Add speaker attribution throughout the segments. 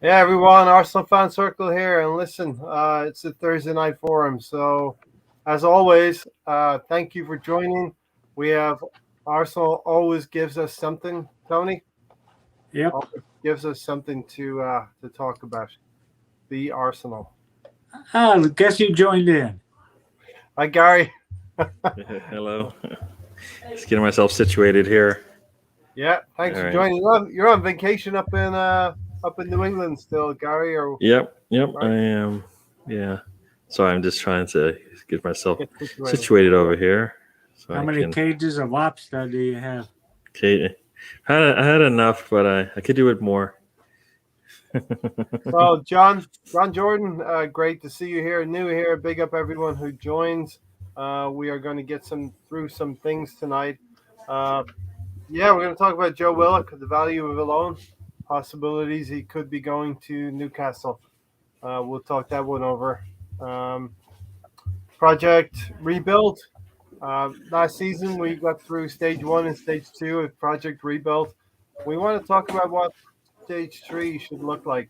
Speaker 1: Yeah, everyone, Arsenal Fan Circle here. And listen, it's a Thursday night forum. So, as always, thank you for joining. We have Arsenal always gives us something, Tony.
Speaker 2: Yep.
Speaker 1: Always gives us something to talk about. The Arsenal.
Speaker 2: Guess who joined in?
Speaker 1: Hi, Gary.
Speaker 3: Hello. Just getting myself situated here.
Speaker 1: Yeah,
Speaker 3: All
Speaker 1: thanks for
Speaker 3: right.
Speaker 1: joining. You're on vacation up in New England still, Gary. Or
Speaker 3: Yep, I
Speaker 1: right?
Speaker 3: am. Yeah. So I'm just trying to get myself
Speaker 1: Get situated.
Speaker 3: situated over here so
Speaker 2: How
Speaker 3: I
Speaker 2: many
Speaker 3: can.
Speaker 2: cages of lobster do you have?
Speaker 3: Okay. I had enough, but I could do it more.
Speaker 1: Well, John Jordan, great to see you here. New here. Big up everyone who joins. We are going to get through some things tonight. Uh, yeah, we're going to talk about Joe Willock, the value of a loan, possibilities he could be going to Newcastle. We'll talk that one over. Um, Project Rebuild. Last season we got through stage one and stage two of Project Rebuild. We want to talk about what stage three should look like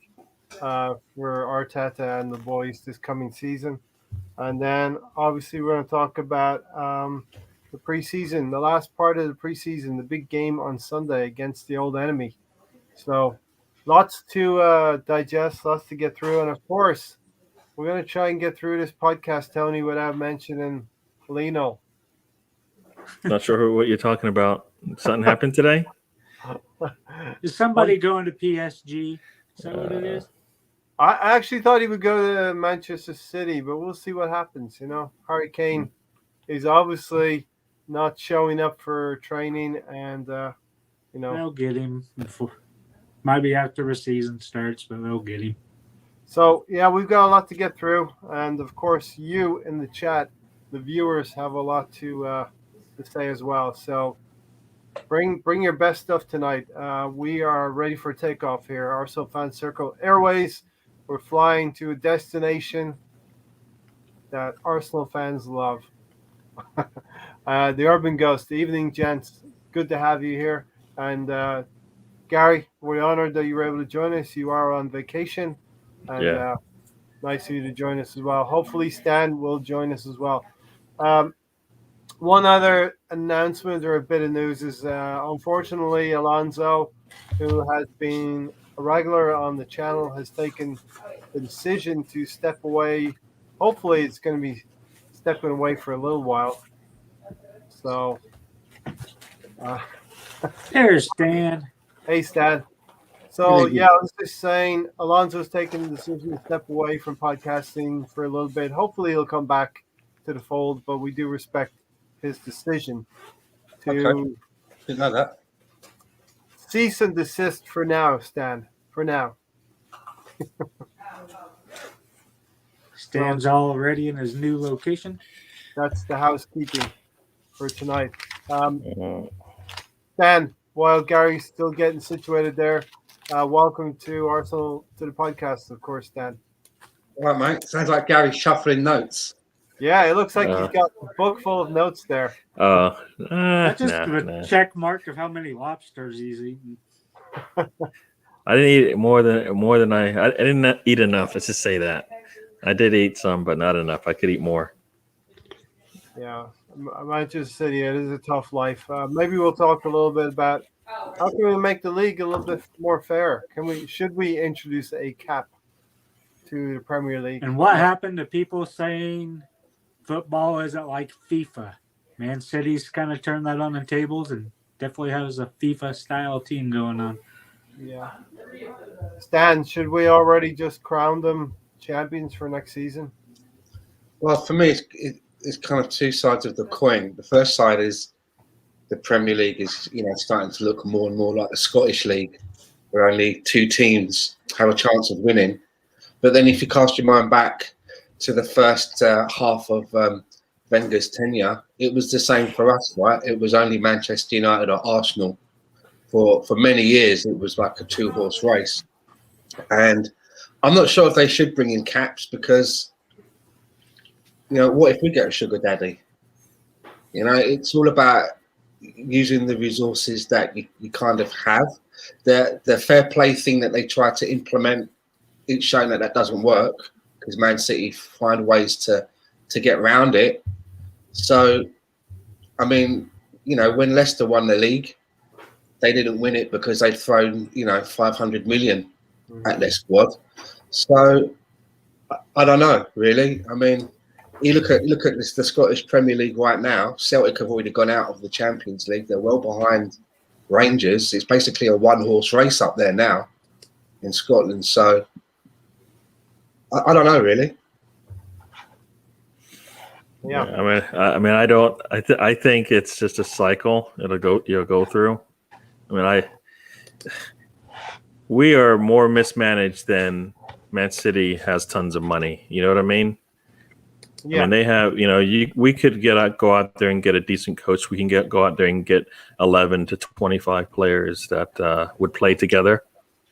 Speaker 1: for Arteta and the boys this coming season. And then obviously we're going to talk about the preseason, the last part of the preseason, the big game on Sunday against the old enemy. So lots to digest, lots to get through. And of course, we're going to try and get through this podcast, Tony, without mentioning Lino.
Speaker 3: Not sure what you're talking about. Something happened today?
Speaker 2: Is somebody going to PSG? Is that what it is?
Speaker 1: I actually thought he would go to Manchester City, but we'll see what happens. Harry Kane is obviously not showing up for training, and
Speaker 2: They'll get him before, maybe after the season starts, but they'll get him.
Speaker 1: so yeah, we've got a lot to get through, and of course, you in the chat, the viewers have a lot to say as well. So bring your best stuff tonight. We are ready for takeoff here. Arsenal Fan Circle Airways. We're flying to a destination that Arsenal fans love. The Urban Ghost. Evening, gents. Good to have you here. And Gary, we're honored that you were able to join us. You are on vacation, and
Speaker 3: Yeah.
Speaker 1: nice of you to join us as well. Hopefully, Stan will join us as well. Um, One other announcement or a bit of news is unfortunately, Alonso, who has been a regular on the channel, has taken the decision to step away. Hopefully, it's going to be stepping away for a little while. So, uh,
Speaker 2: There's Dan.
Speaker 1: hey, Stan. So, yeah, I was just saying, Alonso's taken the decision to step away from podcasting for a little bit. Hopefully, he'll come back to the fold, but we do respect his decision to
Speaker 4: Okay. Didn't know that.
Speaker 1: cease and desist for now, Stan. For now.
Speaker 2: Stan's already in his new location.
Speaker 1: That's the housekeeping for tonight.
Speaker 3: Uh,
Speaker 1: Stan, while Gary's still getting situated there, welcome to Arsenal to the podcast, of course, Stan.
Speaker 4: All right, mate. Sounds like Gary's shuffling notes.
Speaker 1: Yeah, it looks like he's got a book full of notes there.
Speaker 2: That's just the
Speaker 3: nah.
Speaker 2: check mark of how many lobsters he's eaten.
Speaker 3: I didn't eat more than I didn't eat enough. Let's just say that. I did eat some, but not enough. I could eat more.
Speaker 1: Yeah, Manchester City, it is a tough life. Maybe we'll talk a little bit about how can we make the league a little bit more fair. Should we introduce a cap to the Premier League?
Speaker 2: And what happened to people saying football isn't like FIFA? Man City's kind of turned that on the tables and definitely has a FIFA style team going on.
Speaker 1: Yeah. Stan, should we already just crown them champions for next season?
Speaker 4: Well, for me, it's kind of two sides of the coin. The first side is the Premier League is starting to look more and more like the Scottish League, where only two teams have a chance of winning. But then, if you cast your mind back to the first half of Wenger's tenure, it was the same for us, right? It was only Manchester United or Arsenal. For many years, it was like a two-horse race. And I'm not sure if they should bring in caps because, what if we get a sugar daddy? It's all about using the resources that you kind of have. The fair play thing that they try to implement it's shown that doesn't work because Man City find ways to get around it. So, I mean, when Leicester won the league, they didn't win it because they'd thrown 500 million at their squad. So I don't know, really. I mean, you look at the Scottish Premier League right now. Celtic have already gone out of the Champions League. They're well behind Rangers. It's basically a one-horse race up there now in Scotland. So I don't know, really.
Speaker 1: Yeah.
Speaker 3: I think it's just a cycle. You'll go through. We are more mismanaged than Man City has tons of money. You know what I mean?
Speaker 1: Yeah.
Speaker 3: I mean, they have, we could go out there and get a decent coach. We can go out there and get 11 to 25 players that would play together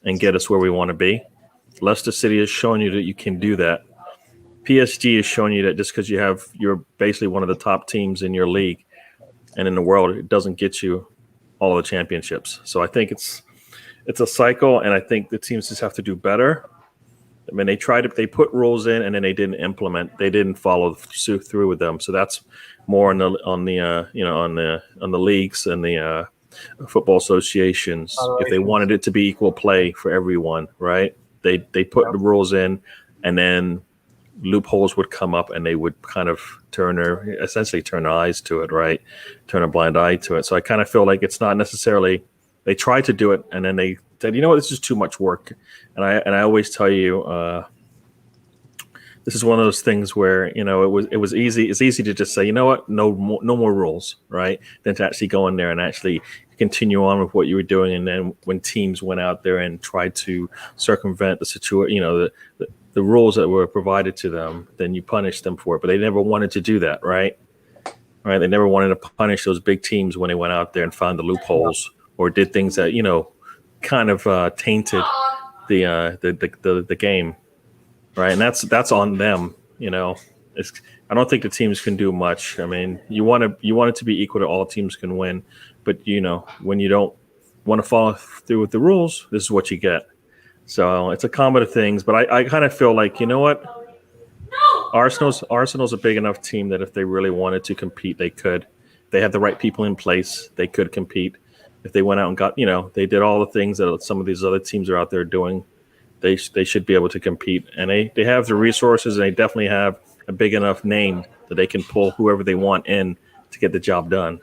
Speaker 3: and get us where we want to be. Leicester City has shown you that you can do that. PSG is showing you that just because you're basically one of the top teams in your league and in the world, it doesn't get you all the championships. So I think it's a cycle, and I think the teams just have to do better. I mean, they put rules in and then they didn't implement. They didn't follow through with them. So that's more on the leagues and the football associations. If they wanted it to be equal play for everyone, right? They put the rules in, and then loopholes would come up, and they would kind of essentially turn their eyes to it, right? Turn a blind eye to it. So I kind of feel like it's not necessarily. They tried to do it, and then they said, "You know what? This is too much work." And I always tell you, this is one of those things where it was easy. It's easy to just say, "You know what? No more rules," right? Than to actually go in there and actually continue on with what you were doing. And then when teams went out there and tried to circumvent the situation, the rules that were provided to them, then you punish them for it. But they never wanted to do that, right? Right? They never wanted to punish those big teams when they went out there and found the loopholes or did things that kind of tainted the game, right? And that's on them. I don't think the teams can do much. I mean, you want it to be equal to all teams can win, but when you don't want to follow through with the rules, this is what you get. So it's a combo of things, but I kind of feel like, you know what? Arsenal's a big enough team that if they really wanted to compete, they could. They have the right people in place. They could compete. If they went out and got, they did all the things that some of these other teams are out there doing, they should be able to compete. And they have the resources, and they definitely have a big enough name that they can pull whoever they want in to get the job done.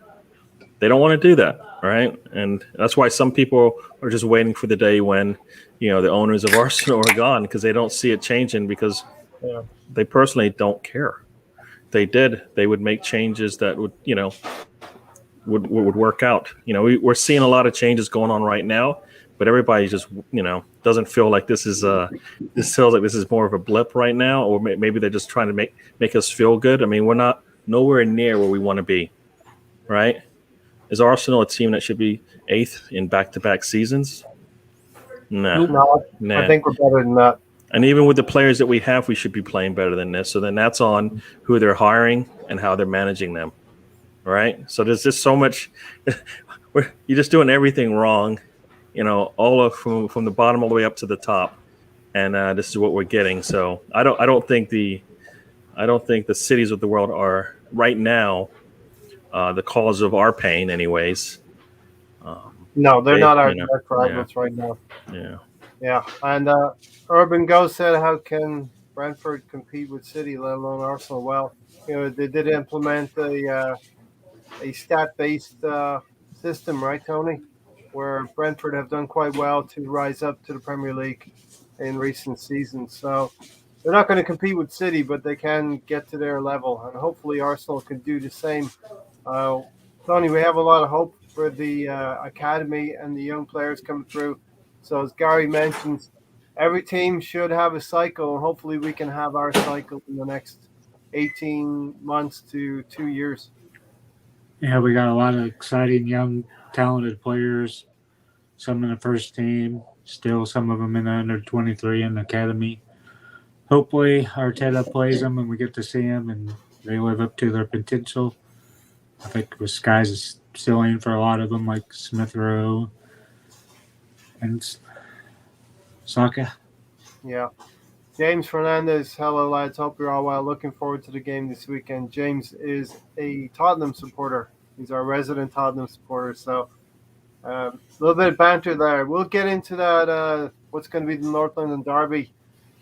Speaker 3: They don't want to do that, right? And that's why some people are just waiting for the day when, the owners of Arsenal are gone, because they don't see it changing, because they personally don't care. If they did, they would make changes that would, would work out. We're seeing a lot of changes going on right now, but everybody just, doesn't feel like this feels like this is more of a blip right now, or maybe they're just trying to make us feel good. I mean, we're not nowhere near where we want to be, right? Is Arsenal a team that should be 8th in back-to-back seasons?
Speaker 1: No, I think we're better than that.
Speaker 3: And even with the players that we have, we should be playing better than this. So then that's on who they're hiring and how they're managing them, right? So there's just so much. You're just doing everything wrong, all from the bottom all the way up to the top, and this is what we're getting. So I don't think the cities of the world are right now the cause of our pain, anyways.
Speaker 1: No, they're not our direct rivals right now.
Speaker 3: Yeah.
Speaker 1: Yeah, and Urban Ghost said, "How can Brentford compete with City, let alone Arsenal?" Well, they did implement a stat-based system, right, Tony? Where Brentford have done quite well to rise up to the Premier League in recent seasons. So they're not going to compete with City, but they can get to their level, and hopefully Arsenal can do the same. Tony, we have a lot of hope for the academy and the young players coming through. So as Gary mentions, every team should have a cycle, and hopefully we can have our cycle in the next 18 months to 2 years.
Speaker 2: Yeah, we got a lot of exciting, young, talented players. Some in the first team, still some of them in the under 23 in the academy. Hopefully Arteta plays them and we get to see them and they live up to their potential. I think the sky's is still in for a lot of them, like Smith Rowe and Saka.
Speaker 1: Yeah. James Fernandez, hello lads. Hope you're all well. Looking forward to the game this weekend. James is a Tottenham supporter. He's our resident Tottenham supporter. So a little bit of banter there. We'll get into that. What's going to be the North London Derby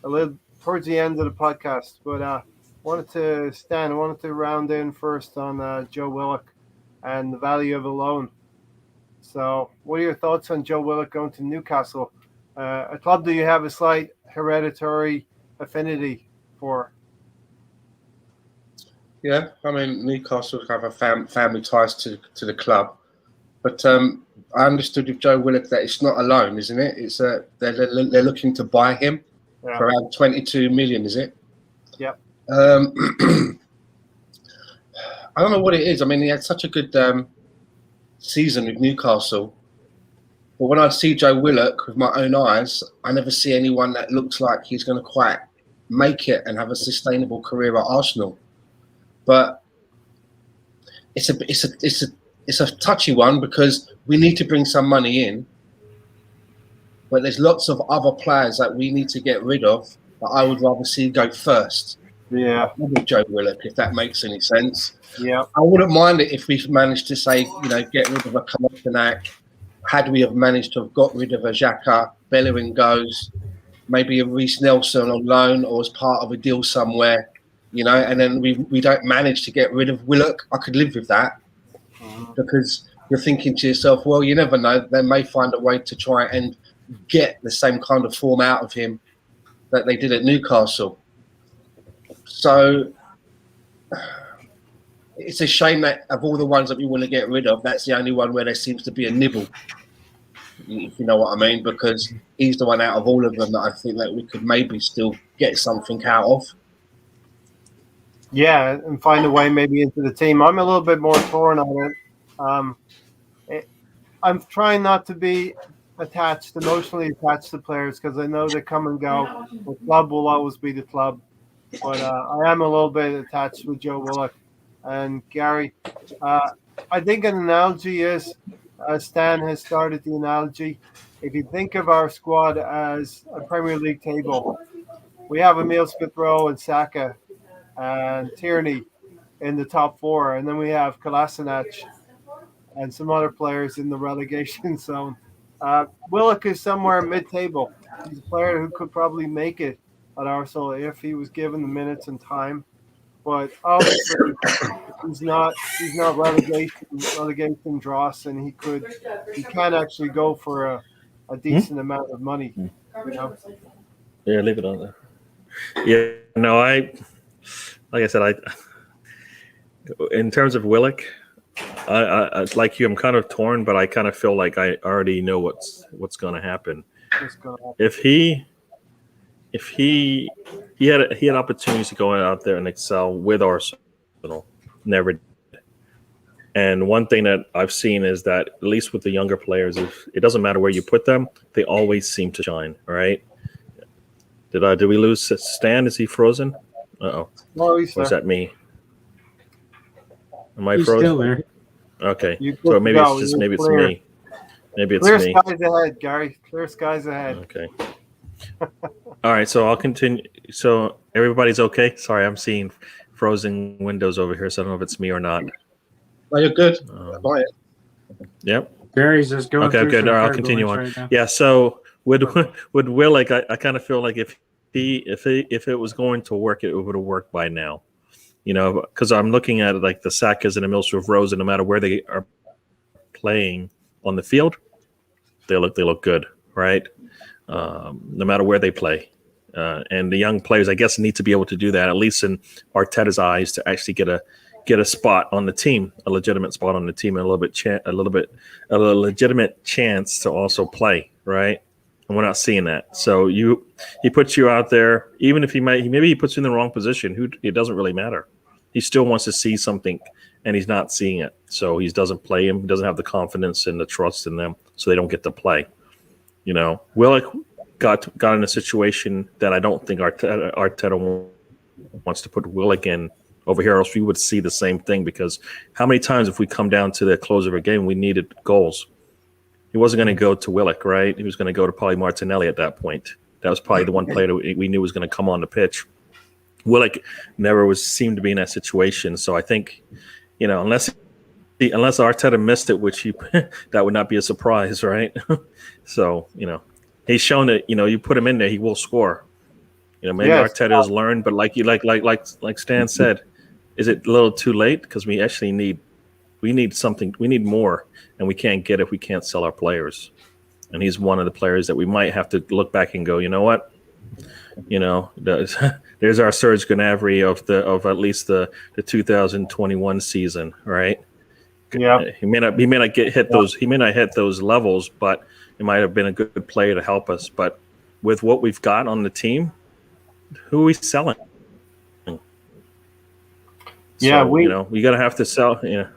Speaker 1: a little towards the end of the podcast. But wanted to round in first on Joe Willock and the value of a loan. So, what are your thoughts on Joe Willock going to Newcastle? A club that you have a slight hereditary affinity for.
Speaker 4: Yeah, I mean Newcastle have a family ties to the club, but I understood with Joe Willock that it's not a loan, isn't it? It's they're looking to buy him for around 22 million, is it?
Speaker 1: Yep.
Speaker 4: I don't know what it is. I mean, he had such a good season with Newcastle. But when I see Joe Willock with my own eyes, I never see anyone that looks like he's going to quite make it and have a sustainable career at Arsenal. But it's a touchy one because we need to bring some money in. But there's lots of other players that we need to get rid of that I would rather see go first.
Speaker 1: Yeah.
Speaker 4: With Joe Willock, if that makes any sense.
Speaker 1: Yeah.
Speaker 4: I wouldn't mind it if we managed to say, get rid of a Kolasinac. Had we have managed to have got rid of a Xhaka, Bellerin goes, maybe a Reece Nelson on loan or as part of a deal somewhere, and then we don't manage to get rid of Willock. I could live with that because you're thinking to yourself, well, you never know. They may find a way to try and get the same kind of form out of him that they did at Newcastle. So it's a shame that of all the ones that we want to get rid of, that's the only one where there seems to be a nibble, if you know what I mean, because he's the one out of all of them that I think that we could maybe still get something out of.
Speaker 1: Yeah, and find a way maybe into the team. I'm a little bit more torn on it. I'm trying not to be emotionally attached to players because I know they come and go. The club will always be the club. But I am a little bit attached with Joe Willock. And Gary, I think an analogy is, Stan has started the analogy, if you think of our squad as a Premier League table, we have Emile Smith-Rowe and Saka and Tierney in the top four, and then we have Kolasinac and some other players in the relegation zone. Willock is somewhere mid-table. He's a player who could probably make it at Arsenal if he was given the minutes and time. But obviously, he's not relegation dross, and he can actually go for a decent amount of money.
Speaker 3: Yeah, leave it on there. Yeah, no, like I said, in terms of Willock, I like you. I'm kind of torn, but I kind of feel like I already know what's going to happen. If he had opportunities to go out there and excel with Arsenal, never did. And one thing that I've seen is that at least with the younger players, if it doesn't matter where you put them, they always seem to shine. Right? Did we lose Stan? Is he frozen? Uh-oh.
Speaker 1: No, he's
Speaker 3: or is
Speaker 1: there.
Speaker 3: that me? Am I
Speaker 2: He's
Speaker 3: frozen?
Speaker 2: still there.
Speaker 3: Okay.
Speaker 1: You
Speaker 3: So
Speaker 1: could
Speaker 3: maybe
Speaker 1: go.
Speaker 3: it's
Speaker 1: You're
Speaker 3: me.
Speaker 1: clear.
Speaker 3: Maybe it's
Speaker 1: Clear
Speaker 3: me.
Speaker 1: skies ahead, Gary. Clear skies ahead.
Speaker 3: Okay. All right. So I'll continue. So everybody's okay. Sorry, I'm seeing frozen windows over here, so I don't know if it's me or not.
Speaker 4: No, you're good. Buy it.
Speaker 3: Yep.
Speaker 2: Gary's just going
Speaker 3: Okay.
Speaker 2: through
Speaker 3: Good.
Speaker 2: some
Speaker 3: All right, I'll continue on.
Speaker 2: turbulence right now.
Speaker 3: Yeah. So with Willock, I kind of feel like if it was going to work, it would have worked by now. Because I'm looking at it like the Sakas and the Mills Rose, and no matter where they are playing on the field, they look good, right? No matter where they play. And the young players, I guess, need to be able to do that, at least in Arteta's eyes, to actually get a spot on the team, a legitimate spot on the team, and a legitimate chance to also play, right? And we're not seeing that. So he puts you out there, even if maybe he puts you in the wrong position. It doesn't really matter. He still wants to see something, and he's not seeing it. So he doesn't play him. He doesn't have the confidence and the trust in them, so they don't get to play. Willock got in a situation that I don't think Arteta wants to put Willock in over here, else we would see the same thing. Because how many times, if we come down to the close of a game, we needed goals. He wasn't going to go to Willock, right? He was going to go to probably Martinelli at that point. That was probably the one player that we knew was going to come on the pitch. Willock never seemed to be in that situation. So I think, unless Arteta missed it, which that would not be a surprise, right? So, he's shown that, you put him in there, he will score. Maybe Arteta has learned, but like Stan said, is it a little too late? Because we actually need something, we need more, and we can't get if we can't sell our players. And he's one of the players that we might have to look back and go, you know what? There's our Serge Gnabry of at least the 2021 season, right?
Speaker 1: Yeah,
Speaker 3: he may not hit those levels, but it might have been a good player to help us. But with what we've got on the team, who are we selling?
Speaker 1: Yeah,
Speaker 3: so, we gotta have to sell. Yeah.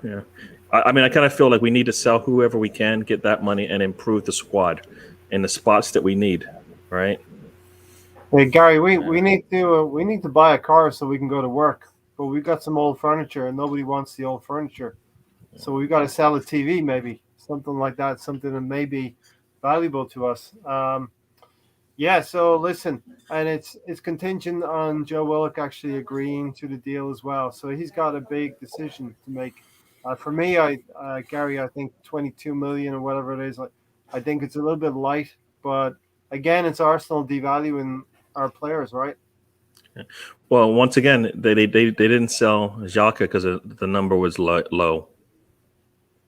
Speaker 3: I kind of feel like we need to sell whoever we can, get that money, and improve the squad in the spots that we need. Right?
Speaker 1: Hey Gary, we need to buy a car so we can go to work, but we've got some old furniture and nobody wants the old furniture. So we've got to sell a TV, maybe something like that, something that may be valuable to us. So listen, and it's contingent on Joe Willock actually agreeing to the deal as well. So he's got a big decision to make. For me, Gary, I think 22 million or whatever it is. I think it's a little bit light, but again, it's Arsenal devaluing our players, right?
Speaker 3: Well, once again, they didn't sell Xhaka because the number was low.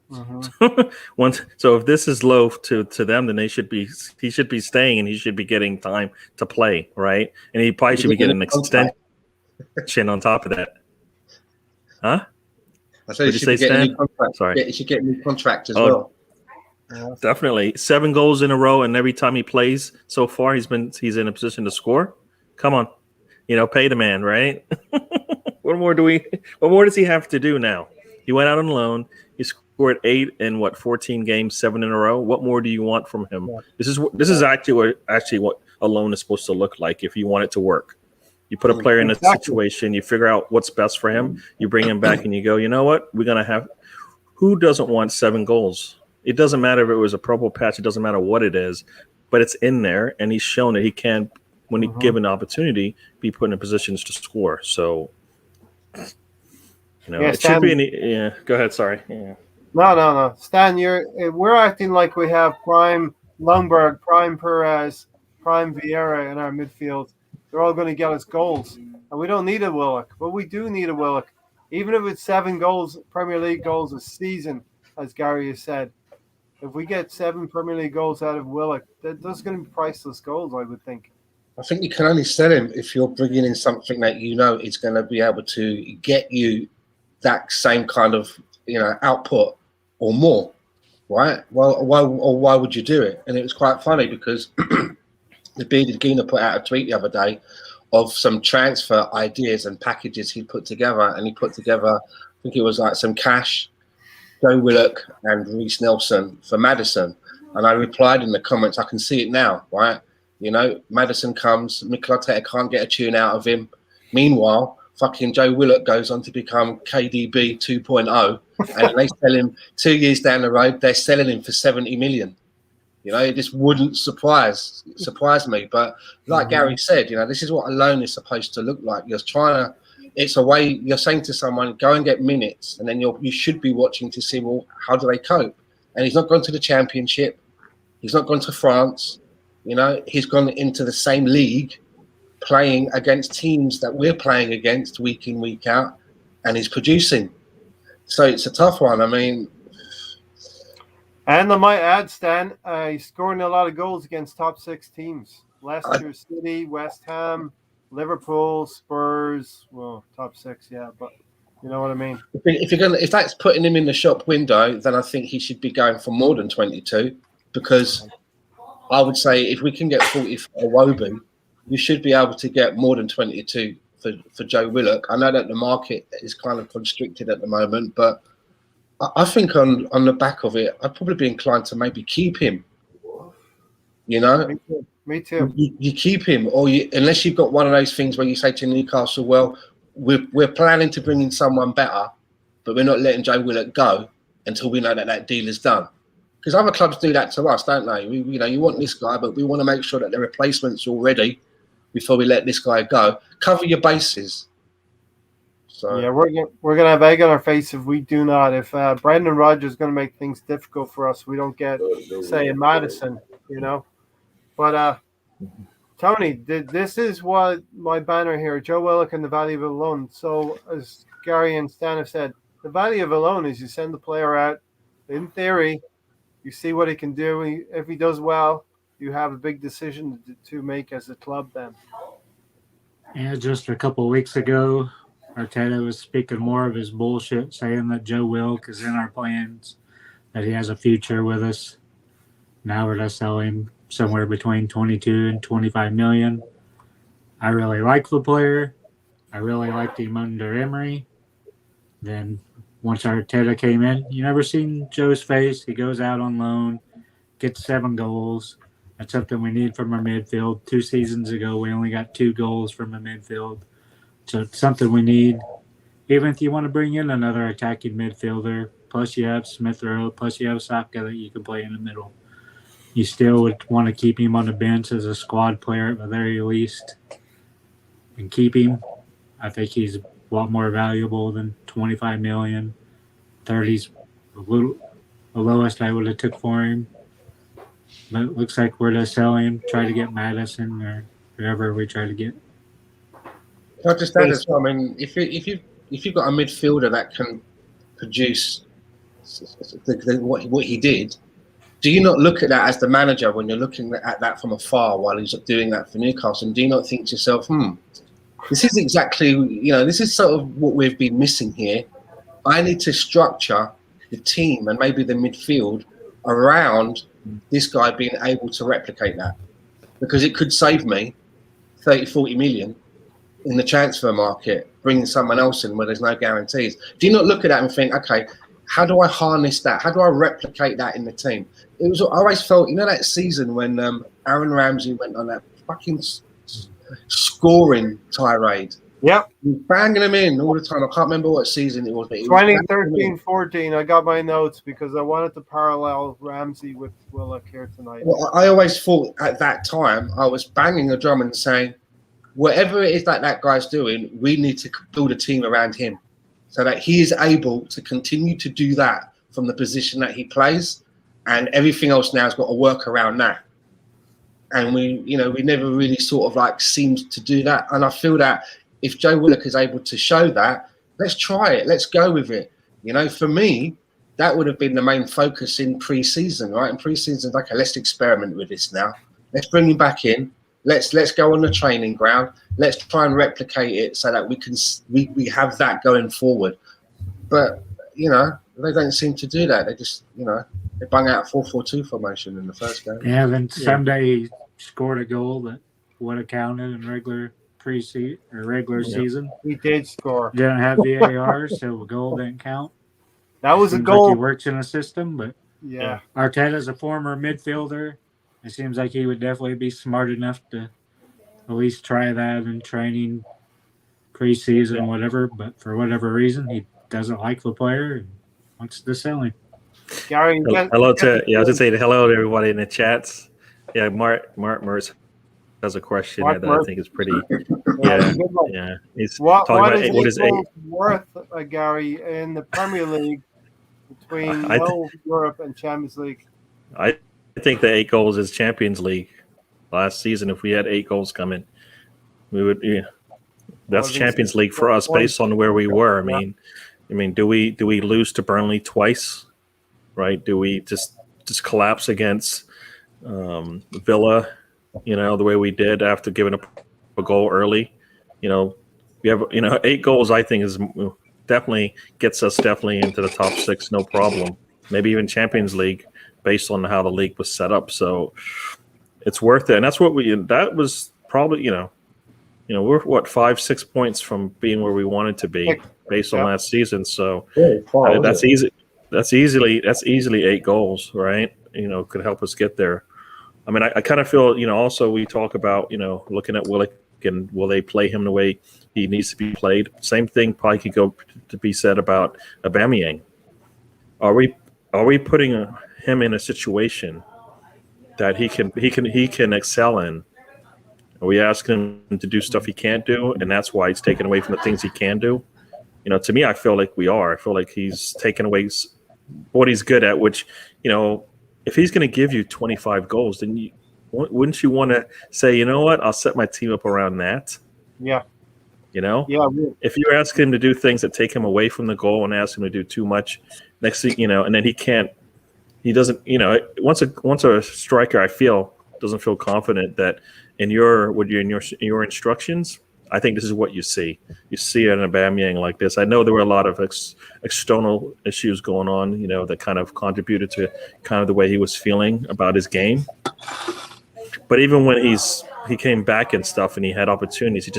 Speaker 1: Mm-hmm.
Speaker 3: So if this is low to them, then he should be staying and he should be getting time to play, right? And he probably should be getting an extension on top of that. Huh?
Speaker 4: I said he should get a new contract.
Speaker 3: Sorry,
Speaker 4: he should get a new contract as well.
Speaker 3: Definitely 7 goals in a row, and every time he plays so far, he's in a position to score. Come on, pay the man, right? What more does he have to do now? He went out on loan. He scored 8 in 14 games, 7 in a row. What more do you want from him? Yeah. This is actually what a loan is supposed to look like if you want it to work. You put a player in a situation, you figure out what's best for him, you bring him back, and you go, you know what? We're gonna have. Who doesn't want 7 goals? It doesn't matter if it was a purple patch. It doesn't matter what it is, but it's in there, and he's shown that he can, when he given an opportunity, be put in positions to score. So, it should be. Go ahead. Sorry. Yeah.
Speaker 1: No. Stan, we're acting like we have prime Lundberg, prime Perez, prime Vieira in our midfield. They're all going to get us goals, and we don't need a Willock, but we do need a Willock. Even if it's 7 goals, Premier League goals a season, as Gary has said. If we get 7 Premier League goals out of Willock, those are going to be priceless goals, I would think.
Speaker 4: I think you can only sell him if you're bringing in something that is going to be able to get you that same kind of output or more, right? Well, why would you do it? And it was quite funny because the bearded Gina put out a tweet the other day of some transfer ideas and packages he put together, and he put together, I think it was like some cash, Joe Willock and Reece Nelson for Maddison. And I replied in the comments, I can see it now, right? Maddison comes, Mikel Arteta can't get a tune out of him. Meanwhile, fucking Joe Willock goes on to become KDB 2.0, and they sell him 2 years down the road, they're selling him for 70 million. It just wouldn't surprise me. But like Gary said, this is what a loan is supposed to look like. It's a way you're saying to someone, go and get minutes, and then you should be watching to see, well, how do they cope? And he's not gone to the Championship. He's not gone to France. He's gone into the same league, playing against teams that we're playing against week in, week out, and he's producing. So it's a tough one.
Speaker 1: And I might add, Stan, he's scoring a lot of goals against top 6 teams. Leicester City, West Ham, Liverpool, Spurs. Well, top 6, yeah, but you know what I mean.
Speaker 4: If that's putting him in the shop window, then I think he should be going for more than 22, because I would say if we can get 40 for Iwobi, we should be able to get more than 22 for Joe Willock. I know that the market is kind of constricted at the moment, but I think on the back of it, I'd probably be inclined to maybe keep him.
Speaker 1: Me too.
Speaker 4: You keep him, or unless you've got one of those things where you say to Newcastle, well, we're planning to bring in someone better, but we're not letting Joe Willock go until we know that deal is done. because other clubs do that to us, don't they? You want this guy, but we want to make sure that the replacement's all ready before we let this guy go. Cover your bases. So
Speaker 1: yeah, we're gonna have egg on our face if we do not. If Brendan Rodgers is gonna make things difficult for us, we don't get say in Madison, But Tony, this is what my banner here: Joe Willock and the value of a loan. So as Gary and Stan have said, the value of a loan is you send the player out. In theory, you see what he can do. If he does well, you have a big decision to make as a club then.
Speaker 2: Yeah, just a couple of weeks ago, Arteta was speaking more of his bullshit, saying that Joe Wilk is in our plans, that he has a future with us. Now we're going to sell him somewhere between 22 and 25 million. I really like the player. I really liked him under Emery. Then once Arteta came in, you never seen Joe's face. He goes out on loan, gets 7 goals. That's something we need from our midfield. 2 seasons ago, we only got 2 goals from the midfield. So it's something we need. Even if you want to bring in another attacking midfielder, plus you have Smith Rowe, plus you have Saka that you can play in the middle. You still would want to keep him on the bench as a squad player at the very least and keep him. I think he's a lot more valuable than 25 million. 30's the lowest I would have took for him. But it looks like we're to sell him, try to get Madison or whoever we try to get.
Speaker 4: Can I just add as well? I mean, if you've got a midfielder that can produce what he did, do you not look at that as the manager when you're looking at that from afar while he's doing that for Newcastle? And do you not think to yourself, this is exactly, this is sort of what we've been missing here. I need to structure the team and maybe the midfield around this guy being able to replicate that, because it could save me 30-40 million in the transfer market, bringing someone else in where there's no guarantees. Do you not look at that and think, okay, how do I harness that? How do I replicate that in the team? I always felt, that season when Aaron Ramsey went on that fucking scoring tirade.
Speaker 1: Yep.
Speaker 4: Banging them in all the time. I can't remember what season it was. But
Speaker 1: 2013-14, I got my notes because I wanted to parallel Ramsey with Willock here tonight.
Speaker 4: Well, I always thought at that time, I was banging the drum and saying, whatever it is that guy's doing, we need to build a team around him so that he is able to continue to do that from the position that he plays, and everything else now has got to work around that. And we never really sort of seemed to do that. And I feel that if Joe Willock is able to show that, let's try it. Let's go with it. For me, that would have been the main focus in pre-season, right? In pre-season, okay, let's experiment with this now. Let's bring him back in. Let's go on the training ground. Let's try and replicate it so that we have that going forward. But they don't seem to do that. They just they bung out 4-4-2 formation in the first game.
Speaker 2: Yeah, then Sunday he scored a goal that would have counted in regular season.
Speaker 1: He did score.
Speaker 2: Didn't have VAR, so the goal didn't count.
Speaker 1: That was a
Speaker 2: Seems
Speaker 1: goal.
Speaker 2: Like he works in a system, but
Speaker 1: yeah.
Speaker 2: Arteta's a former midfielder. It seems like he would definitely be smart enough to at least try that in training, preseason, whatever. But for whatever reason, he doesn't like the player and wants to sell him.
Speaker 1: Gary,
Speaker 3: I was to say hello to everybody in the chats. Yeah, Mark Mertz has a question that I think is pretty. Yeah. He's
Speaker 1: what
Speaker 3: talking
Speaker 1: is
Speaker 3: about
Speaker 1: worth, Gary, in the Premier League between Europe and Champions League?
Speaker 3: I think the 8 goals is Champions League. Last season, if we had 8 goals coming, we would. Yeah, that's Champions League for us based on where we were. I mean, do we lose to Burnley twice? Right? Do we just collapse against Villa? The way we did after giving up a goal early. We have 8 goals. I think is definitely gets us into the top 6, no problem. Maybe even Champions League based on how the league was set up. So it's worth it, and that's what that was probably we're 5-6 points from being where we wanted to be based on last season. So that's easy. That's easily 8 goals, right? Could help us get there. I mean, I kind of feel, also we talk about, looking at Willock and will they play him the way he needs to be played? Same thing probably could go to be said about Aubameyang. Are we are we putting him in a situation that he can excel in? Are we asking him to do stuff he can't do, and that's why he's taken away from the things he can do? To me, I feel like we are. I feel like he's taken away what he's good at, which, if he's going to give you 25 goals, then wouldn't you want to say, you know what, I'll set my team up around that?
Speaker 1: Yeah.
Speaker 3: Yeah. If you ask him to do things that take him away from the goal and ask him to do too much, next thing, and then he doesn't, once a striker, I feel, doesn't feel confident that in your instructions, I think this is what you see. You see an Aubameyang like this. I know there were a lot of external issues going on, that kind of contributed to kind of the way he was feeling about his game. But even when he came back and stuff and he had opportunities, he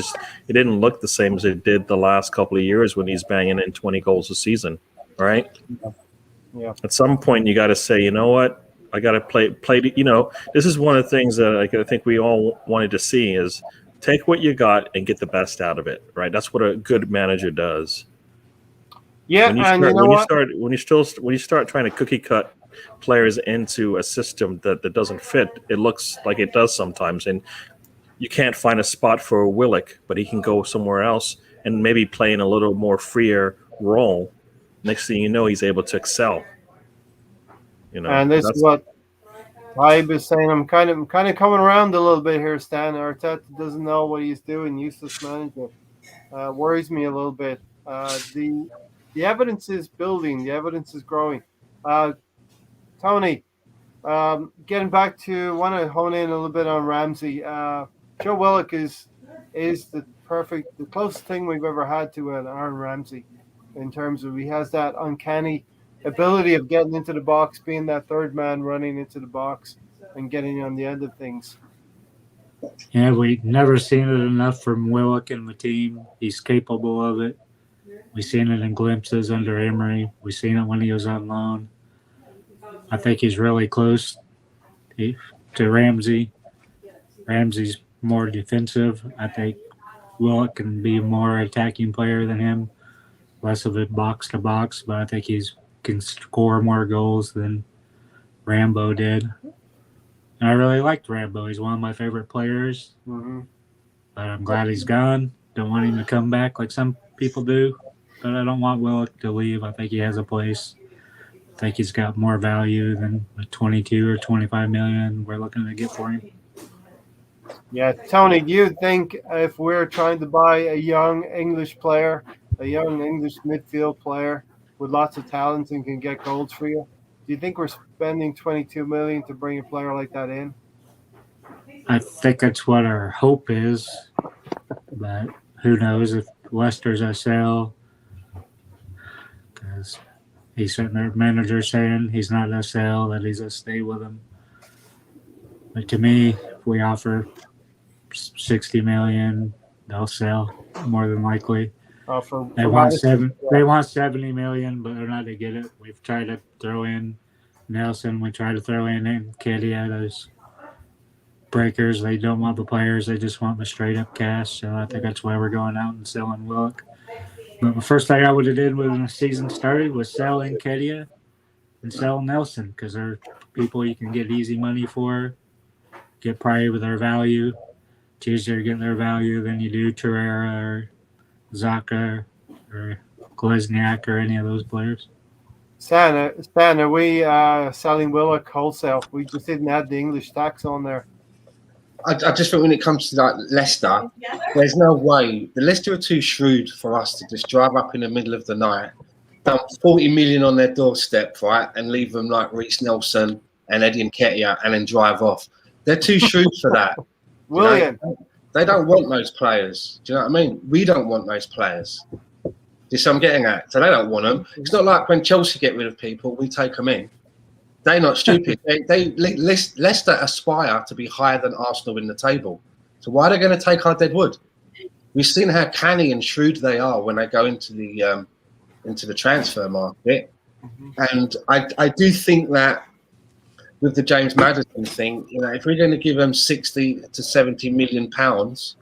Speaker 3: didn't look the same as it did the last couple of years when he's banging in 20 goals a season, right?
Speaker 1: Yeah.
Speaker 3: At some point, you got to say, you know what? I got to play. This is one of the things that I think we all wanted to see is take what you got and get the best out of it, right? That's what a good manager does.
Speaker 1: Yeah,
Speaker 3: when you start trying to cookie cut players into a system that doesn't fit, it looks like it does sometimes, and you can't find a spot for Willock, but he can go somewhere else and maybe play in a little more freer role. Next thing you know, he's able to excel.
Speaker 1: And this is what Hybe is saying. I'm kind of coming around a little bit here, Stan. Arteta doesn't know what he's doing. Useless manager. Worries me a little bit. The evidence is building. The evidence is growing. Tony, getting back to, want to hone in a little bit on Ramsey. Joe Willock is the closest thing we've ever had to an Aaron Ramsey in terms of he has that uncanny ability of getting into the box, being that third man running into the box and getting on the end of things.
Speaker 2: Yeah, we've never seen it enough from Willock and the team. He's capable of it. We've seen it in glimpses under Emery. We've seen it when he was on loan. I think he's really close to Ramsey. Ramsey's more defensive. I think Willock can be a more attacking player than him, less of it box to box, but I think he's can score more goals than Rambo did. And I really liked Rambo. He's one of my favorite players.
Speaker 1: Mm-hmm.
Speaker 2: But I'm glad he's gone. Don't want him to come back like some people do. But I don't want Willock to leave. I think he has a place. I think he's got more value than the 22 or 25 million we're looking to get for him.
Speaker 1: Yeah, Tony, do you think if we're trying to buy a young English player, a young English midfield player with lots of talent and can get goals for you, do you think we're spending 22 million to bring a player like that in?
Speaker 2: I think that's what our hope is, but who knows if Leicester's a sell, because he's sitting there, manager saying he's not a sell, that he's a stay with him. But to me, if we offer 60 million, they'll sell more than likely. They want 70 million, but they're not to get it. We've tried to throw in Nelson. We tried to throw in Nketiah, those breakers. They don't want the players. They just want the straight up cash. So I think that's why we're going out and selling Willock. But the first thing I would have did when the season started was sell Nketiah and sell Nelson, because they're people you can get easy money for, get probably with their value. It's easier to get their value than you do Torreira or Zaka or Glezniak or any of those players.
Speaker 1: Stan, are we selling Willock wholesale? We just didn't add the English tax on there.
Speaker 4: I just think when it comes to like Leicester, there's no way. The Leicester are too shrewd for us to just drive up in the middle of the night, dump 40 million on their doorstep, right, and leave them like Reece Nelson and Eddie Nketiah and then drive off. They're too shrewd for that.
Speaker 1: William.
Speaker 4: They don't want those players. Do you know what I mean? We don't want those players. Just I'm getting at. So they don't want them. It's not like when Chelsea get rid of people, we take them in. They're not stupid. Leicester aspire to be higher than Arsenal in the table. So why are they going to take our dead wood? We've seen how canny and shrewd they are when they go into the transfer market. And I do think that with the James Maddison thing, if we're going to give them 60 to 70 million pounds,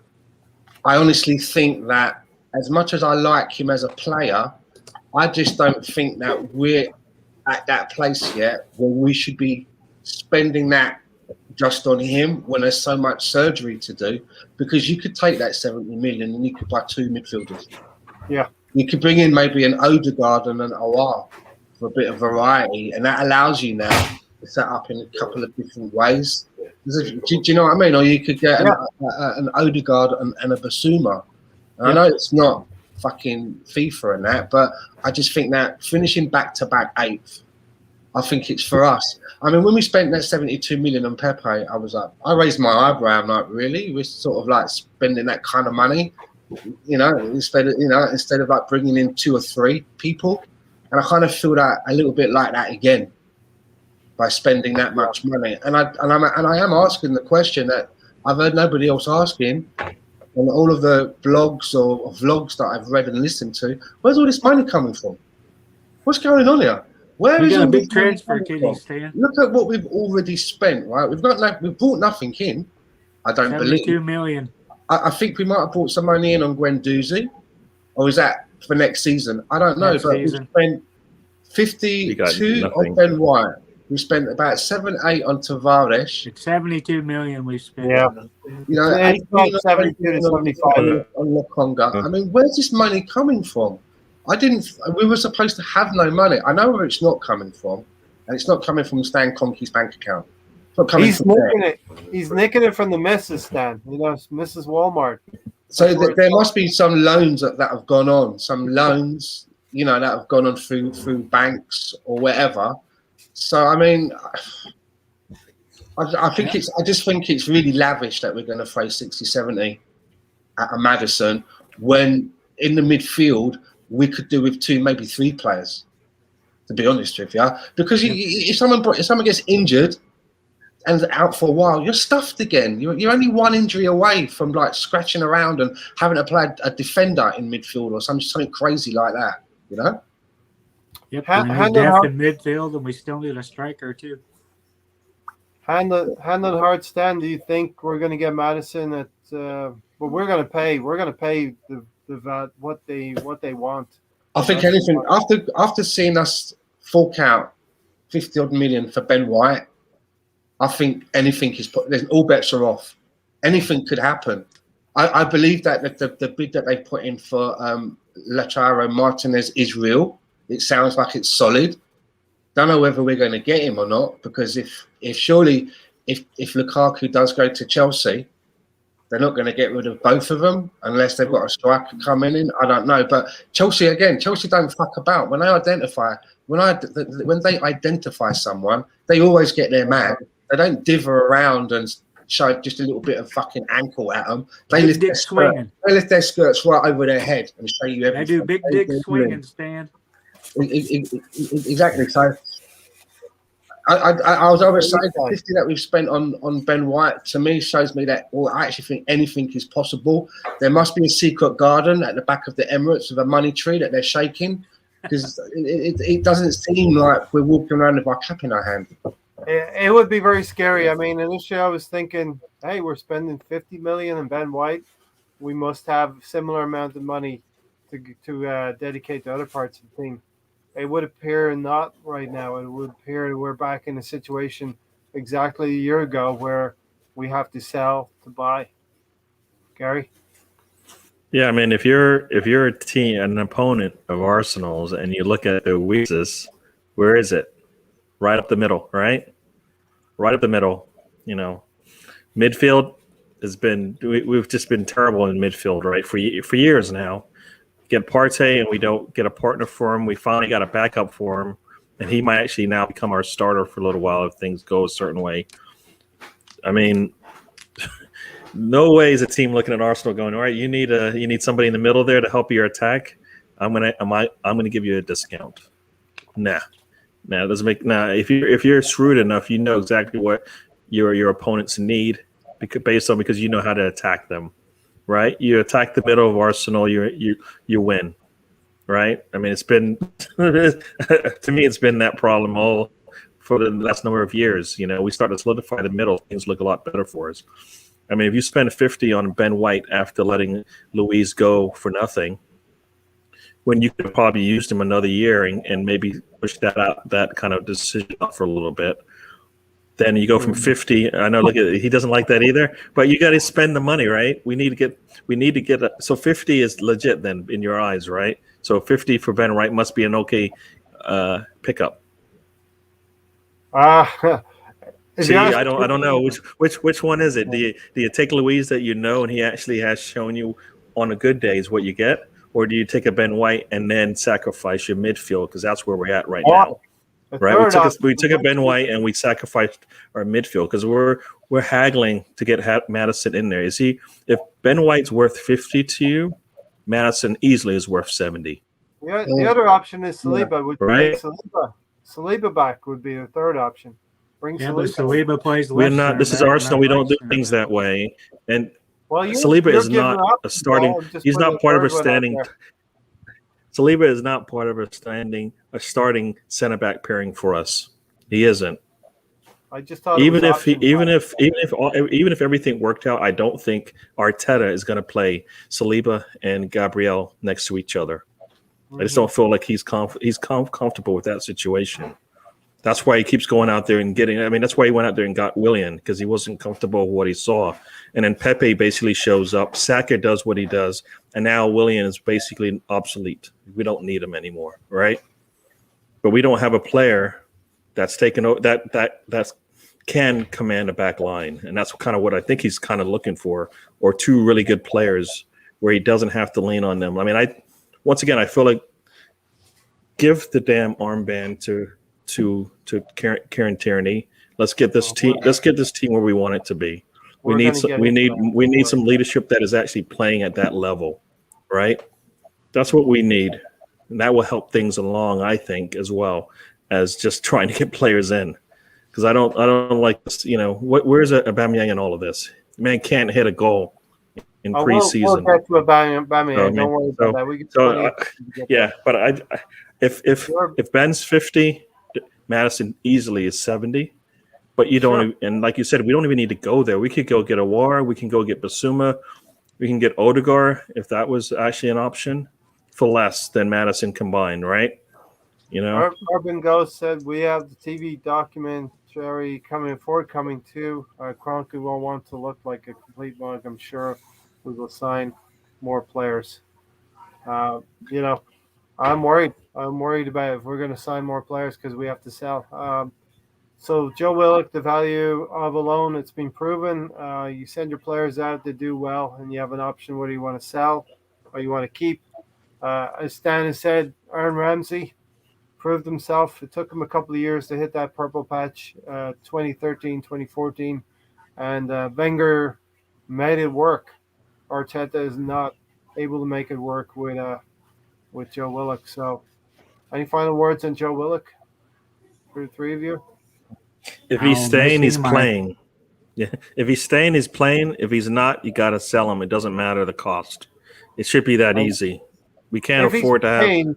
Speaker 4: I honestly think that as much as I like him as a player, I just don't think that we're at that place yet where we should be spending that just on him when there's so much surgery to do, because you could take that 70 million and you could buy 2 midfielders.
Speaker 1: Yeah.
Speaker 4: You could bring in maybe an Odegaard and an OR for a bit of variety, and that allows you now to set up in a couple of different ways. Do you know what I mean? Or you could get an Odegaard and a Basuma. I know it's not fucking FIFA and that, but I just think that finishing back-to-back 8th, I think it's for us. I mean, when we spent that 72 million on Pepe, I was like, I raised my eyebrow. I'm like, really? We're sort of like spending that kind of money, instead of like bringing in 2 or 3 people. And I kind of feel that a little bit like that again by spending that much money. And I am asking the question that I've heard nobody else asking on all of the blogs or vlogs that I've read and listened to. Where's all this money coming from? What's going on here? Where
Speaker 2: We
Speaker 4: is
Speaker 2: got
Speaker 4: all
Speaker 2: a big
Speaker 4: this money
Speaker 2: transfer,
Speaker 4: coming
Speaker 2: Kitty,
Speaker 4: from?
Speaker 2: Stan.
Speaker 4: Look at what we've already spent, right? We've brought nothing in. I don't
Speaker 2: 72
Speaker 4: believe.
Speaker 2: million.
Speaker 4: I think we might have brought some money in on Guendouzi, or is that for next season? I don't know.
Speaker 2: Next
Speaker 4: But
Speaker 2: season.
Speaker 4: we spent 52 on Ben White. We spent about 7-8 on Tavares.
Speaker 2: It's 72 million we spent.
Speaker 1: Yeah.
Speaker 4: You know,
Speaker 1: Yeah, it's
Speaker 4: 18
Speaker 1: about
Speaker 4: on
Speaker 1: 72 to 75.
Speaker 4: on Lokonga. I mean, where's this money coming from? We were supposed to have no money. I know where it's not coming from, and it's not coming from Stan Kroenke's bank account. It's not coming
Speaker 1: He's
Speaker 4: from there.
Speaker 1: nicking it. He's nicking it from the Mrs. stand. Mrs. Walmart.
Speaker 4: So there must be some loans that have gone on, some loans, that have gone on through banks or whatever. So I mean, I just think it's really lavish that we're going to throw 60, 70 at a Maddison when in the midfield we could do with 2, maybe 3 players. To be honest with you, because if someone gets injured and out for a while, you're stuffed again. You're only 1 injury away from like scratching around and having to play a defender in midfield or something crazy like that.
Speaker 2: Yep.
Speaker 1: Ha-
Speaker 2: We need
Speaker 1: hand
Speaker 2: depth
Speaker 1: on
Speaker 2: in midfield, and we still need a striker too.
Speaker 1: Hand on heart, Stan. Do you think we're going to get Madison at? Well, we're going to pay. We're going to pay the what they want.
Speaker 4: I think anything after seeing us fork out 50 odd million for Ben White, I think anything is all bets are off. Anything could happen. I believe that the bid that they put in for Lautaro Martinez is real. It sounds like it's solid. Don't know whether we're going to get him or not, because if Lukaku does go to Chelsea, they're not going to get rid of both of them unless they've got a striker coming in. I don't know, but Chelsea don't fuck about. When they identify someone, they always get their man. They don't dither around and show just a little bit of fucking ankle at them. They lift their skirts right over their head and show you everything.
Speaker 2: They do big dick swinging, Stan.
Speaker 4: Exactly. So I was always saying the 50 that we've spent on Ben White to me shows me that I actually think anything is possible. There must be a secret garden at the back of the Emirates with a money tree that they're shaking, because it doesn't seem like we're walking around with our cap in our hand.
Speaker 1: It would be very scary. I mean, initially I was thinking, hey, we're spending 50 million in Ben White. We must have similar amount of money to dedicate to other parts of the team. It would appear not right now. It would appear we're back in a situation exactly a year ago where we have to sell to buy. Gary?
Speaker 3: Yeah, I mean, if you're a team, an opponent of Arsenal's, and you look at their weaknesses, where is it? Right up the middle, right? Right up the middle. Midfield has been. We've just been terrible in midfield, right? For years now. Get Partey and we don't get a partner for him. We finally got a backup for him, and he might actually now become our starter for a little while if things go a certain way. I mean, no way is a team looking at Arsenal going, all right, you need somebody in the middle there to help your attack. I'm gonna give you a discount. Nah, it doesn't make. Nah, if you're shrewd enough, you know exactly what your opponents need because you know how to attack them. Right, you attack the middle of Arsenal, you win, right? I mean, it's been to me, it's been that problem all for the last number of years. We start to solidify the middle, things look a lot better for us. I mean, if you spend 50 on Ben White after letting Luiz go for nothing, when you could have probably used him another year and maybe push that kind of decision out for a little bit. Then you go from 50. I know, look at he doesn't like that either. But you got to spend the money, right? We need to get. So 50 is legit then in your eyes, right? So 50 for Ben White must be an okay pickup.
Speaker 1: If
Speaker 3: See,
Speaker 1: you ask
Speaker 3: I don't know
Speaker 1: me-
Speaker 3: which one is it. Do you take Louise that you know and he actually has shown you on a good day is what you get, or do you take a Ben White and then sacrifice your midfield because that's where we're at right now?
Speaker 1: the
Speaker 3: Right,
Speaker 1: third
Speaker 3: we
Speaker 1: option
Speaker 3: took a
Speaker 1: would
Speaker 3: Ben
Speaker 1: be-
Speaker 3: White and we sacrificed our midfield because we're haggling to get Madison in there. Is he? If Ben White's worth 50 to you, Madison easily is worth 70.
Speaker 1: The other option is Saliba. Would
Speaker 3: Right.
Speaker 1: bring Saliba back would be the third option. Bring
Speaker 2: Yeah, but
Speaker 1: Saliba.
Speaker 2: Saliba plays
Speaker 3: We're
Speaker 2: left
Speaker 3: not. This
Speaker 2: center
Speaker 3: is
Speaker 2: back,
Speaker 3: Arsenal.
Speaker 2: not
Speaker 3: We don't
Speaker 2: right
Speaker 3: do
Speaker 2: center
Speaker 3: things
Speaker 2: back.
Speaker 3: that way. And
Speaker 1: Well,
Speaker 3: Saliba is
Speaker 1: giving
Speaker 3: not
Speaker 1: up
Speaker 3: a
Speaker 1: the
Speaker 3: starting.
Speaker 1: ball and just
Speaker 3: He's
Speaker 1: putting
Speaker 3: not part of a
Speaker 1: third one out
Speaker 3: standing.
Speaker 1: there.
Speaker 3: Saliba is not part of a starting center back pairing for us. He isn't.
Speaker 1: I just thought
Speaker 3: Even
Speaker 1: it was
Speaker 3: if he,
Speaker 1: option
Speaker 3: even if everything worked out, I don't think Arteta is going to play Saliba and Gabriel next to each other. I just don't feel like he's comfortable with that situation. That's why he keeps going out there and getting. I mean, that's why he went out there and got Willian because he wasn't comfortable with what he saw. And then Pepe basically shows up. Saka does what he does, and now Willian is basically obsolete. We don't need him anymore, right? But we don't have a player that's taken over that can command a back line, and that's kind of what I think he's kind of looking for, or two really good players where he doesn't have to lean on them. I mean, once again, I feel like give the damn armband to Kieran Tierney. Let's get this team. Let's get this team where we want it to be. We
Speaker 1: We're
Speaker 3: need
Speaker 1: gonna
Speaker 3: some.
Speaker 1: get
Speaker 3: We
Speaker 1: it
Speaker 3: need
Speaker 1: done.
Speaker 3: we need some leadership that is actually playing at that level, right? That's what we need, and that will help things along. I think as well as just trying to get players in, because I don't like this. You know, where's Aubameyang in all of this? Man can't hit a goal in preseason.
Speaker 1: We'll get to Aubameyang.
Speaker 3: So,
Speaker 1: Don't worry about that. We get
Speaker 3: so,
Speaker 1: plenty to get
Speaker 3: yeah, but if
Speaker 1: Sure.
Speaker 3: Ben's 50, Madison easily is 70. But you don't, and like you said, we don't even need to go there. We could go get Awar. We can go get Basuma. We can get Odegaard if that was actually an option for less than Madison combined, right? You know,
Speaker 1: Urban Ghost said we have the TV documentary forthcoming too. Kroenke will want to look like a complete mug. I'm sure we will sign more players. You know, I'm worried. I'm worried about if we're going to sign more players because we have to sell. So Joe Willock, the value of a loan, it's been proven. You send your players out, they do well, and you have an option whether you want to sell or you want to keep. As Stan has said, Aaron Ramsey proved himself. It took him a couple of years to hit that purple patch, 2013, 2014, and Wenger made it work. Arteta is not able to make it work with Joe Willock. So, any final words on Joe Willock for the three of you?
Speaker 3: if he's
Speaker 2: I'll
Speaker 3: staying,
Speaker 2: miss
Speaker 3: he's
Speaker 2: him.
Speaker 3: playing. Yeah, if he's staying, he's playing. If he's not, you got to sell him. It doesn't matter the cost. It should be that easy. We can't afford to have.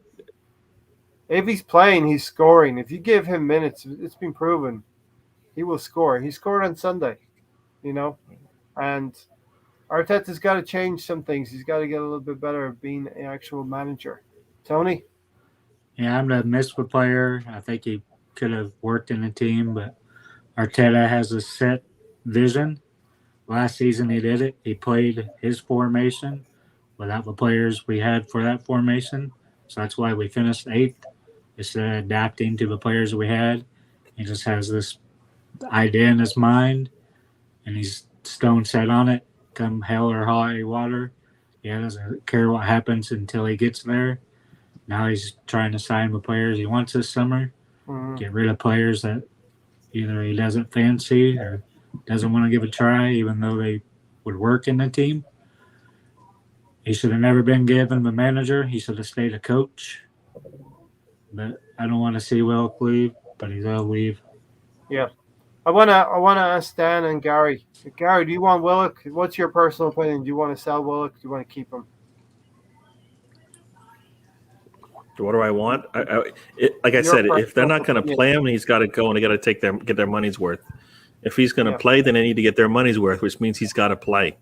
Speaker 1: If he's playing, he's scoring. If you give him minutes, it's been proven he will score. He scored on Sunday, you know, and Arteta's got to change some things. He's got to get a little bit better at being an actual manager. Tony?
Speaker 2: Yeah, I'm the misfit player. I think he could have worked in a team, but Arteta has a set vision. Last season he did it. He played his formation without the players we had for that formation. So that's why we finished 8th. Instead of adapting to the players we had, he just has this idea in his mind, and he's stone set on it. Come hell or high water, he doesn't care what happens until he gets there. Now he's trying to sign the players he wants this summer. Get rid of players that either he doesn't fancy or doesn't want to give a try, even though they would work in the team. He should have never been given the manager. He should have stayed a coach. But I don't want to see Willock leave, but he's going to leave.
Speaker 1: Yeah. I wanna ask Dan and Gary. Gary, do you want Willock? What's your personal opinion? Do you want to sell Willock? Do you want to keep him?
Speaker 3: What do I want? Like I
Speaker 1: Your
Speaker 3: said, if they're not going to
Speaker 1: personal
Speaker 3: play him, he's got to go and they got to get their money's worth. If he's going to
Speaker 1: Yeah.
Speaker 3: play, then they need to get their money's worth, which means he's got to play.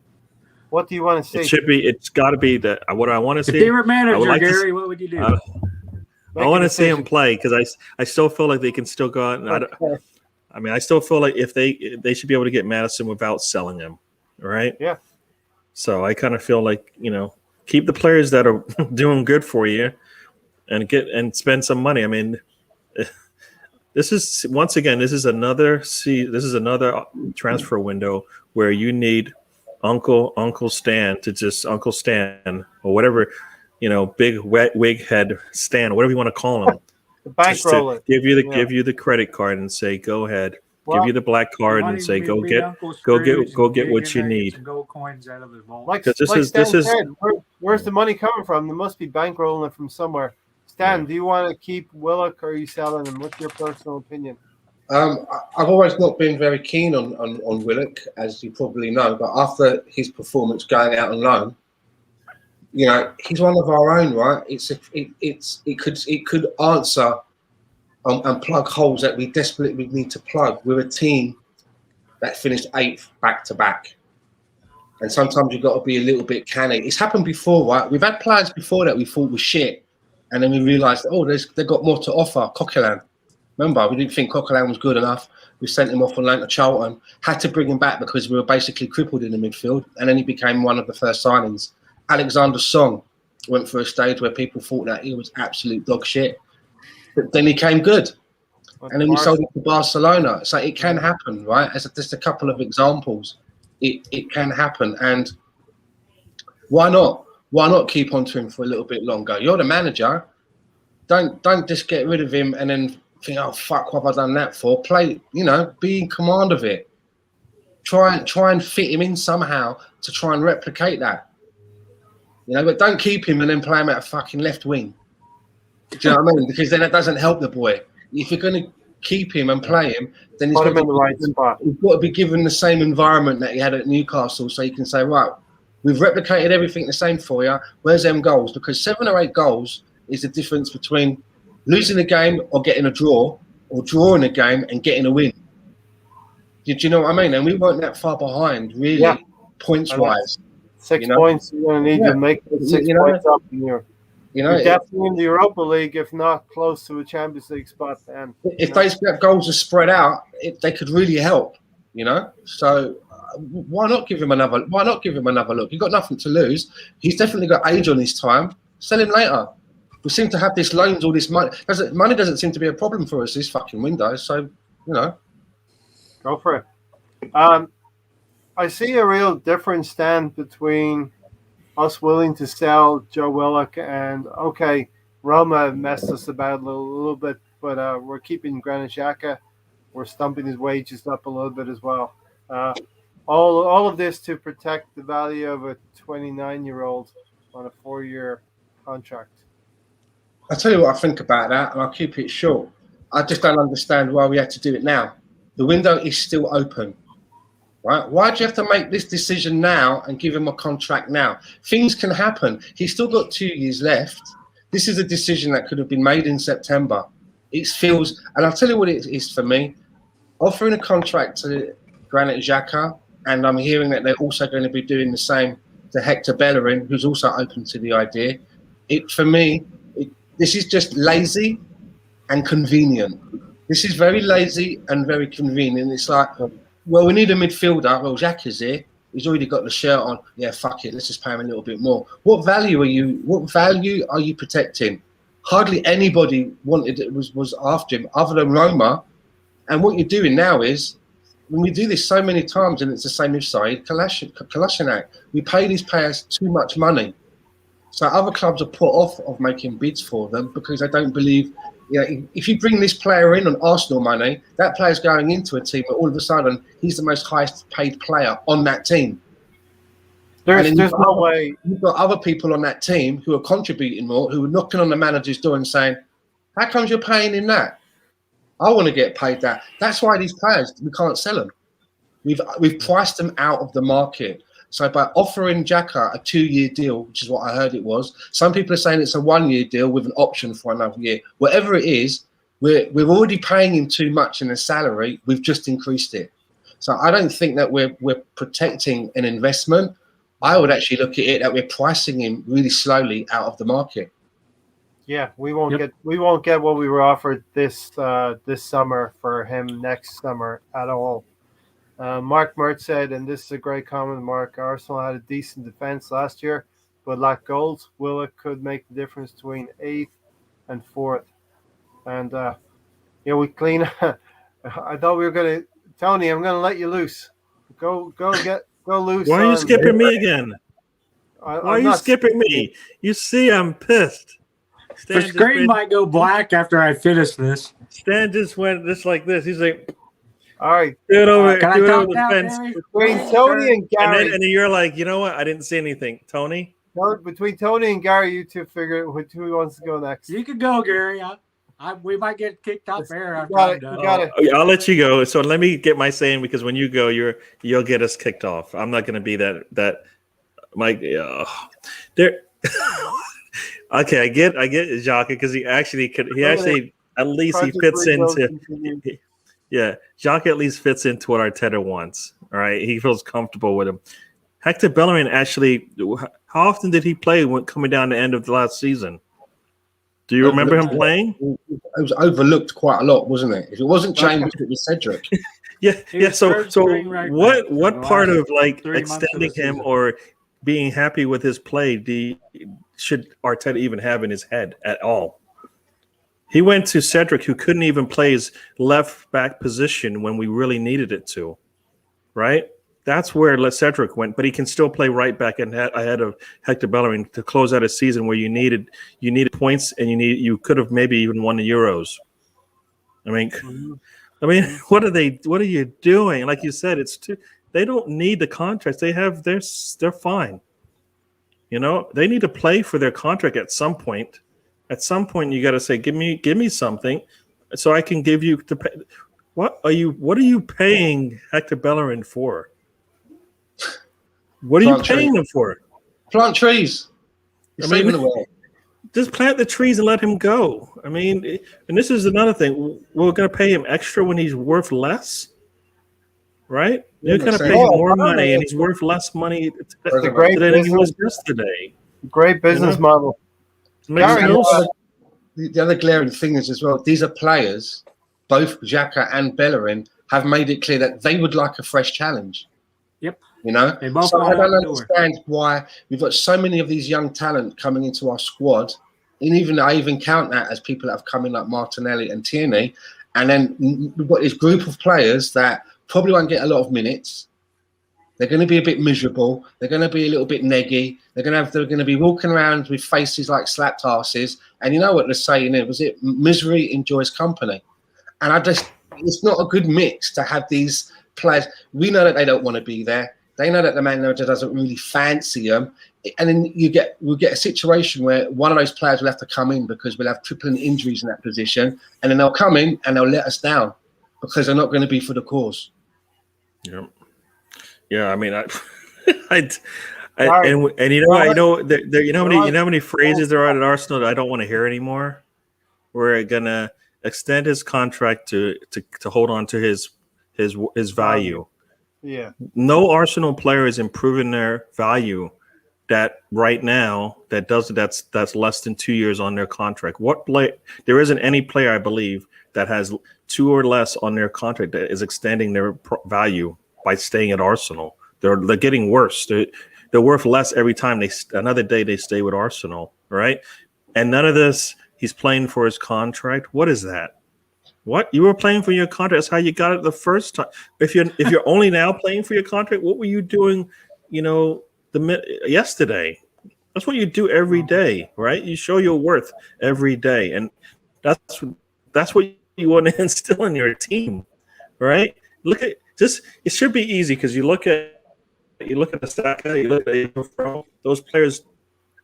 Speaker 1: What do you want to see?
Speaker 3: It should be. It's got to be that. What I want to
Speaker 2: If
Speaker 3: see.
Speaker 2: they were manager,
Speaker 3: like
Speaker 2: Gary, what would you do?
Speaker 3: I want to see him play because I still feel like they can still go out and I still feel like if they should be able to get Madison without selling him, right?
Speaker 1: Yeah.
Speaker 3: So I kind of feel like keep the players that are doing good for you, and spend some money. I mean, this is another transfer window where you need Uncle Stan to just Uncle Stan or whatever. Big wig head Stan, whatever you want to call him,
Speaker 1: bankroll it.
Speaker 3: Give you the credit card and say go ahead.
Speaker 1: Well,
Speaker 3: give you the black card and say go get what you need.
Speaker 2: Some gold coins out of his vault.
Speaker 1: Like Stan said, where's the money coming from? There must be bankrolling it from somewhere. Stan, do you want to keep Willock or are you selling him? What's your personal opinion?
Speaker 4: I've always not been very keen on Willock, as you probably know, but after his performance going out on loan, he's one of our own, right? It could answer and plug holes that we desperately need to plug. We're a team that finished 8th back to back, and sometimes you've got to be a little bit canny. It's happened before, right? We've had players before that we thought were shit, and then we realised, they've got more to offer. Coquelin, remember, we didn't think Coquelin was good enough. We sent him off on loan to Charlton, had to bring him back because we were basically crippled in the midfield, and then he became one of the first signings. Alexander Song went through a stage where people thought that he was absolute dog shit, but then he came good, and then we sold him to Barcelona. So it can happen, right? As just a couple of examples, it can happen, and why not? Why not keep on to him for a little bit longer? You're the manager. Don't just get rid of him and then think, oh fuck, what have I done that for? Play, be in command of it. Try and fit him in somehow to try and replicate that. But don't keep him and then play him at a fucking left wing. Do you know what I mean? Because then it doesn't help the boy. If you're going to keep him and play him, then he's got
Speaker 1: in the right spot.
Speaker 4: He's got to be given the same environment that he had at Newcastle, so you can say, right, we've replicated everything the same for you. Where's them goals? Because 7 or 8 goals is the difference between losing a game or getting a draw, or drawing a game and getting a win. Did you know what I mean? And we weren't that far behind, really, points-wise.
Speaker 1: 6 points you're going to need to make 6 points up in your. You're definitely in the Europa League, if not close to a Champions League spot. Then,
Speaker 4: if those goals are spread out, they could really help. So why not give him another? Why not give him another look? You've got nothing to lose. He's definitely got age on his time. Sell him later. We seem to have this loans, all this money. Money doesn't seem to be a problem for us this fucking window. So
Speaker 1: go for it. I see a real difference, Stan, between us willing to sell Joe Willock and, Roma messed us about a little bit, but we're keeping Granit Xhaka. We're stumping his wages up a little bit as well. All of this to protect the value of a 29-year-old on a 4-year contract.
Speaker 4: I'll tell you what I think about that, and I'll keep it short. I just don't understand why we had to do it now. The window is still open. Right? Why do you have to make this decision now and give him a contract now? Things can happen. He's still got 2 years left. This is a decision that could have been made in September. It feels, and I'll tell you what it is for me, offering a contract to Granit Xhaka, and I'm hearing that they're also going to be doing the same to Hector Bellerin, who's also open to the idea. This is just lazy and convenient. This is very lazy and very convenient. It's like, well, we need a midfielder. Well, Xhaka's here. He's already got the shirt on. Yeah, fuck it. Let's just pay him a little bit more. What value are you protecting? Hardly anybody was after him other than Roma. And what you're doing now is, when we do this so many times, and it's the same with Said Kolasinac, we pay these players too much money. So other clubs are put off of making bids for them because they don't believe. If you bring this player in on Arsenal money, that player's going into a team, but all of a sudden he's the most highest paid player on that team.
Speaker 1: There's no way.
Speaker 4: You've got other people on that team who are contributing more, who are knocking on the manager's door and saying, "How comes you're paying him that? I want to get paid that." That's why these players, we can't sell them. We've priced them out of the market. So by offering Xhaka a 2-year deal, which is what I heard it was, some people are saying it's a 1-year deal with an option for another year. Whatever it is, we're already paying him too much in a salary. We've just increased it. So I don't think that we're protecting an investment. I would actually look at it that we're pricing him really slowly out of the market.
Speaker 1: Yeah, we won't get what we were offered this summer for him next summer at all. Mark Mert said, and this is a great comment, Mark, Arsenal had a decent defence last year, but lacked goals. Willock could make the difference between 8th and 4th. And, we clean. I thought we were going to, Tony, I'm going to let you loose. Go loose.
Speaker 3: Why are you skipping me again? Why are you skipping me? You see, I'm pissed.
Speaker 2: The screen might go black after I finish this.
Speaker 3: Stan just went just like this. He's like,
Speaker 1: all right.
Speaker 3: Do it over
Speaker 2: Can
Speaker 3: the fence.
Speaker 1: Between Tony and Gary.
Speaker 3: And then you're like, you know what? I didn't see anything. Tony?
Speaker 1: Between Tony and Gary, you two figure out who wants to go next.
Speaker 2: You can go, Gary. We might get kicked off air after
Speaker 1: I'm done.
Speaker 3: I'll let you go. So let me get my saying, because when you go, you'll get us kicked off. I'm not going to be that Mike. There. Okay, I get Jacques, because he actually at least he fits into. Yeah, Jacques at least fits into what Arteta wants. All right, he feels comfortable with him. Hector Bellerin actually, how often did he play when coming down the end of the last season? Do you remember him playing?
Speaker 4: It was overlooked quite a lot, wasn't it? If it wasn't James, it was Cedric.
Speaker 3: Yeah. So what part of like extending him or being happy with his play should Arteta even have in his head at all? He went to Cedric, who couldn't even play his left back position when we really needed it to, right? That's where Cedric went, but he can still play right back ahead of Hector Bellerin to close out a season where you needed points, and you could have maybe even won the Euros. I mean, what are you doing? Like you said, they don't need the contracts. They're fine. You know, they need to play for their contract at some point. At some point, you got to say, give me something, so I can give you. What are you paying Hector Bellerin for? What are you paying him for?
Speaker 4: Plant trees.
Speaker 3: Just plant the trees and let him go. I mean, and this is another thing. We're going to pay him extra when he's worth less, right? You're going to pay him more money, and he's worth less money than he was yesterday.
Speaker 1: Great business model.
Speaker 4: The other glaring thing is as well, these are players, both Xhaka and Bellerin, have made it clear that they would like a fresh challenge.
Speaker 2: Yep.
Speaker 4: You know? So I don't understand why we've got so many of these young talent coming into our squad. And I even count that as people that have come in like Martinelli and Tierney. And then we've got this group of players that probably won't get a lot of minutes. They're going to be a bit miserable. They're going to be a little bit neggy. They're going to be walking around with faces like slapped asses. And you know what the saying is? Was it misery enjoys company? And it's not a good mix to have these players. We know that they don't want to be there. They know that the manager doesn't really fancy them. And then we'll get a situation where one of those players will have to come in because we'll have tripling injuries in that position. And then they'll come in and they'll let us down because they're not going to be for the cause.
Speaker 3: Yeah. Yeah, I mean, and you know how many phrases there are at Arsenal that I don't want to hear anymore. We're gonna extend his contract to hold on to his value.
Speaker 1: Yeah.
Speaker 3: No Arsenal player is improving their value that right now that's less than 2 years on their contract. There isn't any player, I believe, that has 2 or less on their contract that is extending their value by staying at Arsenal. They're getting worse. They're worth less every time another day they stay with Arsenal, right? And none of this, he's playing for his contract. What is that? What? You were playing for your contract. That's how you got it the first time. If you're only now playing for your contract, what were you doing, yesterday? That's what you do every day, right? You show your worth every day. And that's what you want to instill in your team, right? It should be easy because you look at the Saka, you look at those players.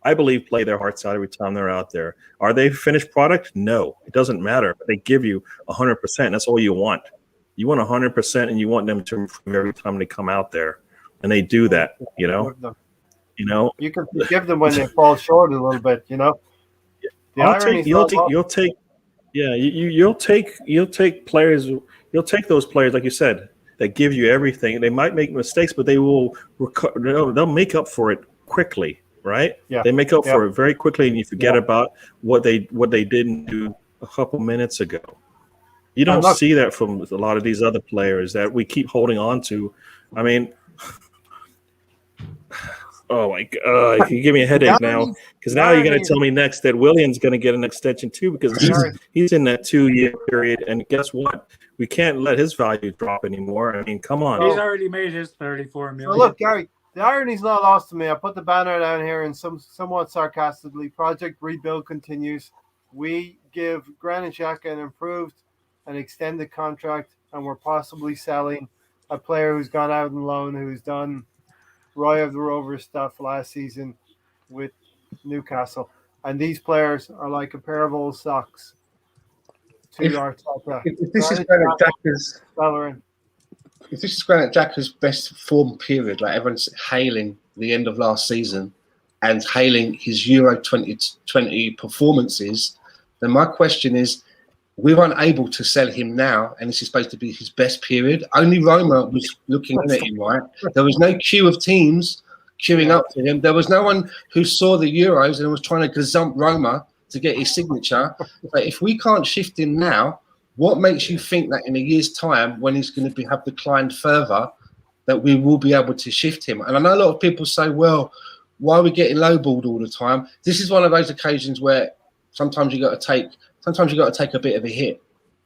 Speaker 3: I believe play their hearts out every time they're out there. Are they finished product? No, it doesn't matter. But they give you 100%. That's all you want. You want 100%, and you want them to improve every time they come out there, and they do that. You can
Speaker 1: forgive them when they fall short a little bit.
Speaker 3: You'll take players. You'll take those players, like you said. that give you everything. They might make mistakes, but they will they'll make up for it quickly, right?
Speaker 1: Yeah.
Speaker 3: They make up
Speaker 1: Yeah.
Speaker 3: for it very quickly, and you forget about what they didn't do a couple minutes ago. You don't see that from a lot of these other players that we keep holding on to. I mean, oh my God, you give me a headache now, because now you're going to tell me next that William's going to get an extension too, because he's in that 2-year period, and guess what? We can't let his value drop anymore. I mean, come on.
Speaker 2: He's already made his $34 million.
Speaker 1: So look, Gary, the irony's not lost to me. I put the banner down here and somewhat sarcastically, Project Rebuild continues. We give Granit Xhaka an improved and extended contract, and we're possibly selling a player who's gone out on loan, who's done Roy of the Rovers stuff last season with Newcastle. And these players are like a pair of old socks to Arteta.
Speaker 4: If this is Granit Xhaka's best form period, like everyone's hailing the end of last season and hailing his Euro 2020 performances, then my question is, we weren't able to sell him now, and this is supposed to be his best period. Only Roma was looking at him, right? There was no queue of teams queuing up to him. There was no one who saw the Euros and was trying to gazump Roma to get his signature. But if we can't shift him now, what makes you think that in a year's time, when he's going to have declined further, that we will be able to shift him? And I know a lot of people say, well, why are we getting lowballed all the time? This is one of those occasions where sometimes you got to take a bit of a hit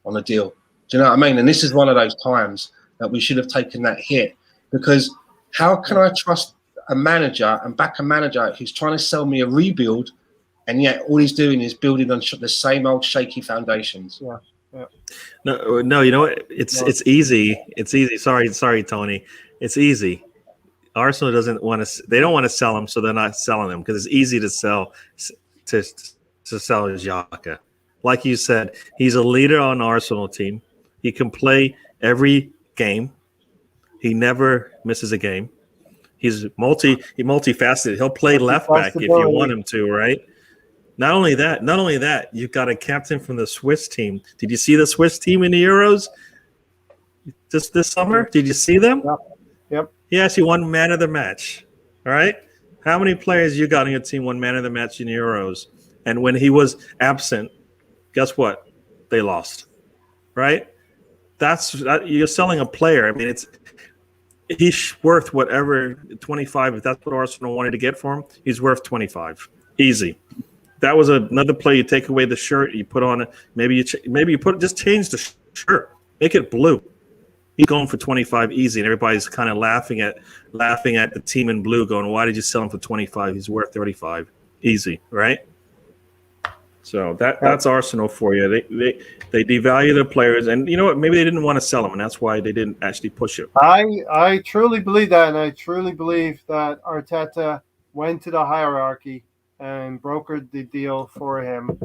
Speaker 4: on a deal. Do you know what I mean? And this is one of those times that we should have taken that hit, because how can I trust a manager and back a manager who's trying to sell me a rebuild, and yet all he's doing is building on the same old shaky foundations?
Speaker 1: Yeah.
Speaker 3: No, you know what? It's easy. It's easy. Sorry, Tony. It's easy. Arsenal doesn't want to. They don't want to sell him, so they're not selling him, because it's easy to sell to sell Xhaka. Like you said, he's a leader on the Arsenal team. He can play every game. He never misses a game. He's multifaceted. He'll play left back if you want him to, right? Not only that, you've got a captain from the Swiss team. Did you see the Swiss team in the Euros this summer? Did you see them?
Speaker 1: Yep.
Speaker 3: He actually won man of the match. All right? How many players you got on your team won man of the match in the Euros? And when he was absent, guess what? They lost. Right? You're selling a player. I mean, he's worth whatever, 25. If that's what Arsenal wanted to get for him, he's worth 25. Easy. That was another play. You take away the shirt, you put on it. Maybe you just change the shirt, make it blue. He's going for 25 easy, and everybody's kind of laughing at the team in blue, going, "Why did you sell him for 25? He's worth 35, easy, right?" So that's Arsenal for you. They devalue their players, and you know what? Maybe they didn't want to sell them, and that's why they didn't actually push it.
Speaker 1: I truly believe that, and I truly believe that Arteta went to the hierarchy and brokered the deal for him.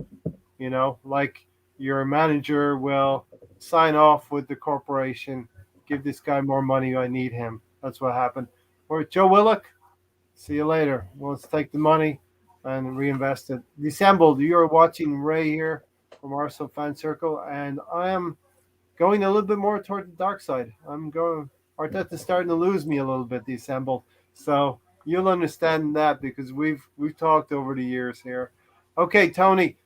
Speaker 1: You know, like your manager will sign off with the corporation, give this guy more money, I need him. That's what happened. Or Joe Willock, see you later. Well, let's take the money and reinvest it. Dissembled, you're watching Ray here from Arsenal Fan Circle, and I am going a little bit more toward the dark side. Arteta's starting to lose me a little bit, Dissembled. So you'll understand that, because we've talked over the years here. Okay, Tony,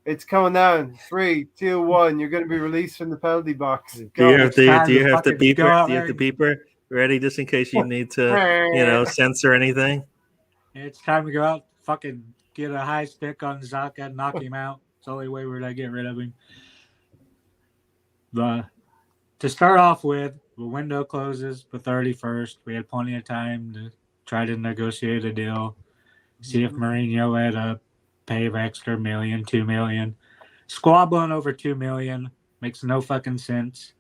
Speaker 1: it's coming down. 3, 2, 1. You're going to be released from the penalty box.
Speaker 3: Do you have the beeper? Do you have the beeper ready, just in case you need to, censor anything?
Speaker 2: It's time to go out. Fucking get a high stick on Xhaka and knock him out. It's the only way we're going to get rid of him. To start off with, the window closes the 31st. We had plenty of time to try to negotiate a deal, see if Mourinho had a pay of extra $1 million, $2 million. Squabbling over $2 million makes no fucking sense.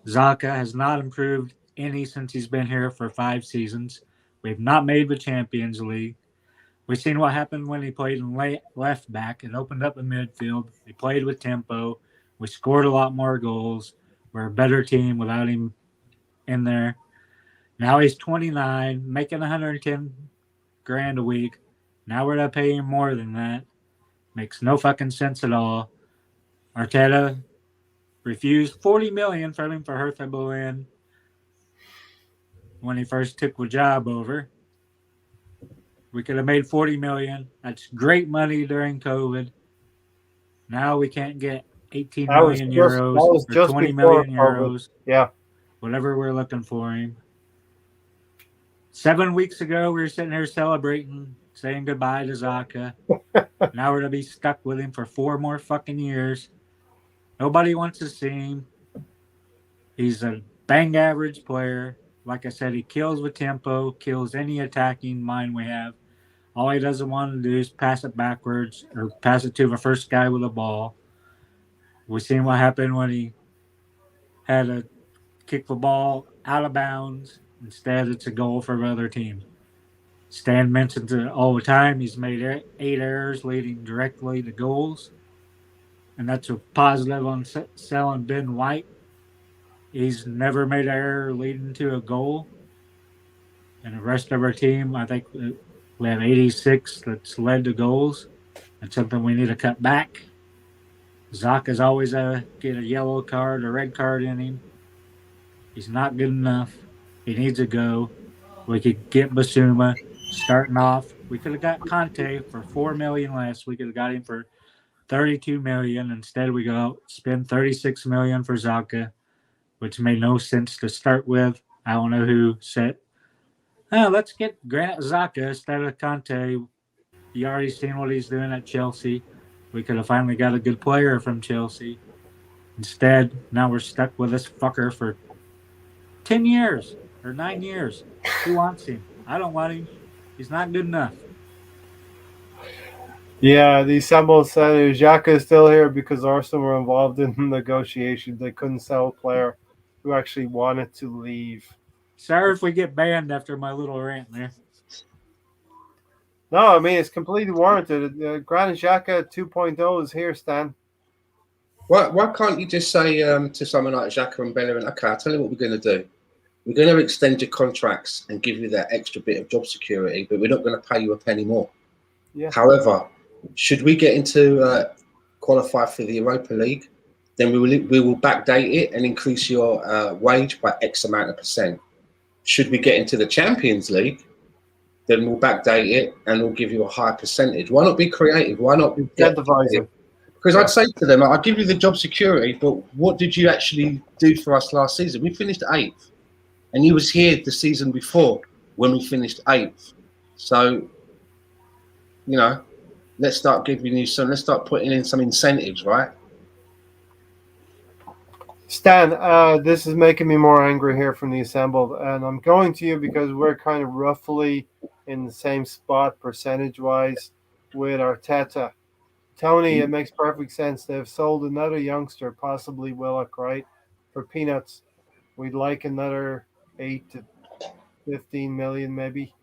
Speaker 2: Xhaka has not improved any since he's been here for 5 seasons. We've not made the Champions League. We've seen what happened when he played in left back and opened up the midfield. He played with tempo. We scored a lot more goals. We're a better team without him in there. Now he's 29, making $110,000 a week. Now we're going to pay him more than that. Makes no fucking sense at all. Arteta refused $40 million for him for Hertha Berlin. when he first took the job over. We could have made 40 million. That's great money during COVID. Now we can't get 18
Speaker 1: That was
Speaker 2: million
Speaker 1: just that
Speaker 2: euros
Speaker 1: was
Speaker 2: or
Speaker 1: just
Speaker 2: 20
Speaker 1: before
Speaker 2: million
Speaker 1: COVID.
Speaker 2: euros,
Speaker 1: Yeah.
Speaker 2: whatever we're looking for him. 7 weeks ago, we were sitting here celebrating, saying goodbye to Zaka. Now we're going to be stuck with him for 4 more fucking years. Nobody wants to see him. He's a bang average player. Like I said, he kills with tempo, kills any attacking mind we have. All he doesn't want to do is pass it backwards or pass it to the first guy with a ball. We've seen what happened when he had to kick the ball out of bounds. Instead, it's a goal for the other team. Stan mentions it all the time. He's made 8 errors leading directly to goals. And that's a positive on selling Ben White. He's never made an error leading to a goal. And the rest of our team, I think we have 86 that's led to goals. That's something we need to cut back. Zaka's always get a yellow card or red card in him. He's not good enough. He needs to go. We could get Basuma starting off. We could have got Conte for 4 million less. We could have got him for 32 million. Instead, we go spend 36 million for Zaka, which made no sense to start with. I don't know who said, "Oh, let's get Granit Xhaka instead of Conte." You already seen what he's doing at Chelsea. We could have finally got a good player from Chelsea. Instead, now we're stuck with this fucker for 10 years or 9 years. Who wants him? I don't want him. He's not good enough.
Speaker 1: Yeah, the Assemble said Xhaka is still here because Arsenal were involved in negotiations. They couldn't sell a player who actually wanted to leave.
Speaker 2: Sorry if we get banned after my little rant there.
Speaker 1: No, I mean, it's completely warranted. Granit Xhaka 2.0 is here, Stan.
Speaker 4: Why can't you just say to someone like Xhaka and Bellerin, okay, I'll tell you what we're going to do. We're going to extend your contracts and give you that extra bit of job security, but we're not going to pay you a penny more.
Speaker 1: Yeah.
Speaker 4: However, should we get into qualify for the Europa League, then we will backdate it and increase your wage by X amount of percent. Should we get into the Champions League, then we'll backdate it and we'll give you a higher percentage. Why not be creative? Why not be
Speaker 1: Incentivize?
Speaker 4: Because I'd say to them, I'll give you the job security, but what did you actually do for us last season? We finished 8th, and you was here the season before when we finished 8th. So, let's start giving you some. Let's start putting in some incentives, right?
Speaker 1: Stan, this is making me more angry here from the Assembled, and I'm going to you because we're kind of roughly in the same spot percentage-wise with Arteta. Tony, it makes perfect sense. They've sold another youngster, possibly Willock, right, for peanuts. We'd like another 8 to 15 million, maybe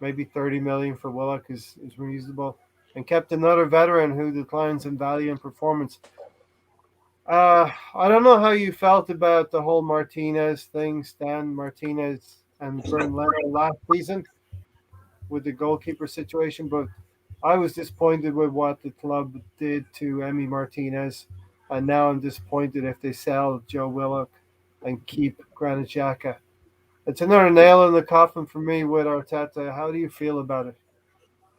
Speaker 1: 30 million for Willock is reasonable, and kept another veteran who declines in value and performance. I don't know how you felt about the whole Martinez thing, Stan. Martinez and Bernd Leno last season with the goalkeeper situation, but I was disappointed with what the club did to Emi Martinez, and now I'm disappointed if they sell Joe Willock and keep Granit Xhaka. It's another nail in the coffin for me with Arteta. How do you feel about it?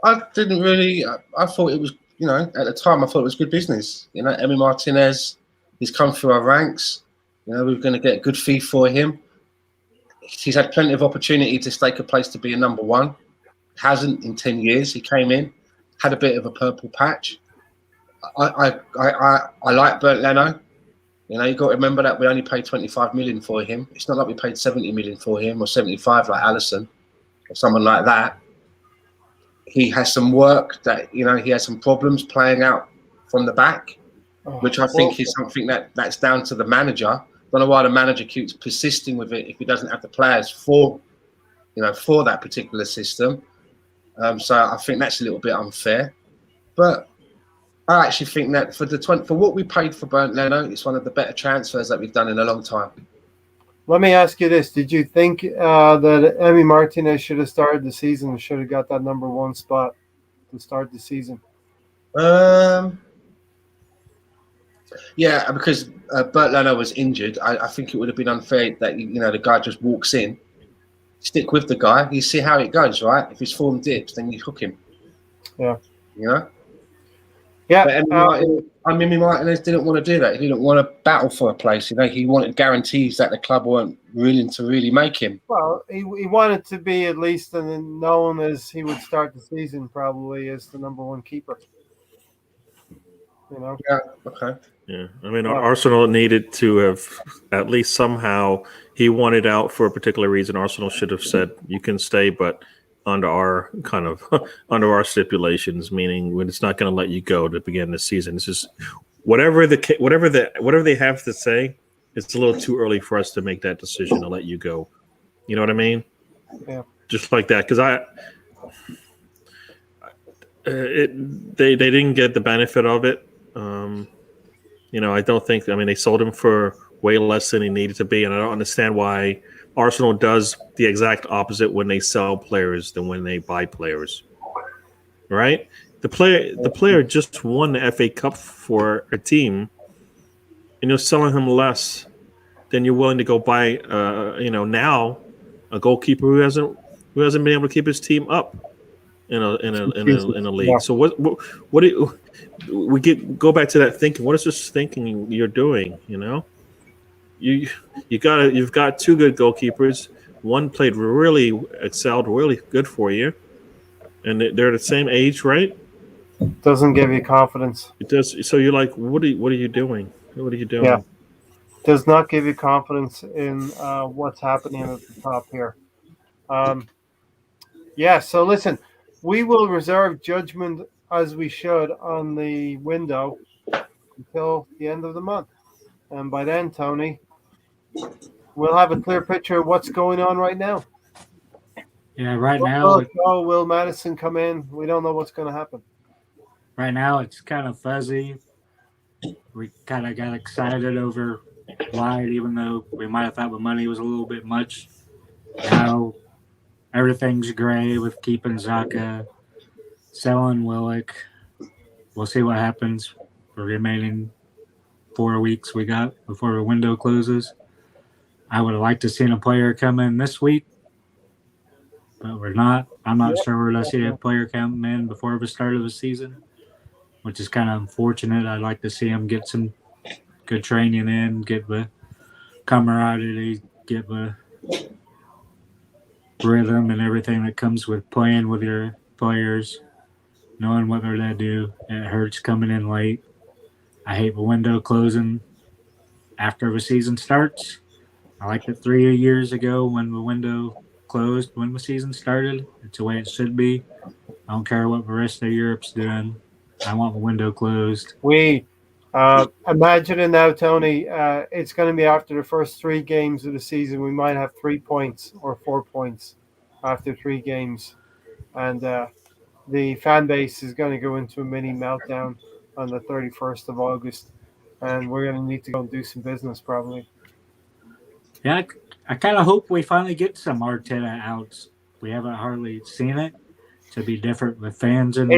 Speaker 4: I didn't really. I thought it was, at the time, I thought it was good business. Emi Martinez, he's come through our ranks. We're going to get a good fee for him. He's had plenty of opportunity to stake a place to be a number one. Hasn't in 10 years. He came in, had a bit of a purple patch. I like Bernd Leno. You got to remember that we only paid 25 million for him. It's not like we paid 70 million for him or 75 like Alisson or someone like that. He has some work that, he has some problems playing out from the back, which I think is something that's down to the manager. I don't know why the manager keeps persisting with it if he doesn't have the players for that particular system. So I think that's a little bit unfair. But I actually think that for what we paid for Bernd Leno, it's one of the better transfers that we've done in a long time.
Speaker 1: Let me ask you this. Did you think that Emi Martinez should have started the season and should have got that number one spot to start the season?
Speaker 4: Yeah, because Bernd Leno was injured. I think it would have been unfair that, the guy just walks in stick with the guy. You see how it goes, right? If his form dips, then you hook him.
Speaker 1: Yeah.
Speaker 4: You know?
Speaker 1: Yeah.
Speaker 4: But Emi Martinez didn't want to do that. He didn't want to battle for a place. You know, he wanted guarantees that the club weren't willing to really make him.
Speaker 1: Well, he wanted to be at least known as he would start the season probably as the number one keeper. You know?
Speaker 4: Yeah, okay.
Speaker 3: Yeah, I mean, Arsenal needed to have at least somehow he wanted out for a particular reason. Arsenal should have said you can stay, but under our kind of under our stipulations, meaning when it's not going to let you go to begin the season. It's just whatever they have to say. It's a little too early for us to make that decision to let you go. You know what I mean?
Speaker 1: Yeah.
Speaker 3: Just like that, because they didn't get the benefit of it. You know, I don't think. I mean, they sold him for way less than he needed to be, and I don't understand why Arsenal does the exact opposite when they sell players than when they buy players. Right? The player just won the FA Cup for a team, and you're selling him less than you're willing to go buy. Now a goalkeeper who hasn't been able to keep his team up in a league.
Speaker 1: Yeah.
Speaker 3: So what do we go back to that thinking? What is this thinking you're doing? You know, you've got two good goalkeepers. One played excelled really good for you, and they're the same age, right?
Speaker 1: Doesn't give you confidence.
Speaker 3: It does. So you're like, what are you doing? What are you doing?
Speaker 1: Yeah. Does not give you confidence in what's happening at the top here. So listen, we will reserve judgment as we should on the window until the end of the month. And by then, Tony, we'll have a clear picture of what's going on right now.
Speaker 2: Yeah, right now.
Speaker 1: Will Madison come in? We don't know what's going to happen.
Speaker 2: Right now, it's kind of fuzzy. We kind of got excited over White, even though we might have thought the money was a little bit much. Now everything's gray with keeping Xhaka, selling Willock. We'll see what happens for the remaining 4 weeks we got before the window closes. I would have liked to see a player come in this week, but we're not. I'm not sure we're going to see a player come in before the start of the season, which is kind of unfortunate. I'd like to see him get some good training in, get the camaraderie, get the rhythm and everything that comes with playing with your players, knowing what they're going to do. It hurts coming in late. I hate the window closing after the season starts. I liked it 3 years ago when the window closed when the season started. It's the way it should be. I don't care what the rest of Europe's doing. I want the window closed.
Speaker 1: We imagine it now, Tony. It's going to be after the first 3 games of the season. We might have 3 points or 4 points after 3 games. And the fan base is going to go into a mini meltdown on the 31st of August. And we're going to need to go and do some business probably.
Speaker 2: Yeah, I kind of hope we finally get some Arteta outs. We haven't hardly seen it. To be different with fans and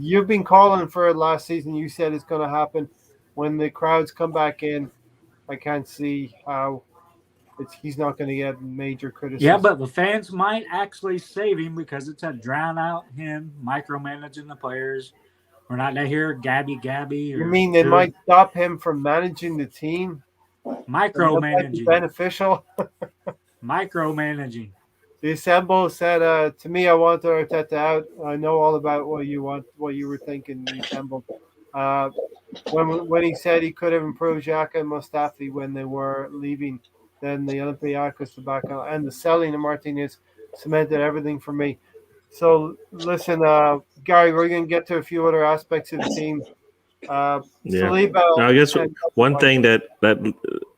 Speaker 1: you've been calling for it last season. You said it's gonna happen when the crowds come back in. I can't see how he's not gonna get major criticism.
Speaker 2: Yeah, but the fans might actually save him because it's a drown out him micromanaging the players. We're not gonna hear Gabby.
Speaker 1: You mean they might stop him from managing the team?
Speaker 2: Micromanaging.
Speaker 1: Beneficial.
Speaker 2: Micromanaging.
Speaker 1: The Assemble said to me, I want Arteta out. I know all about what you were thinking, the Assemble. When he said he could have improved Xhaka and Mustafi when they were leaving, then the Olympiacos tobacco and the selling of Martinez cemented everything for me. So listen, Gary, we're going to get to a few other aspects of the team. Saliba,
Speaker 3: now, I guess one thing that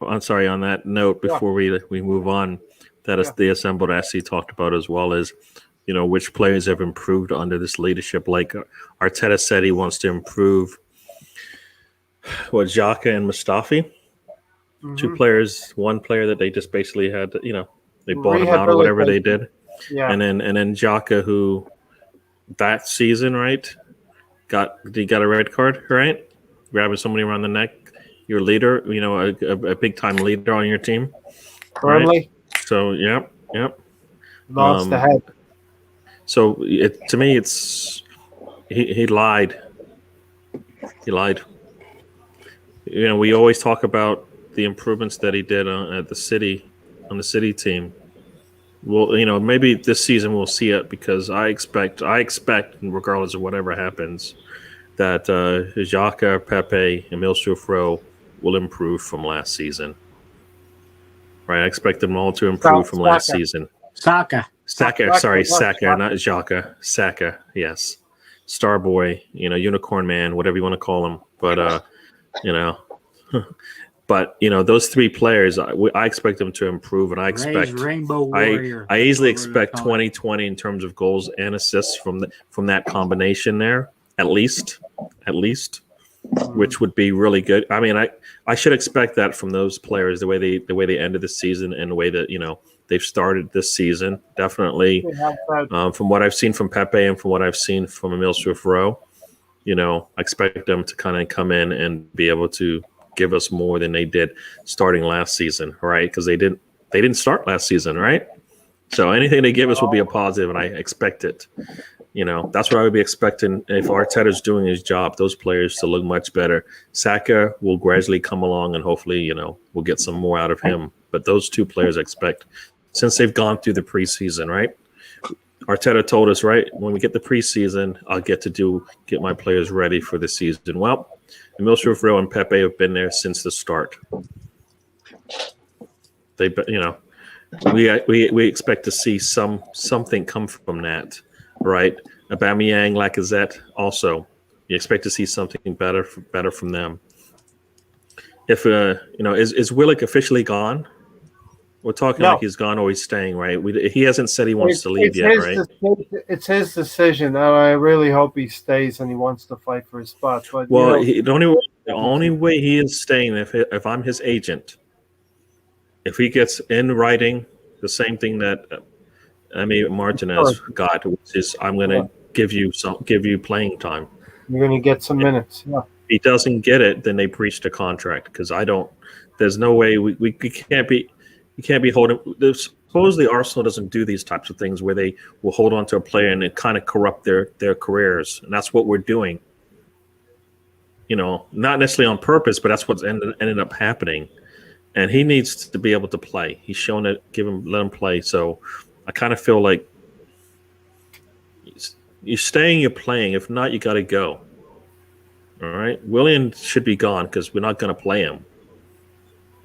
Speaker 3: I'm sorry on that note before we move on. That the Assembled SC talked about as well as, which players have improved under this leadership. Like Arteta said he wants to improve Xhaka and Mustafi. Mm-hmm. 2 players, 1 player that they just basically had, they bought him out or whatever they did.
Speaker 1: Yeah.
Speaker 3: And then Xhaka, who that season, right, he got a red card, right? Grabbing somebody around the neck, your leader, a big time leader on your team.
Speaker 1: Firmly.
Speaker 3: Right? So, yep.
Speaker 1: Lost the head.
Speaker 3: So to me, it's he lied. He lied. We always talk about the improvements that he did on the city team. Well, maybe this season we'll see it because I expect, regardless of whatever happens, that Xhaka, Pepe, and Milsruf will improve from last season. Right, I expect them all to improve from last season.
Speaker 2: Saka,
Speaker 3: sorry, Saka, not Xhaka. Saka, yes. Starboy, Unicorn Man, whatever you want to call him. But, but those three players, I expect them to improve, and I expect
Speaker 2: Rainbow Warrior.
Speaker 3: I easily expect 2020 in terms of goals and assists from that combination there, at least, which would be really good. I mean, I should expect that from those players, the way they ended the season and the way that they've started this season. Definitely, from what I've seen from Pepe and from what I've seen from Emil Smith-Rowe, I expect them to kind of come in and be able to give us more than they did starting last season, right? Because they didn't start last season, right? So anything they give us will be a positive, and I expect it. That's what I would be expecting if Arteta's doing his job. Those players to look much better. Saka will gradually come along, and hopefully, we'll get some more out of him. But those two players I expect, since they've gone through the preseason, right? Arteta told us, right, when we get the preseason, I'll get my players ready for the season. Well, Emil Smith-Rowe and Pepe have been there since the start. We expect to see something come from that, right? Aubameyang, Lacazette, also, you expect to see something better from them. If is Willock officially gone? We're talking like he's gone or he's staying, right? He hasn't said he wants to leave yet, right?
Speaker 1: It's his decision, and I really hope he stays and he wants to fight for his spot. But
Speaker 3: the only way he is staying, if I'm his agent, if he gets in writing the same thing that Martinez got, which is I'm going to give you playing time.
Speaker 1: You're going to get some minutes. Yeah.
Speaker 3: If he doesn't get it, then they breached a contract because there's no way we can't be. You can't be holding. Supposedly, Arsenal doesn't do these types of things where they will hold on to a player and it kind of corrupt their careers, and that's what we're doing. Not necessarily on purpose, but that's what's ended up happening. And he needs to be able to play. He's shown it. Let him play. So I kind of feel like you're staying, you're playing. If not, you got to go. All right, Willian should be gone because we're not going to play him.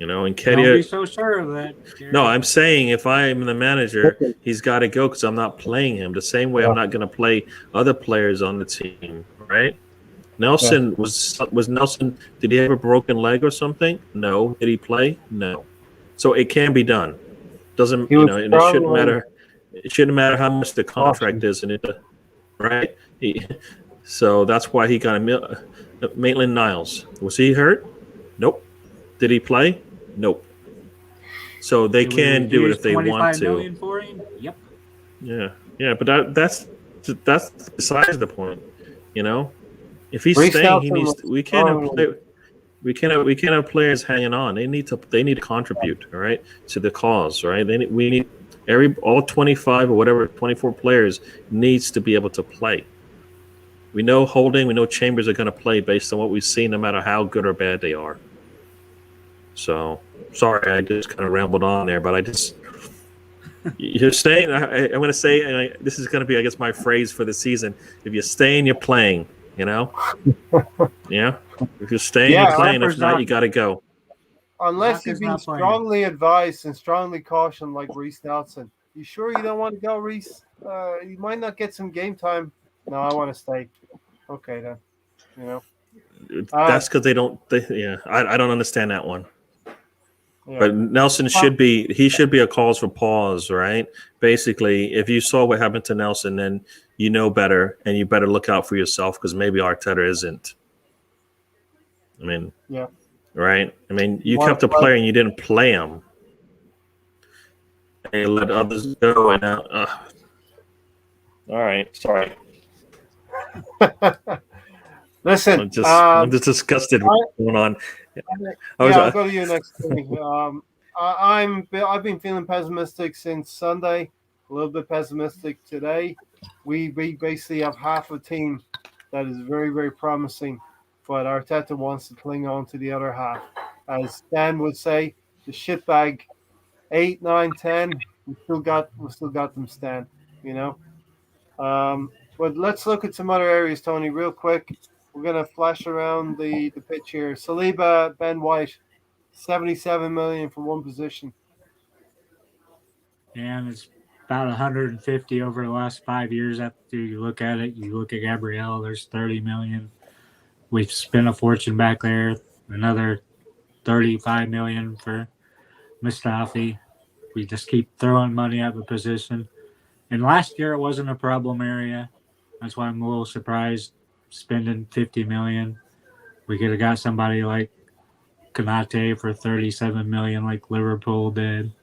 Speaker 3: And Kedia.
Speaker 2: Don't be so sure of that.
Speaker 3: No, I'm saying if I'm the manager, he's got to go because I'm not playing him. The same way I'm not going to play other players on the team, right? Nelson was Nelson. Did he have a broken leg or something? No. Did he play? No. So it can be done. Doesn't and it shouldn't matter. It shouldn't matter how much the contract is, and right? So that's why he got Maitland-Niles. Was he hurt? Nope. Did he play? Nope. So they can do it if they want to.
Speaker 2: $25 million for him? Yep.
Speaker 3: Yeah, but that's besides the point. If he's staying, he needs. We can't have players hanging on. They need to contribute, all right, to the cause, right? We need all 25 or whatever 24 players needs to be able to play. We know Holding, we know Chambers are going to play based on what we've seen, no matter how good or bad they are. So, sorry, I just kind of rambled on there, but you're staying. I'm going to say, this is going to be, I guess, my phrase for the season. If you're staying, you're playing, Yeah. If you're staying, you're playing. If not, you got to go.
Speaker 1: Unless you've been strongly advised and strongly cautioned like Reece Nelson. You sure you don't want to go, Reece? You might not get some game time. No, I want to stay. Okay, then.
Speaker 3: That's because they don't. I don't understand that one. Yeah. But Nelson should be a cause for pause, right? Basically, if you saw what happened to Nelson, then you know better, and you better look out for yourself because maybe Arteta isn't. Right? You kept a player and you didn't play him. And you let others go, and now. All right, sorry.
Speaker 1: Listen,
Speaker 3: I'm just disgusted with what's going on.
Speaker 1: I'll go to you next week. I've been feeling pessimistic since Sunday a little bit pessimistic today. We basically have half a team that is very, very promising, but Arteta wants to cling on to the other half. As Stan would say, the shitbag 8, 9, 10. We still got them, Stan. You know. But let's look at some other areas, Tony, real quick. We're gonna flash around the pitch here. Saliba, Ben White, 77 million for one position.
Speaker 2: And it's about 150 over the last 5 years. After you look at it, you look at Gabriel, there's 30 million. We've spent a fortune back there. Another 35 million for Mustafi. We just keep throwing money at the position. And last year it wasn't a problem area. That's why I'm a little surprised spending 50 million. We could have got somebody like Konate for 37 million like Liverpool did.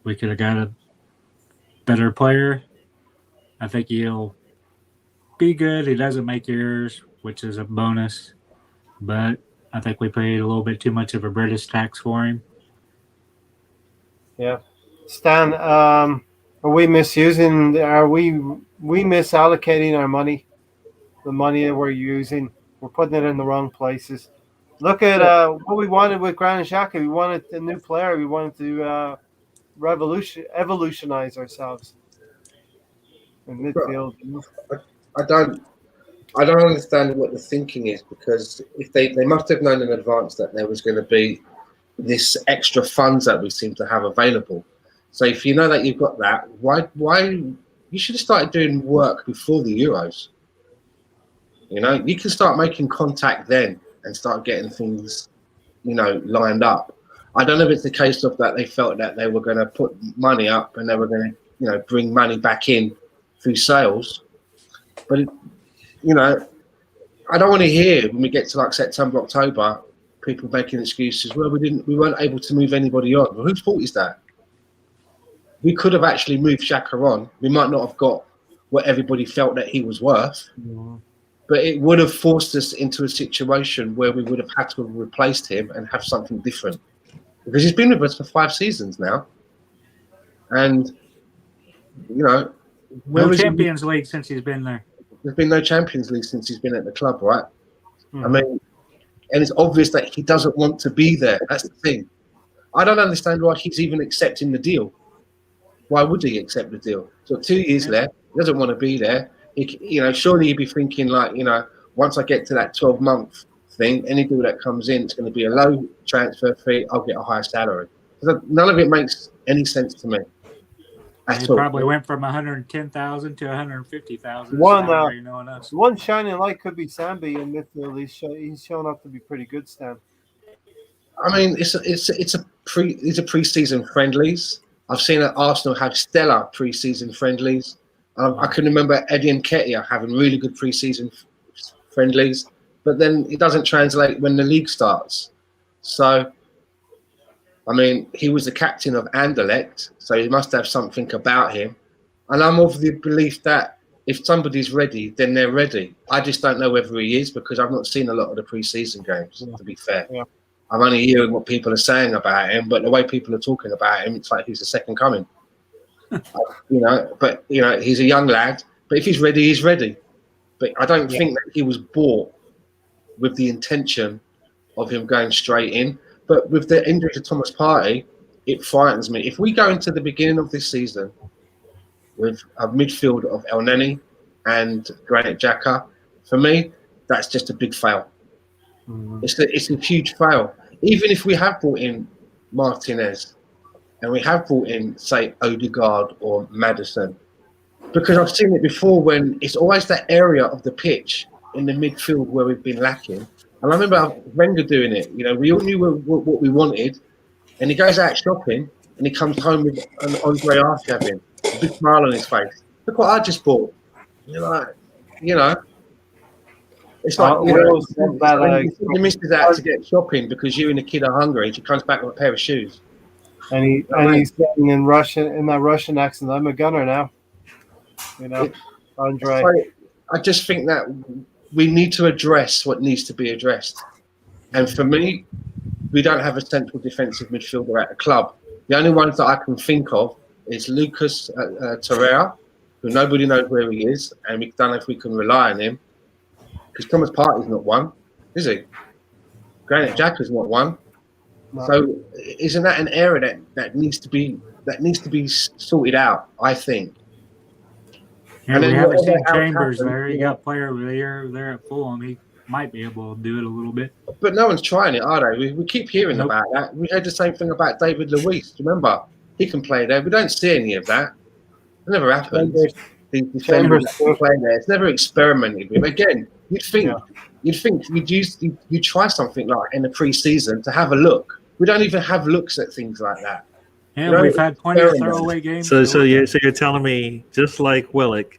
Speaker 2: We could have got a better player. I think he'll be good. He doesn't make errors, which is a bonus. But I think we paid a little bit too much of a British tax for him.
Speaker 1: Yeah. Stan, are we misusing, we misallocating our money? The money that we're using, we're putting it in the wrong places. Look at what we wanted with Granit Xhaka. We wanted a new player. We wanted to evolutionize ourselves in midfield.
Speaker 4: I don't understand what the thinking is, because if they must have known in advance that there was going to be this extra funds that we seem to have available. So if you know that you've got that, why you should have started doing work before the Euros. You know, you can start making contact then and start getting things, lined up. I don't know if it's the case of that they felt that they were going to put money up and they were going to, bring money back in through sales. But, I don't want to hear when we get to like September, October, people making excuses. Well, we weren't able to move anybody on. Well, whose fault is that? We could have actually moved Xhaka on. We might not have got what everybody felt that he was worth. Mm-hmm. But it would have forced us into a situation where we would have had to have replaced him and have something different. Because he's been with us for 5 seasons now. And,
Speaker 2: no Champions League since he's been there.
Speaker 4: There's been no Champions League since he's been at the club, right? I mean, and it's obvious that he doesn't want to be there. That's the thing. I don't understand why he's even accepting the deal. Why would he accept the deal? So 2 years left, he doesn't want to be there. Surely you'd be thinking like, once I get to that 12-month thing, any deal that comes in, it's going to be a low transfer fee. I'll get a higher salary. None of it makes any sense to me.
Speaker 2: He probably went from 110,000 to 150,000. One
Speaker 1: shining light could be Sambi in midfield. He's shown up to be pretty good, Stan.
Speaker 4: I mean, these are pre-season friendlies. I've seen that Arsenal have stellar pre-season friendlies. I can remember Eddie Nketiah having really good pre-season friendlies, but then it doesn't translate when the league starts. So, I mean, he was the captain of Anderlecht, so he must have something about him. And I'm of the belief that if somebody's ready, then they're ready. I just don't know whether he is, because I've not seen a lot of the pre-season games, to be fair. Yeah. I'm only hearing what people are saying about him, but the way people are talking about him, it's like he's the second coming. But he's a young lad. But if he's ready, he's ready. But I don't think that he was bought with the intention of him going straight in. But with the injury to Thomas Partey, it frightens me. If we go into the beginning of this season with a midfield of El Neni and Granit Xhaka, for me, that's just a big fail. Mm-hmm. It's a huge fail. Even if we have brought in Martinez and we have brought in, say, Odegaard or Maddison, because I've seen it before when it's always that area of the pitch in the midfield where we've been lacking. And I remember Wenger doing it. We all knew what we wanted, and he goes out shopping and he comes home with an Andre Arshavin, a big smile on his face. Look what I just bought. You're like, it's like, you misses out to get shopping because you and the kid are hungry, and she comes back with a pair of shoes.
Speaker 1: And he's saying in that Russian accent, I'm a gunner now. Andre.
Speaker 4: I just think that we need to address what needs to be addressed. And for me, we don't have a central defensive midfielder at the club. The only ones that I can think of It's Lucas Torreira, who nobody knows where he is, and we don't know if we can rely on him because Thomas Partey's not one, is he? Granit Xhaka's not one.
Speaker 1: No.
Speaker 4: So isn't that an area that needs to be sorted out? I think.
Speaker 2: Yeah,
Speaker 4: And
Speaker 2: we
Speaker 4: then
Speaker 2: haven't seen
Speaker 4: whatever else
Speaker 2: Chambers
Speaker 4: happens,
Speaker 2: there. You got player there at Fulham. He might be able to do it a little bit.
Speaker 4: But no one's trying it, are they? We keep hearing
Speaker 2: Nope.
Speaker 4: about that. We heard the same thing about David Luiz. Remember, he can play there. We don't see any of that. It never happens. The defenders can play there. It's never experimented with. Again, you'd think you'd try something like in the pre-season to have a look. We don't even have looks at things like that.
Speaker 2: Yeah, we've had plenty of throwaway games.
Speaker 3: So you're telling me, just like Willock,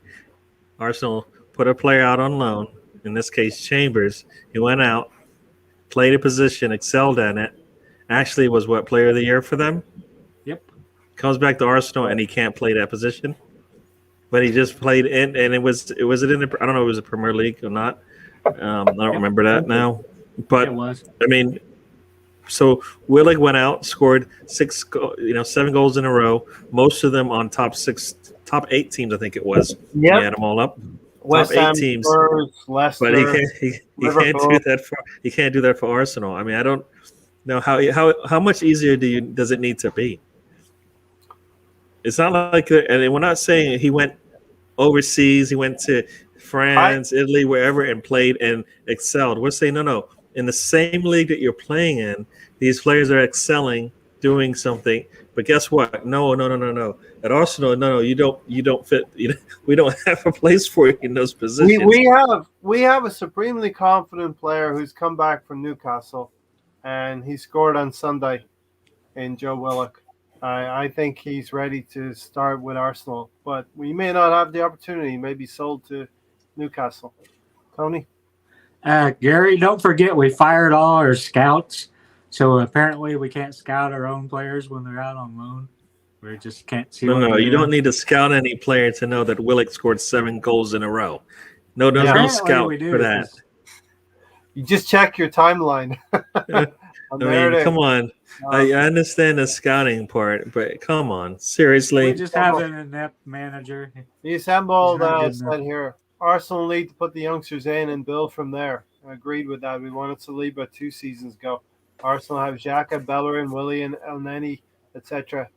Speaker 3: Arsenal put a player out on loan. In this case, Chambers. He went out, played a position, excelled at it. Actually, was what, player of the year for them?
Speaker 2: Yep.
Speaker 3: Comes back to Arsenal and he can't play that position, but he just played in, and it was in the, I don't know if it was the Premier League or not. I don't remember that now, but
Speaker 2: It was.
Speaker 3: I mean, so Willock went out, scored 7 goals in a row, most of them on top 8 teams, I think it was.
Speaker 1: Yeah,
Speaker 3: he had them all up.
Speaker 1: West
Speaker 3: top 8
Speaker 1: Ham,
Speaker 3: teams,
Speaker 1: Spurs, Leicester,
Speaker 3: but he can't do that for Arsenal. I mean, I don't know how much easier does it need to be? It's not like, and we're not saying he went overseas. He went to France, Italy, wherever, and played and excelled. We're saying no. In the same league that you're playing in, these players are excelling, doing something. But guess what? No. At Arsenal, no, you don't fit. We don't have a place for you in those positions.
Speaker 1: We have a supremely confident player who's come back from Newcastle, and he scored on Sunday in Joe Willock. I think he's ready to start with Arsenal, but we may not have the opportunity. He may be sold to Newcastle. Tony?
Speaker 2: Gary, don't forget we fired all our scouts, so apparently we can't scout our own players when they're out on loan. We just can't see.
Speaker 3: No, you don't need to scout any player to know that Willock scored 7 goals in a row. No, there's no scout for that.
Speaker 1: You just check your timeline.
Speaker 3: I mean, come on. I understand the scouting part, but come on, seriously.
Speaker 2: We just have an inept manager.
Speaker 1: The assembled said here, Arsenal need to put the youngsters in and build from there. I agreed with that. We wanted Saliba 2 seasons ago. Arsenal have Xhaka, Bellerin, Willian, Elneny, etc.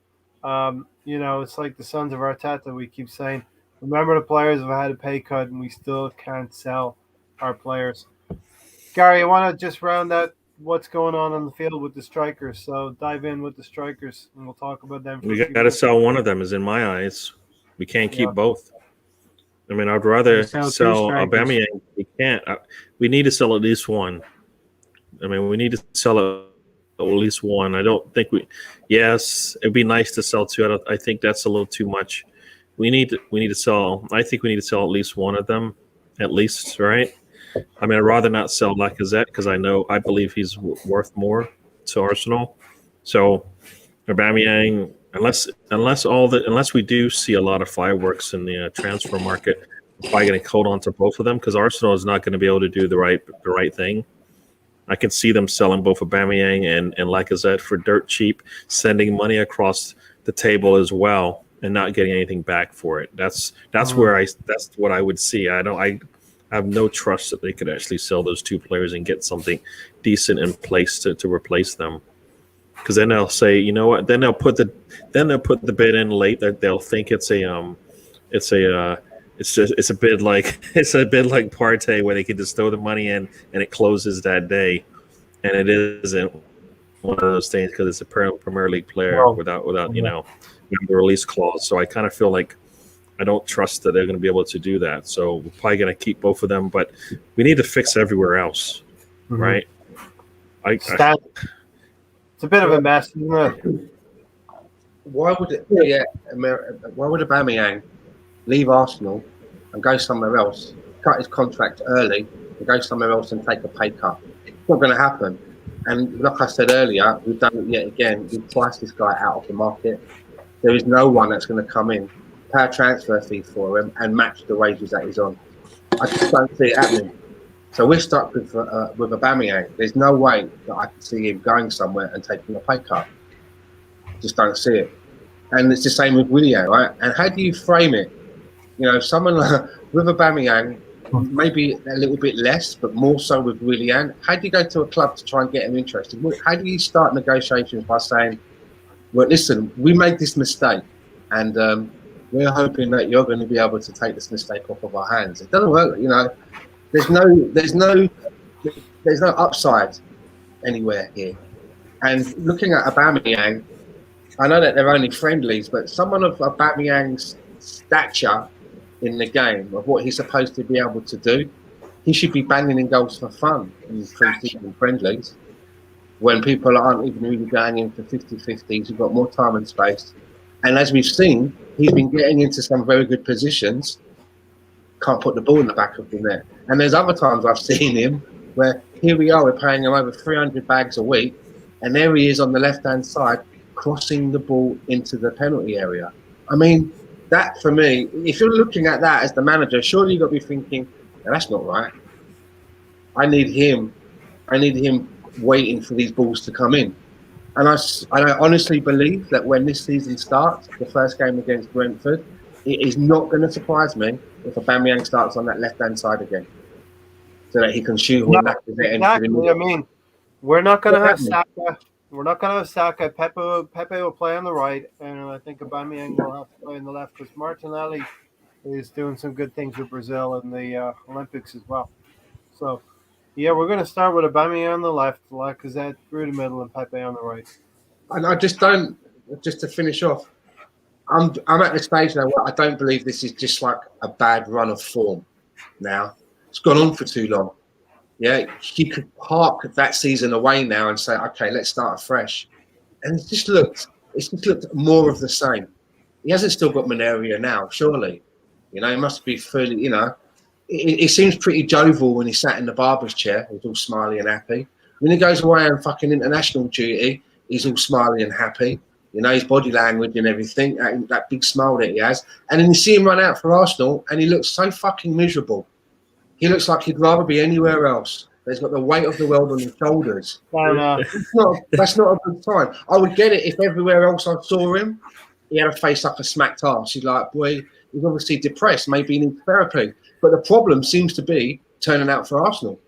Speaker 1: It's like the sons of Arteta. We keep saying, remember the players have had a pay cut and we still can't sell our players. Gary, I want to just round out what's going on the field with the strikers. So dive in with the strikers, and we'll talk about them.
Speaker 3: We got to sell one of them, is in my eyes. We can't keep both. I mean, I'd rather sell Aubameyang. We can't. We need to sell at least one. I mean, we need to sell at least one. I don't think yes, it'd be nice to sell 2. I think that's a little too much. We need to sell. I think we need to sell at least one of them, at least, right? I mean, I'd rather not sell Lacazette because I believe he's worth more to Arsenal. So Aubameyang, unless we do see a lot of fireworks in the transfer market, we're probably going to hold on to both of them because Arsenal is not going to be able to do the right thing. I can see them selling both Aubameyang and Lacazette for dirt cheap, sending money across the table as well, and not getting anything back for it. That's what I would see. I have no trust that they could actually sell those 2 players and get something decent in place to replace them. Because then they'll say, you know what? Then they'll put the bid in late. That they'll think it's a bid like Partey where they can just throw the money in and it closes that day, and it isn't one of those things because it's a Premier League player without the release clause. So I kind of feel like I don't trust that they're going to be able to do that. So we're probably going to keep both of them, but we need to fix everywhere else, right?
Speaker 1: It's a bit of a mess, isn't it?
Speaker 4: Why would Aubameyang leave Arsenal and go somewhere else, cut his contract early, and go somewhere else and take a pay cut? It's not going to happen. And like I said earlier, we've done it yet again. We've priced this guy out of the market. There is no one that's going to come in, pay a transfer fee for him, and match the wages that he's on. I just don't see it happening. So we're stuck with Aubameyang. There's no way that I can see him going somewhere and taking a pay cut. Just don't see it. And it's the same with Willian, right? And how do you frame it? You know, someone with Aubameyang, maybe a little bit less, but more so with Willian. How do you go to a club to try and get him interested? How do you start negotiations by saying, well, listen, we made this mistake, and we're hoping that you're going to be able to take this mistake off of our hands. It doesn't work, you know. There's no upside anywhere here. And looking at Aubameyang, I know that they're only friendlies, but someone of Aubameyang's stature in the game, of what he's supposed to be able to do, he should be banging in goals for fun in these pre-season friendlies, when people aren't even really going in for 50-50s, who've got more time and space. And as we've seen, he's been getting into some very good positions, can't put the ball in the back of the net. And there's other times I've seen him where here we are, we're paying him over 300 bags a week, and there he is on the left-hand side, crossing the ball into the penalty area. I mean, that for me, if you're looking at that as the manager, surely you've got to be thinking, that's not right. I need him waiting for these balls to come in. And I honestly believe that when this season starts, the first game against Brentford, it is not going to surprise me if Aubameyang starts on that left-hand side again, so that he can shoehorn that.
Speaker 1: Exactly. I mean, we're not going to have Saka. We're not going to have Saka. Pepe will play on the right, and I think Aubameyang will have to play on the left, because Martinelli is doing some good things with Brazil in the Olympics as well. So, yeah, we're going to start with Aubameyang on the left, Lacazette through the middle, and Pepe on the right.
Speaker 4: And I just don't. Just to finish off, I'm at the stage now where I don't believe this is just like a bad run of form. Now it's gone on for too long. Yeah, he could park that season away now and say, okay, let's start afresh. And it's just looked more of the same. He hasn't still got Mineria now, surely. You know, he must be fully, you know, it seems pretty jovial when he sat in the barber's chair. He's all smiley and happy. When he goes away on fucking international duty, he's all smiley and happy. You know, his body language and everything, that big smile that he has. And then you see him run out for Arsenal and he looks so fucking miserable. He looks like he'd rather be anywhere else. He's got the weight of the world on his shoulders. That's not a good sign. I would get it if everywhere else I saw him, he had a face like a smacked arse. He's like, boy, he's obviously depressed. Maybe he needs therapy. But the problem seems to be turning out for Arsenal.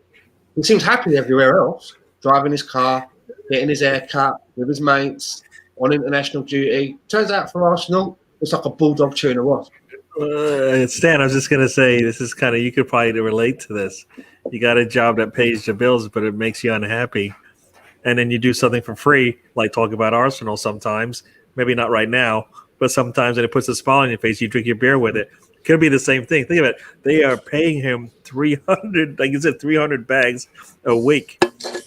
Speaker 4: He seems happy everywhere else, driving his car, getting his hair cut with his mates, on international duty. Turns out for Arsenal, it's like a bulldog chewing a wasp.
Speaker 3: Stan, I was just going to say, this is kind of, you could probably relate to this. You got a job that pays your bills, but it makes you unhappy. And then you do something for free, like talk about Arsenal sometimes. Maybe not right now, but sometimes, and it puts a smile on your face, you drink your beer with it. Could be the same thing. Think of it. They are paying him 300, like you said, 300 bags a week.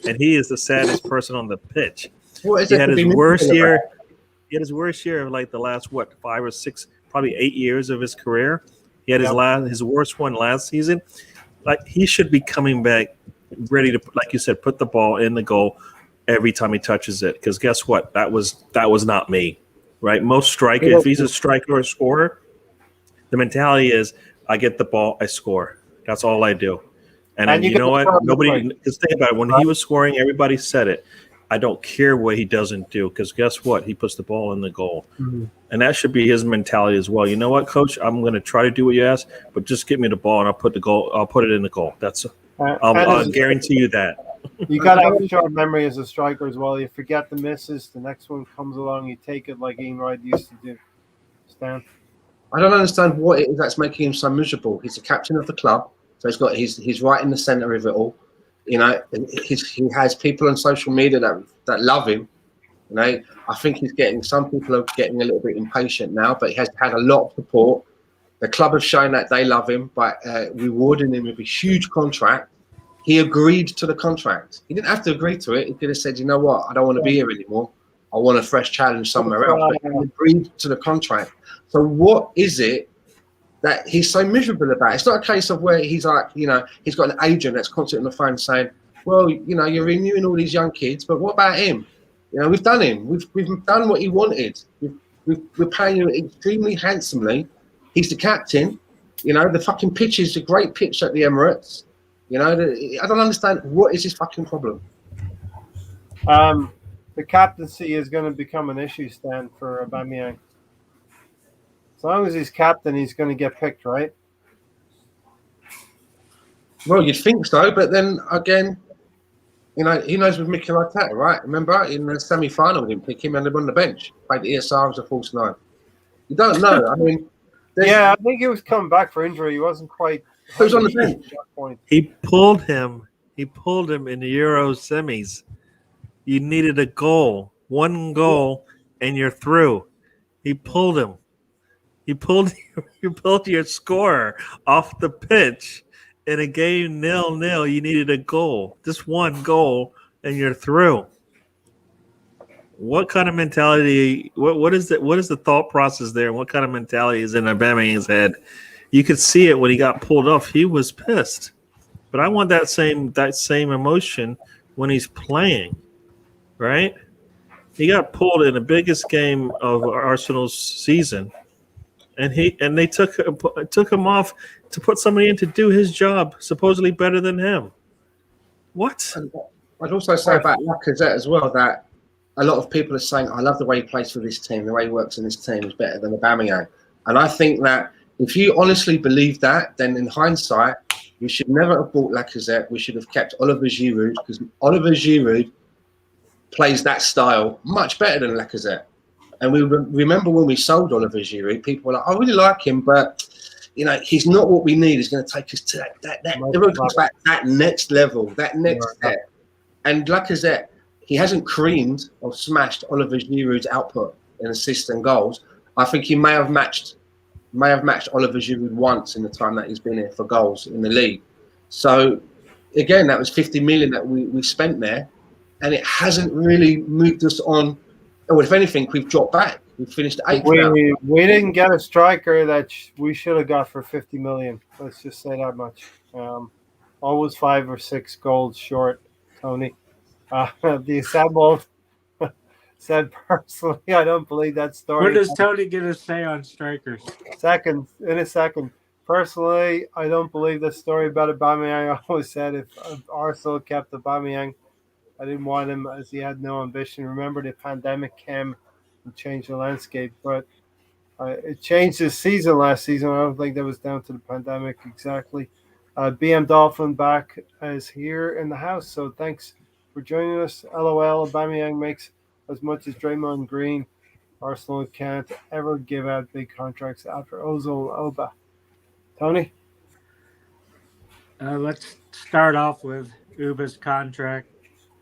Speaker 3: And he is the saddest person on the pitch.
Speaker 4: He had his worst year.
Speaker 3: He had his worst year of like the last, 5 or 6, probably 8 years of his career. He had his worst one last season. Like, he should be coming back ready to, like you said, put the ball in the goal every time he touches it. Because guess what? That was not me, right? Most strikers, if he's a striker or a scorer, the mentality is, I get the ball, I score. That's all I do. And you know what? Nobody, just think about it. When he was scoring, everybody said it. I don't care what he doesn't do, because guess what? He puts the ball in the goal. Mm-hmm. And that should be his mentality as well. You know what, Coach? I'm going to try to do what you ask, but just give me the ball and I'll put it in the goal. I'll guarantee you that.
Speaker 1: You got to have a short memory as a striker as well. You forget the misses, the next one comes along, you take it like Ian Wright used to do. Stan?
Speaker 4: I don't understand what it is that's making him so miserable. He's the captain of the club, so he's right in the centre of it all. You know, he has people on social media that love him. You know, I think some people are getting a little bit impatient now, but he has had a lot of support. The club have shown that they love him by rewarding him with a huge contract. He agreed to the contract. He didn't have to agree to it. He could have said, you know what, I don't want to be here anymore. I want a fresh challenge somewhere else. But he agreed to the contract. So what is it that he's so miserable about? It's not a case of where he's like, you know, he's got an agent that's constantly on the phone saying, well, you know, you're renewing all these young kids, but what about him? You know, we've done him. We've done what he wanted. We're paying him extremely handsomely. He's the captain. You know, the fucking pitch is a great pitch at the Emirates. You know, I don't understand. What is his fucking problem?
Speaker 1: The captaincy is going to become an issue, Stan, for Aubameyang. As long as he's captain, he's going to get picked, right?
Speaker 4: Well, you'd think so, but then again, you know, he knows with Mikel Arteta, right? Remember in the semi-final, we didn't pick him and they were on the bench. Played the ESR as a false nine. You don't know. I mean,
Speaker 1: yeah, I think he was coming back for injury. He wasn't quite.
Speaker 4: He was on the bench.
Speaker 1: At that point.
Speaker 5: He pulled him. He pulled him in the Euro semis. You needed a goal, one goal, and you're through. He pulled him. You pulled your scorer off the pitch in a game 0-0. You needed a goal, just one goal, and you're through. What kind of mentality? What is the thought process there? What kind of mentality is in Aubameyang's head? You could see it when he got pulled off. He was pissed. But I want that same emotion when he's playing, right? He got pulled in the biggest game of Arsenal's season, and they took him off to put somebody in to do his job, supposedly better than him. What?
Speaker 4: I'd also say about Lacazette as well that a lot of people are saying, I love the way he plays for this team, the way he works in this team is better than Aubameyang. And I think that if you honestly believe that, then in hindsight, we should never have bought Lacazette. We should have kept Oliver Giroud, because Oliver Giroud plays that style much better than Lacazette. And we remember when we sold Oliver Giroud, people were like, I really like him, but you know, he's not what we need. He's going to take us to that next level, that next step. And Lacazette, he hasn't creamed or smashed Oliver Giroud's output in assists and goals. I think he may have matched Oliver Giroud once in the time that he's been here for goals in the league. So again, that was 50 million that we spent there, and it hasn't really moved us on. Or if anything, we've dropped back. We've finished 8th now.
Speaker 1: We didn't get a striker that we should have got for 50 million. Let's just say that much. Always 5 or 6 goals short, Tony. The assembled said personally, I don't believe that story.
Speaker 2: What does Tony get to say on strikers?
Speaker 1: In a second. Personally, I don't believe the story about Aubameyang. I always said if Arsenal kept Aubameyang, I didn't want him as he had no ambition. Remember, the pandemic came and changed the landscape, but it changed his season last season. I don't think that was down to the pandemic exactly. BM Dolphin back is here in the house, so thanks for joining us. LOL, Aubameyang makes as much as Draymond Green. Arsenal can't ever give out big contracts after Ozil and Oba. Tony?
Speaker 2: Let's start off with Uba's contract.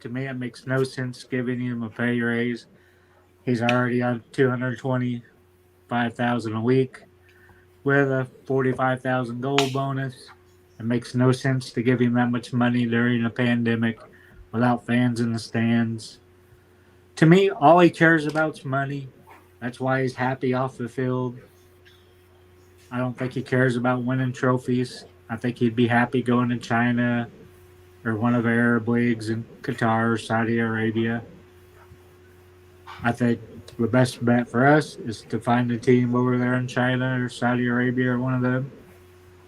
Speaker 2: To me, it makes no sense giving him a pay raise. He's already on $225,000 a week with a $45,000 goal bonus. It makes no sense to give him that much money during a pandemic without fans in the stands. To me, all he cares about is money. That's why he's happy off the field. I don't think he cares about winning trophies. I think he'd be happy going to China or one of the Arab leagues in Qatar or Saudi Arabia. I think the best bet for us is to find a team over there in China or Saudi Arabia or one of them,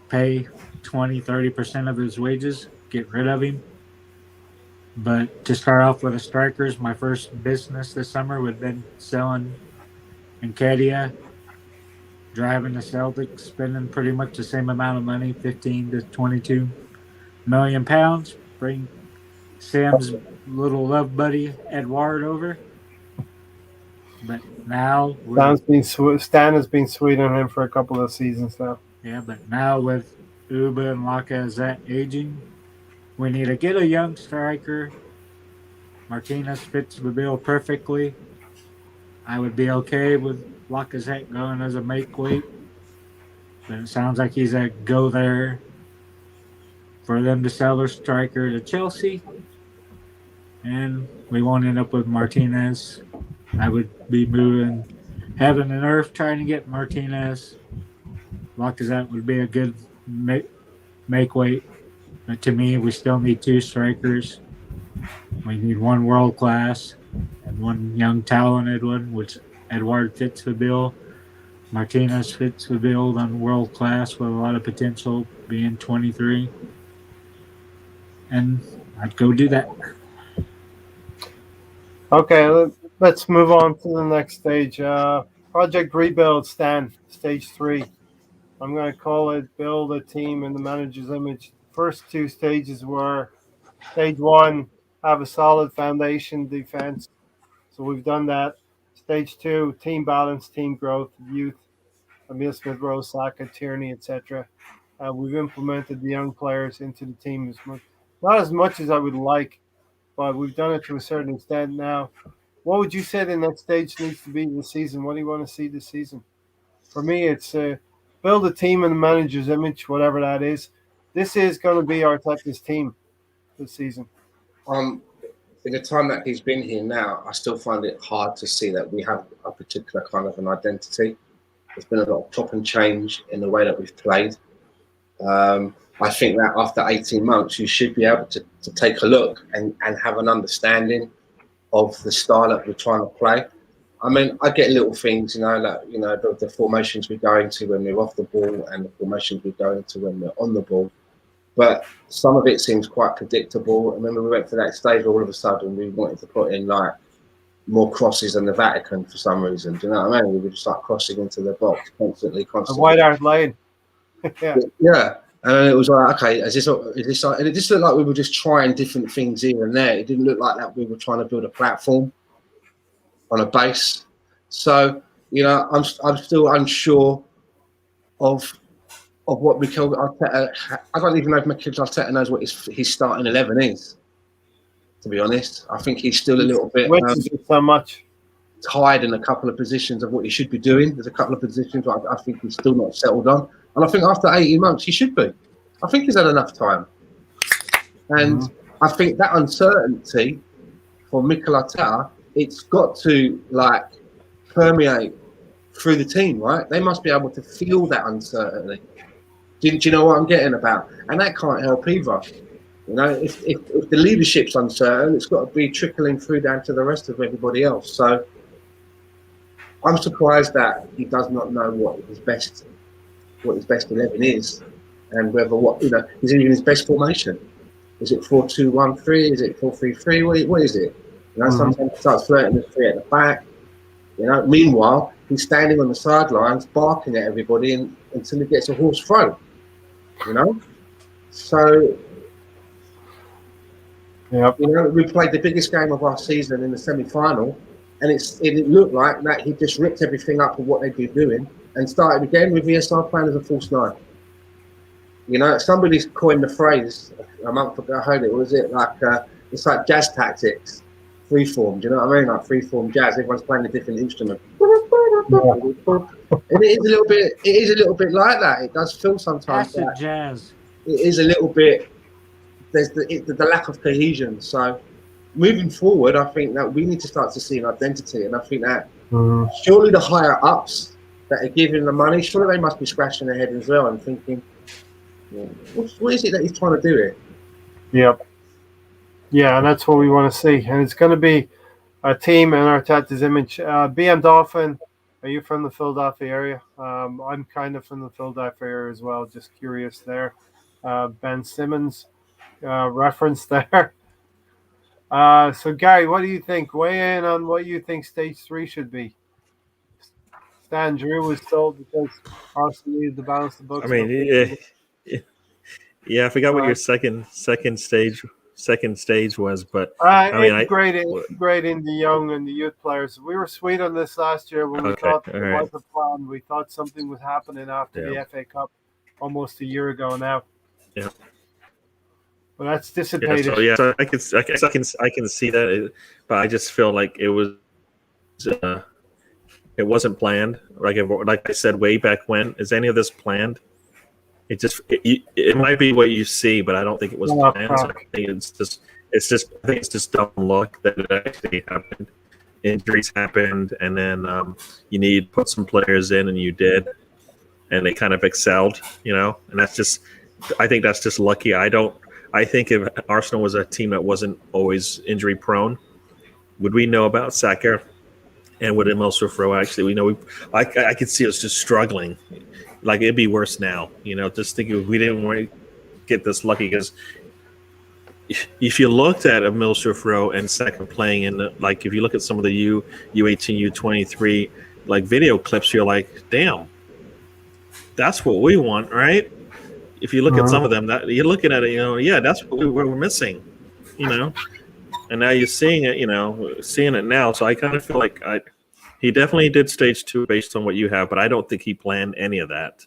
Speaker 2: pay 20-30% of his wages, get rid of him. But to start off with the strikers, my first business this summer would have been selling Nketiah, driving the Celtics, spending pretty much the same amount of money, 15 to 22 million pounds. Bring Sam's little love buddy Edouard over. But now
Speaker 1: Stan has been sweet on him for a couple of seasons now.
Speaker 2: Yeah, but now with Uba and Lacazette aging, we need to get a young striker. Martinez fits the bill perfectly. I would be okay with Lacazette going as a make weight, but it sounds like he's a go there for them to sell their striker to Chelsea, and we won't end up with Martinez. I would be moving heaven and earth trying to get Martinez. Lacazette would be a good make weight, but to me, we still need 2 strikers. We need one world class and one young talented one, which Edouard fits the bill. Martinez fits the bill on world class with a lot of potential, being 23. And I'd go do that.
Speaker 1: Okay, let's move on to the next stage. Project Rebuild, Stan, stage 3. I'm going to call it build a team in the manager's image. First 2 stages were stage 1, have a solid foundation defense. So we've done that. Stage 2, team balance, team growth, youth, Emil Smith Rowe, Saka, Tierney, etc. We've implemented the young players into the team not as much as I would like, but we've done it to a certain extent now. What would you say the next stage needs to be this season? What do you want to see this season? For me, it's build a team in the manager's image, whatever that is. This is going to be Arteta's team this season.
Speaker 4: In the time that he's been here now, I still find it hard to see that we have a particular kind of an identity. There's been a lot of chop and change in the way that we've played. I think that after 18 months, you should be able to take a look and have an understanding of the style that we're trying to play. I mean, I get little things, the formations we go into when we're off the ball and the formations we go into when we're on the ball. But some of it seems quite predictable. I remember we went for that stage where all of a sudden we wanted to put in like more crosses than the Vatican for some reason. Do you know what I mean? We would just start crossing into the box constantly.
Speaker 1: A White Hart Lane.
Speaker 4: Yeah. And it was like, okay, is this? And it just looked like we were just trying different things here and there. It didn't look like that we were trying to build a platform on a base. So, I'm still unsure of what Mikel Arteta. I don't even know if Mikel Arteta knows what his starting 11 is. To be honest, I think he's still a little bit
Speaker 1: so much
Speaker 4: tired in a couple of positions of what he should be doing. There's a couple of positions I think he's still not settled on, and I think after 18 months he should be. I think he's had enough time, and I think that uncertainty for Mikel Arteta, it's got to permeate through the team, right? They must be able to feel that uncertainty. Do you know what I'm getting about? And that can't help either. If the leadership's uncertain, it's got to be trickling through down to the rest of everybody else. So I'm surprised that he does not know what his best 11 is, and whether is even his best formation. Is it 4-2-1-3? Is it 4-3-3? What is it? Sometimes he starts flirting with 3 at the back. Meanwhile, he's standing on the sidelines barking at everybody until he gets a hoarse throat. So.
Speaker 1: Yep.
Speaker 4: We played the biggest game of our season in the semi-final, and it looked like that he just ripped everything up of what they'd been doing and started again with VSR playing as a false 9. Somebody's coined the phrase a month ago. I heard it. Was it it's like jazz tactics, freeform? Do you know what I mean? Like freeform jazz. Everyone's playing a different instrument. And it is a little bit like that. It does feel sometimes
Speaker 2: acid jazz.
Speaker 4: It is a little bit. There's the lack of cohesion. So moving forward, I think that we need to start to see an identity, and I think that surely the higher ups that are giving the money, surely they must be scratching their head as well and thinking, what is it that he's trying to do here?
Speaker 1: Yep. Yeah, and that's what we want to see. And it's going to be a team in Arteta's image. BM Dolphin, are you from the Philadelphia area? I'm kind of from the Philadelphia area as well. Just curious there. Ben Simmons. Reference there. So Gary, what do you think? Weigh in on what you think stage 3 should be. Stan, Drew was told because Arsenal needed to balance the books.
Speaker 5: I mean, yeah, I forgot what your second stage was, but
Speaker 1: integrating the young and the youth players. We were sweet on this last year when we thought it was a plan. We thought something was happening after the FA Cup almost a year ago now.
Speaker 5: Yeah.
Speaker 1: Well, that's dissipated.
Speaker 5: So I can see that, but I just feel like it wasn't planned. Like I said way back when, is any of this planned? It might be what you see, but I don't think it was planned. So I think it's just dumb luck that it actually happened. Injuries happened, and then you need to put some players in, and you did, and they kind of excelled, and that's just. I think that's just lucky. I think if Arsenal was a team that wasn't always injury prone, would we know about Saka and would Emil Smith Rowe actually? I could see us just struggling. Like it'd be worse now. Just thinking we didn't want to get this lucky because if you looked at Emil Smith Rowe and Saka playing if you look at some of the U18, U23 like video clips, you're like, damn, that's what we want, right? If you look at some of them, that you're looking at it, yeah, that's what we're missing, and now you're seeing it, seeing it now. So I kind of feel like he definitely did stage 2 based on what you have, but I don't think he planned any of that.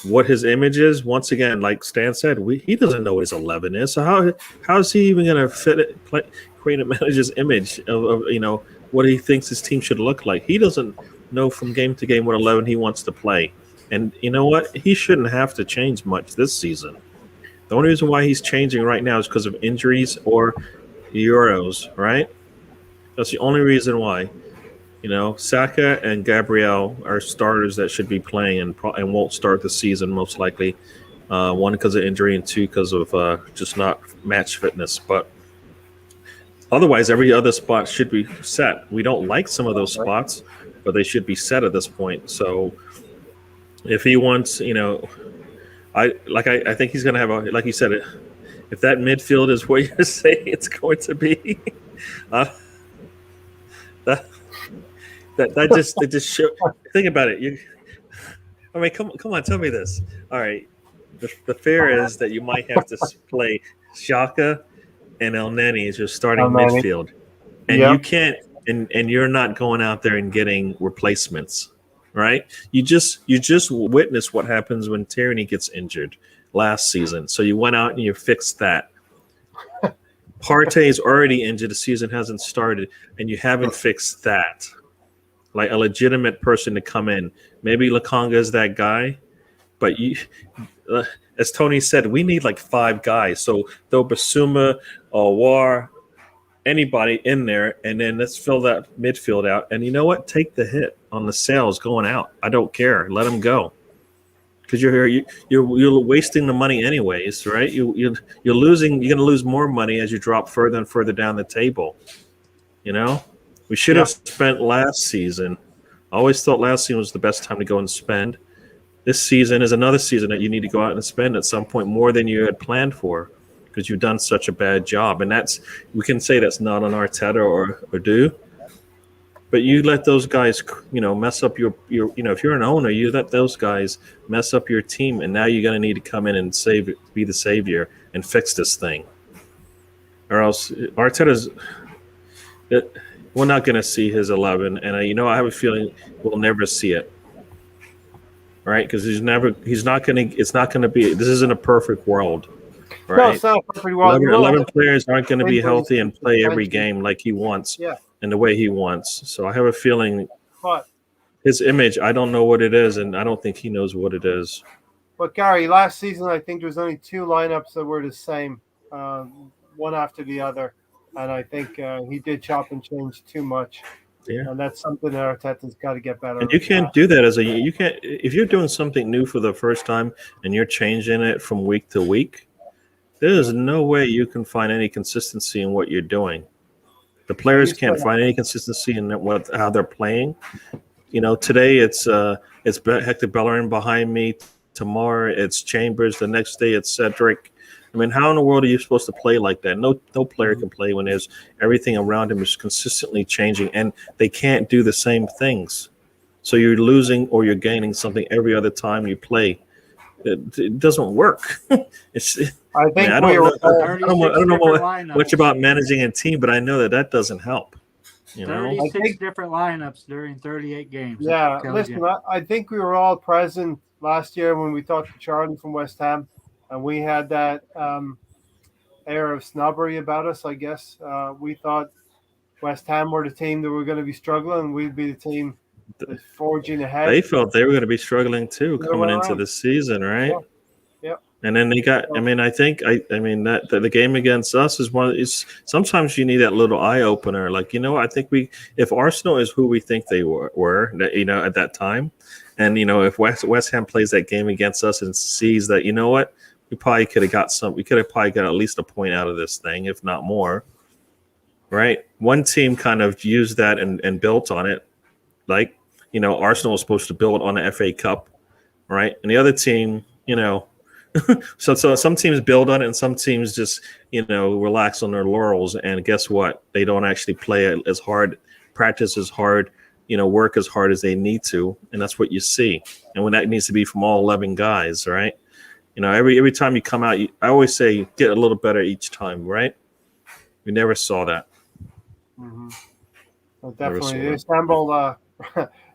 Speaker 5: What his image is, once again, like Stan said, he doesn't know what his 11 is. So how is he even going to create a manager's image of what he thinks his team should look like? He doesn't know from game to game what 11 he wants to play. And you know what? He shouldn't have to change much this season. The only reason why he's changing right now is because of injuries or Euros, right? That's the only reason why. Saka and Gabriel are starters that should be playing and won't start the season most likely. One because of injury and two because of just not match fitness. But otherwise, every other spot should be set. We don't like some of those spots, but they should be set at this point. So if he wants, I think he's going to have like you said, if that midfield is what you're saying it's going to be, That just show. Think about it. Come on, tell me this. All right, the fear is that you might have to play Xhaka and El Neni as your starting midfield, and you can't, and you're not going out there and getting replacements, right? You just witnessed what happens when Tierney gets injured last season. So you went out and you fixed that. Partey is already injured. The season hasn't started, and you haven't fixed that. Like a legitimate person to come in. Maybe Lokonga is that guy, but as Tony said, we need like 5 guys. So throw Basuma, War, anybody in there, and then let's fill that midfield out. And you know what? Take the hit on the sales going out. I don't care. Let them go, because you're wasting the money anyways, right? You're losing. You're going to lose more money as you drop further and further down the table. We should have spent last season. I always thought last season was the best time to go and spend. This season is another season that you need to go out and spend at some point more than you had planned for, because you've done such a bad job. And we can say that's not on Arteta or do, but you let those guys, mess up your if you're an owner, you let those guys mess up your team, and now you're going to need to come in and be the savior and fix this thing, or else Arteta's. We're not going to see his 11, and I have a feeling we'll never see it, right? Because it's not going to be. This isn't a perfect world, right?
Speaker 1: No, it's not a perfect world.
Speaker 5: 11 players aren't going to be healthy and play every game like he wants, and the way he wants. So I have a feeling his image. I don't know what it is, and I don't think he knows what it is.
Speaker 1: But Gary, last season I think there was only 2 lineups that were the same, one after the other. And I think he did chop and change too much. Yeah. And that's something that Arteta's got to get better.
Speaker 5: And you can't do that if you're doing something new for the first time and you're changing it from week to week, there's no way you can find any consistency in what you're doing. The players can't find any consistency in how they're playing. Today it's Hector Bellerin behind me. Tomorrow it's Chambers. The next day it's Cedric. I mean, how in the world are you supposed to play like that? No player can play when there's everything around him is consistently changing, and they can't do the same things. So you're losing or you're gaining something every other time you play. It doesn't work. I don't know much about managing a team, but I know that doesn't help.
Speaker 2: 36 different lineups during 38 games.
Speaker 1: Yeah, listen, I think we were all present last year when we talked to Charlie from West Ham. And we had that air of snobbery about us, I guess. We thought West Ham were the team that were going to be struggling. We'd be the team that's forging ahead.
Speaker 5: They felt they were going to be struggling too coming into the season, right?
Speaker 1: Yeah.
Speaker 5: And then they got. I mean, that the game against us is sometimes you need that little eye opener. Like, I think if Arsenal is who we think they were at that time, and if West Ham plays that game against us and sees that, what. We probably could have got we could have probably got at least a point out of this thing, if not more. Right? One team kind of used that and built on it. Like, Arsenal was supposed to build on the FA Cup, right? And the other team, so some teams build on it and some teams just, relax on their laurels. And guess what? They don't actually play as hard, practice as hard, work as hard as they need to, and that's what you see. And when that needs to be from all 11 guys, right? Every time you come out, I always say get a little better each time, right? We never saw that.
Speaker 1: Mm-hmm. Well, definitely.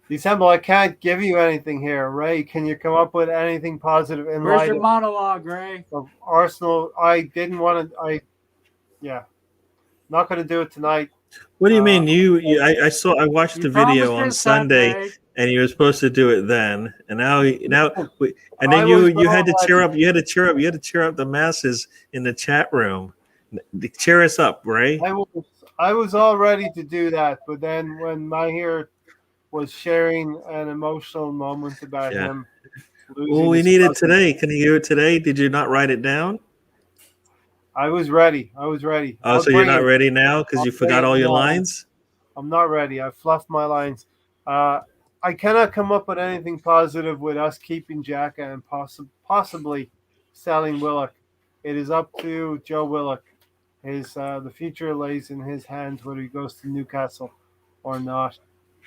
Speaker 1: The assemble, I can't give you anything here, Ray. Can you come up with anything positive in
Speaker 2: Where's
Speaker 1: light
Speaker 2: your monologue, Ray?
Speaker 1: of Arsenal? I didn't want to. Not going to do it tonight.
Speaker 5: What do you mean? I watched the video on Sunday, and you were supposed to do it then, and then you had to cheer up. You had to cheer up the masses in the chat room. Cheer us up, Ray.
Speaker 1: I was all ready to do that, but then when Mahir was sharing an emotional moment about him losing.
Speaker 5: Well, we need it today. Can you do it today? Did you not write it down?
Speaker 1: I was ready.
Speaker 5: Oh, so you're not ready now because you forgot all your lines?
Speaker 1: I'm not ready. I fluffed my lines. I cannot come up with anything positive with us keeping Xhaka and possibly selling Willock. It is up to Joe Willock. The future lays in his hands whether he goes to Newcastle or not.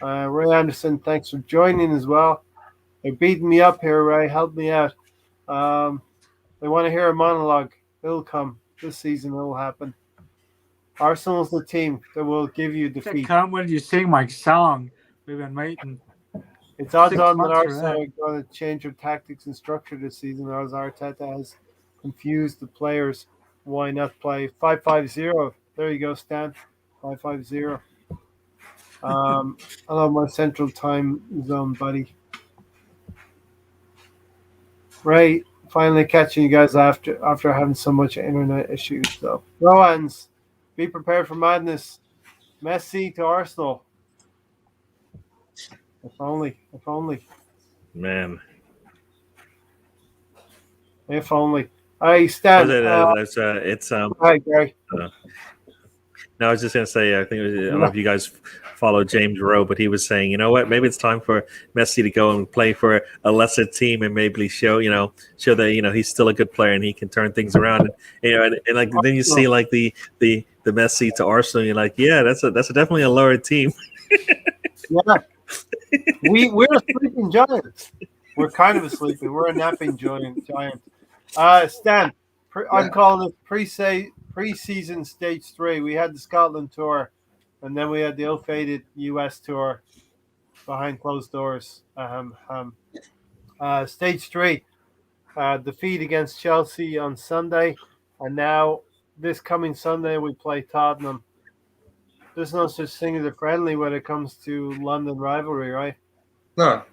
Speaker 1: Ray Anderson, thanks for joining as well. They're beating me up here, Ray. Help me out. They want to hear a monologue. It'll come. This season it will happen. Arsenal's the team that will give you defeat.
Speaker 2: Come when you sing my song. We've been waiting.
Speaker 1: It's odds on that Arsenal are going to change their tactics and structure this season, as Arteta has confused the players. Why not play 5-5-0? There you go, Stan. 5-5-0. I love my central time zone, buddy. Ray, finally catching you guys after having so much internet issues. So, Rowan's, be prepared for madness. Messi to Arsenal. If only.
Speaker 5: Man.
Speaker 1: If only. I stand.
Speaker 5: Hi,
Speaker 1: Gary.
Speaker 5: No, I was just going to say, I don't know if you guys follow James Rowe, but he was saying, you know what, maybe it's time for Messi to go and play for a lesser team and maybe show that, he's still a good player and he can turn things around. And like, then you see like the Messi to Arsenal, you're like, yeah, that's definitely a lower team.
Speaker 1: Yeah. We're sleeping giants. We're kind of a sleeping. We're a napping giant. Stan, I'm calling it pre-season stage 3. We had the Scotland tour, and then we had the ill-fated US tour behind closed doors. Stage 3, defeat against Chelsea on Sunday, and now this coming Sunday we play Tottenham. There's no such thing as a friendly when it comes to London rivalry, right?
Speaker 4: No,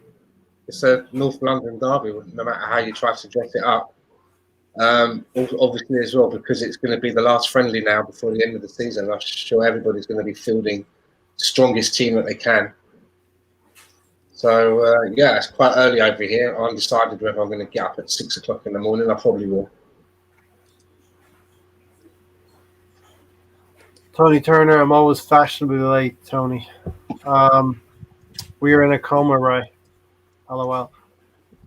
Speaker 4: it's a North London derby. No matter how you try to dress it up. Obviously as well, because it's going to be the last friendly now before the end of the season. I'm sure everybody's going to be fielding the strongest team that they can. So it's quite early over here. I'm undecided whether I'm going to get up at 6 o'clock in the morning. I probably will.
Speaker 1: Tony Turner, I'm always fashionably late, Tony. We are in a coma, Ray. LOL.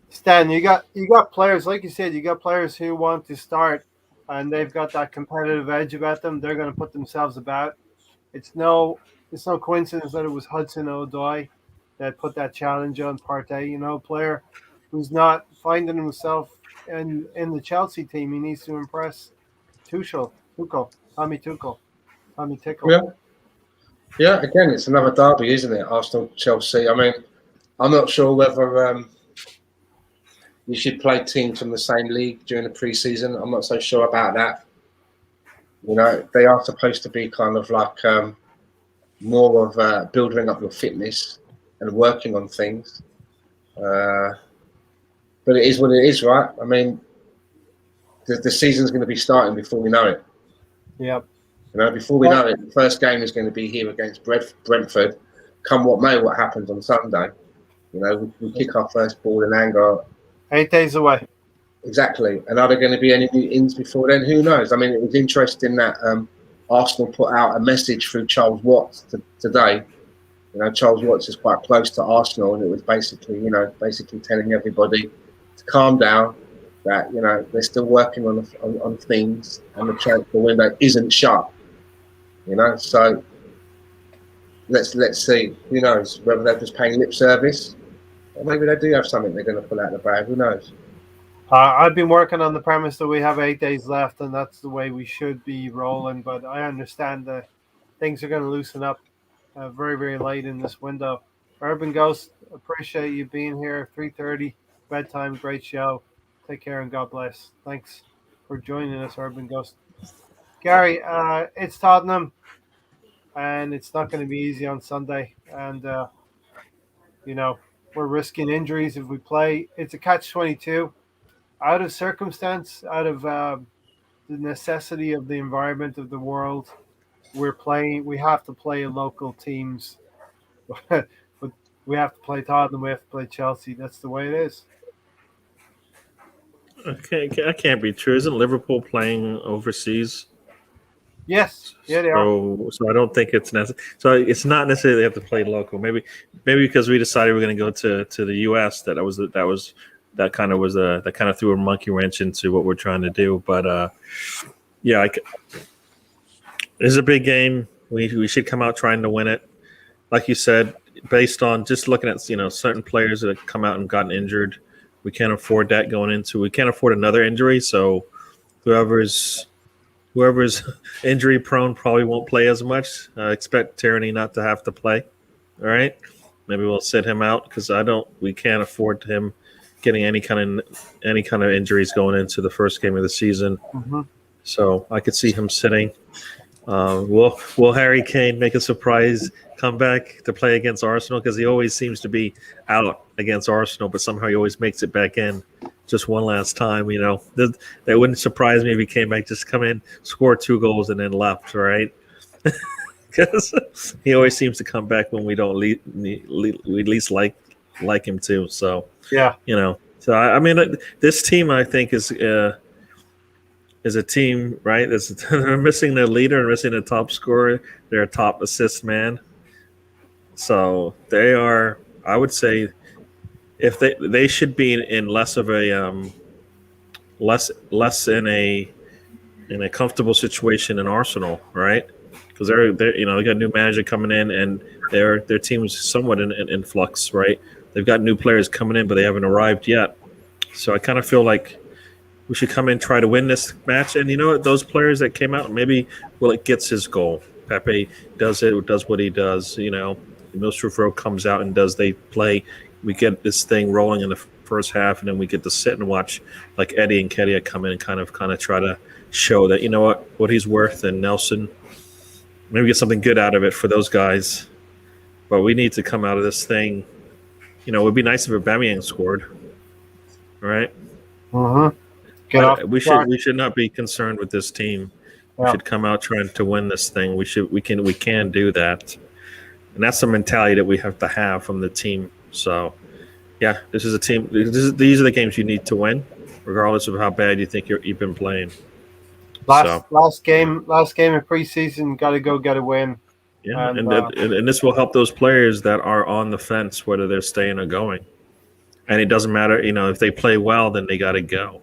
Speaker 1: Stan, you got players, like you said, you got players who want to start and they've got that competitive edge about them. They're going to put themselves about. It's no coincidence that it was Hudson-Odoi that put that challenge on Partey, player who's not finding himself in the Chelsea team. He needs to impress Tommy Tuchel.
Speaker 4: Yeah, again, it's another derby, isn't it? Arsenal-Chelsea. I mean, I'm not sure whether you should play teams from the same league during the pre-season. I'm not so sure about that. They are supposed to be kind of like more of building up your fitness and working on things. But it is what it is, right? I mean, the season's going to be starting before we know it.
Speaker 1: Yep.
Speaker 4: Before we know it, the first game is going to be here against Brentford. Come what may, what happens on Sunday. We kick our first ball in anger.
Speaker 1: 8 days away.
Speaker 4: Exactly. And are there going to be any new ins before then? Who knows? I mean, it was interesting that Arsenal put out a message through Charles Watts today. Charles Watts is quite close to Arsenal, and it was basically telling everybody to calm down, that they're still working on things, and the transfer window isn't shut. So let's see. Who knows whether they're just paying lip service, or maybe they do have something they're going to pull out the bag. Who knows?
Speaker 1: I've been working on the premise that we have 8 days left, and that's the way we should be rolling. But I understand that things are going to loosen up very, very late in this window. Urban Ghost, appreciate you being here. 3:30 bedtime, great show. Take care and God bless. Thanks for joining us, Urban Ghost. Gary, it's Tottenham, and it's not going to be easy on Sunday. And we're risking injuries if we play. It's a catch-22. Out of circumstance, out of the necessity of the environment of the world, we're playing. We have to play local teams, but we have to play Tottenham. We have to play Chelsea. That's the way it is.
Speaker 5: Okay, that can't be true. Isn't Liverpool playing overseas?
Speaker 1: Yes, yeah, they are.
Speaker 5: So I don't think it's necessary. So it's not necessarily they have to play local. Maybe because we decided we're going to go to the U.S. That kind of threw a monkey wrench into what we're trying to do. But it's a big game. We should come out trying to win it. Like you said, based on just looking at certain players that have come out and gotten injured, we can't afford that going into. We can't afford another injury. So whoever's injury prone probably won't play as much. I expect Tyranny not to have to play. All right, maybe we'll sit him out because we can't afford him getting any kind of injuries going into the first game of the season.
Speaker 1: Mm-hmm.
Speaker 5: So I could see him sitting. Will Harry Kane make a surprise comeback to play against Arsenal? Because he always seems to be out against Arsenal, but somehow he always makes it back in just one last time. That wouldn't surprise me if he came back, just come in, score 2 goals, and then left, right? Because he always seems to come back when we don't we at least like him to. So
Speaker 1: yeah,
Speaker 5: So I mean, this team I think is a team, right? They're missing their leader and missing the top scorer, their top assist man. So they are, I would say, if they should be in less of a less in a comfortable situation in Arsenal, right? Because they got a new manager coming in and their team is somewhat in flux, right? They've got new players coming in, but they haven't arrived yet. So I kind of feel like we should come in, try to win this match. And you know what? Those players that came out, maybe Willock gets his goal. Pepe does what he does. Milstrufro comes out and they play. We get this thing rolling in the first half, and then we get to sit and watch like Eddie and Kedia come in and kind of try to show that, what he's worth, and Nelson. Maybe get something good out of it for those guys. But we need to come out of this thing. It would be nice if Aubameyang scored. All right?
Speaker 1: Mm-hmm.
Speaker 5: We should not be concerned with this team.
Speaker 1: Yeah.
Speaker 5: We should come out trying to win this thing. We can do that. And that's the mentality that we have to have from the team. So, yeah, this is a team. These are the games you need to win, regardless of how bad you think you've been playing.
Speaker 1: Last game of preseason, got to go get a win.
Speaker 5: Yeah, and this will help those players that are on the fence, whether they're staying or going. And it doesn't matter, if they play well, then they got to go.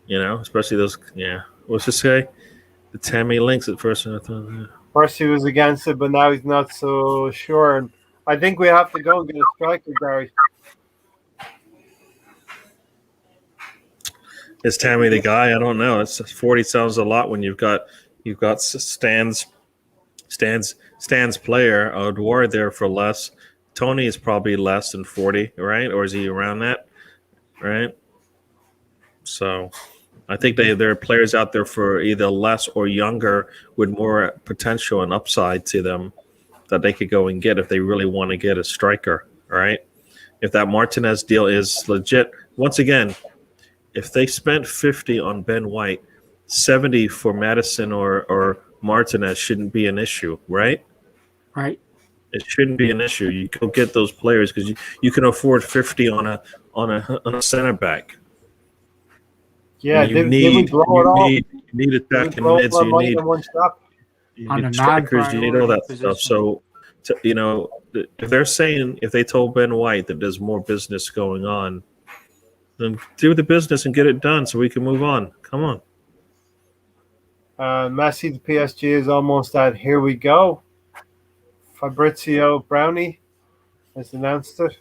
Speaker 5: Especially those. Yeah, what's to say? The Tammy Lynx at first.
Speaker 1: First he was against it, but now he's not so sure. And I think we have to go and get a striker, Gary.
Speaker 5: Is Tammy the guy? I don't know. 40 sounds a lot when you've got Stan's player, Odwar there for less. Tony is probably less than 40, right? Or is he around that? Right? So I think there are players out there for either less or younger with more potential and upside to them that they could go and get if they really want to get a striker, right? If that Martinez deal is legit, once again, if they spent 50 on Ben White, 70 for Madison or Martinez shouldn't be an issue, right?
Speaker 2: Right.
Speaker 5: It shouldn't be an issue. You go get those players because you can afford 50 on a center back.
Speaker 1: Yeah,
Speaker 5: you need attacking mids. You need strikers. You need all that stuff. So, if they told Ben White that there's more business going on, then do the business and get it done so we can move on. Come on.
Speaker 1: Messi to PSG is almost at here we go. Fabrizio Brownie has announced it.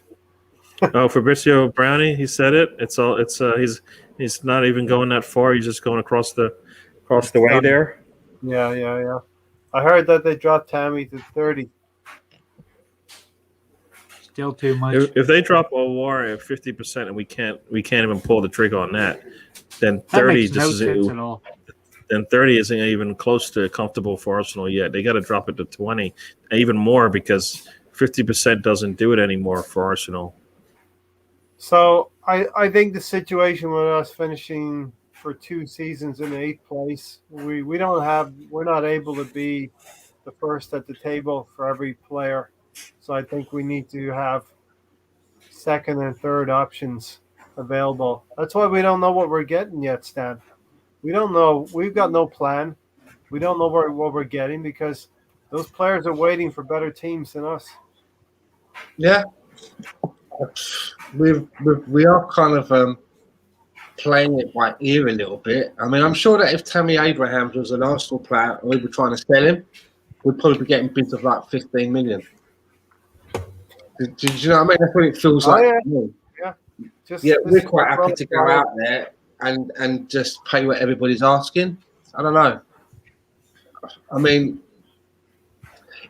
Speaker 5: Oh, Fabrizio Brownie, he said it. It's all. It's he's not even going that far. He's just going across the way there.
Speaker 1: Yeah. I heard that they dropped Tammy to 30.
Speaker 2: Still too much.
Speaker 5: If they drop Awar at 50% and we can't even pull the trigger on that, then
Speaker 2: That
Speaker 5: 30
Speaker 2: makes no
Speaker 5: just
Speaker 2: sense at all.
Speaker 5: then 30 isn't even close to comfortable for Arsenal yet. They got to drop it to 20, even more, because 50% doesn't do it anymore for Arsenal.
Speaker 1: So I think the situation with us finishing for 2 seasons in 8th place, we're not able to be the first at the table for every player. So I think we need to have second and third options available. That's why we don't know what we're getting yet, Stan. We don't know. We've got no plan. We don't know what we're getting because those players are waiting for better teams than us.
Speaker 4: Yeah, we are kind of playing it by ear a little bit. I mean, I'm sure that if Tammy Abrahams was an Arsenal player and we were trying to sell him, we'd probably be getting bids of like 15 million. Do you know what I mean? That's what it feels like.
Speaker 1: Yeah.
Speaker 4: We're quite happy to go out there and just pay what everybody's asking. I don't know. I mean,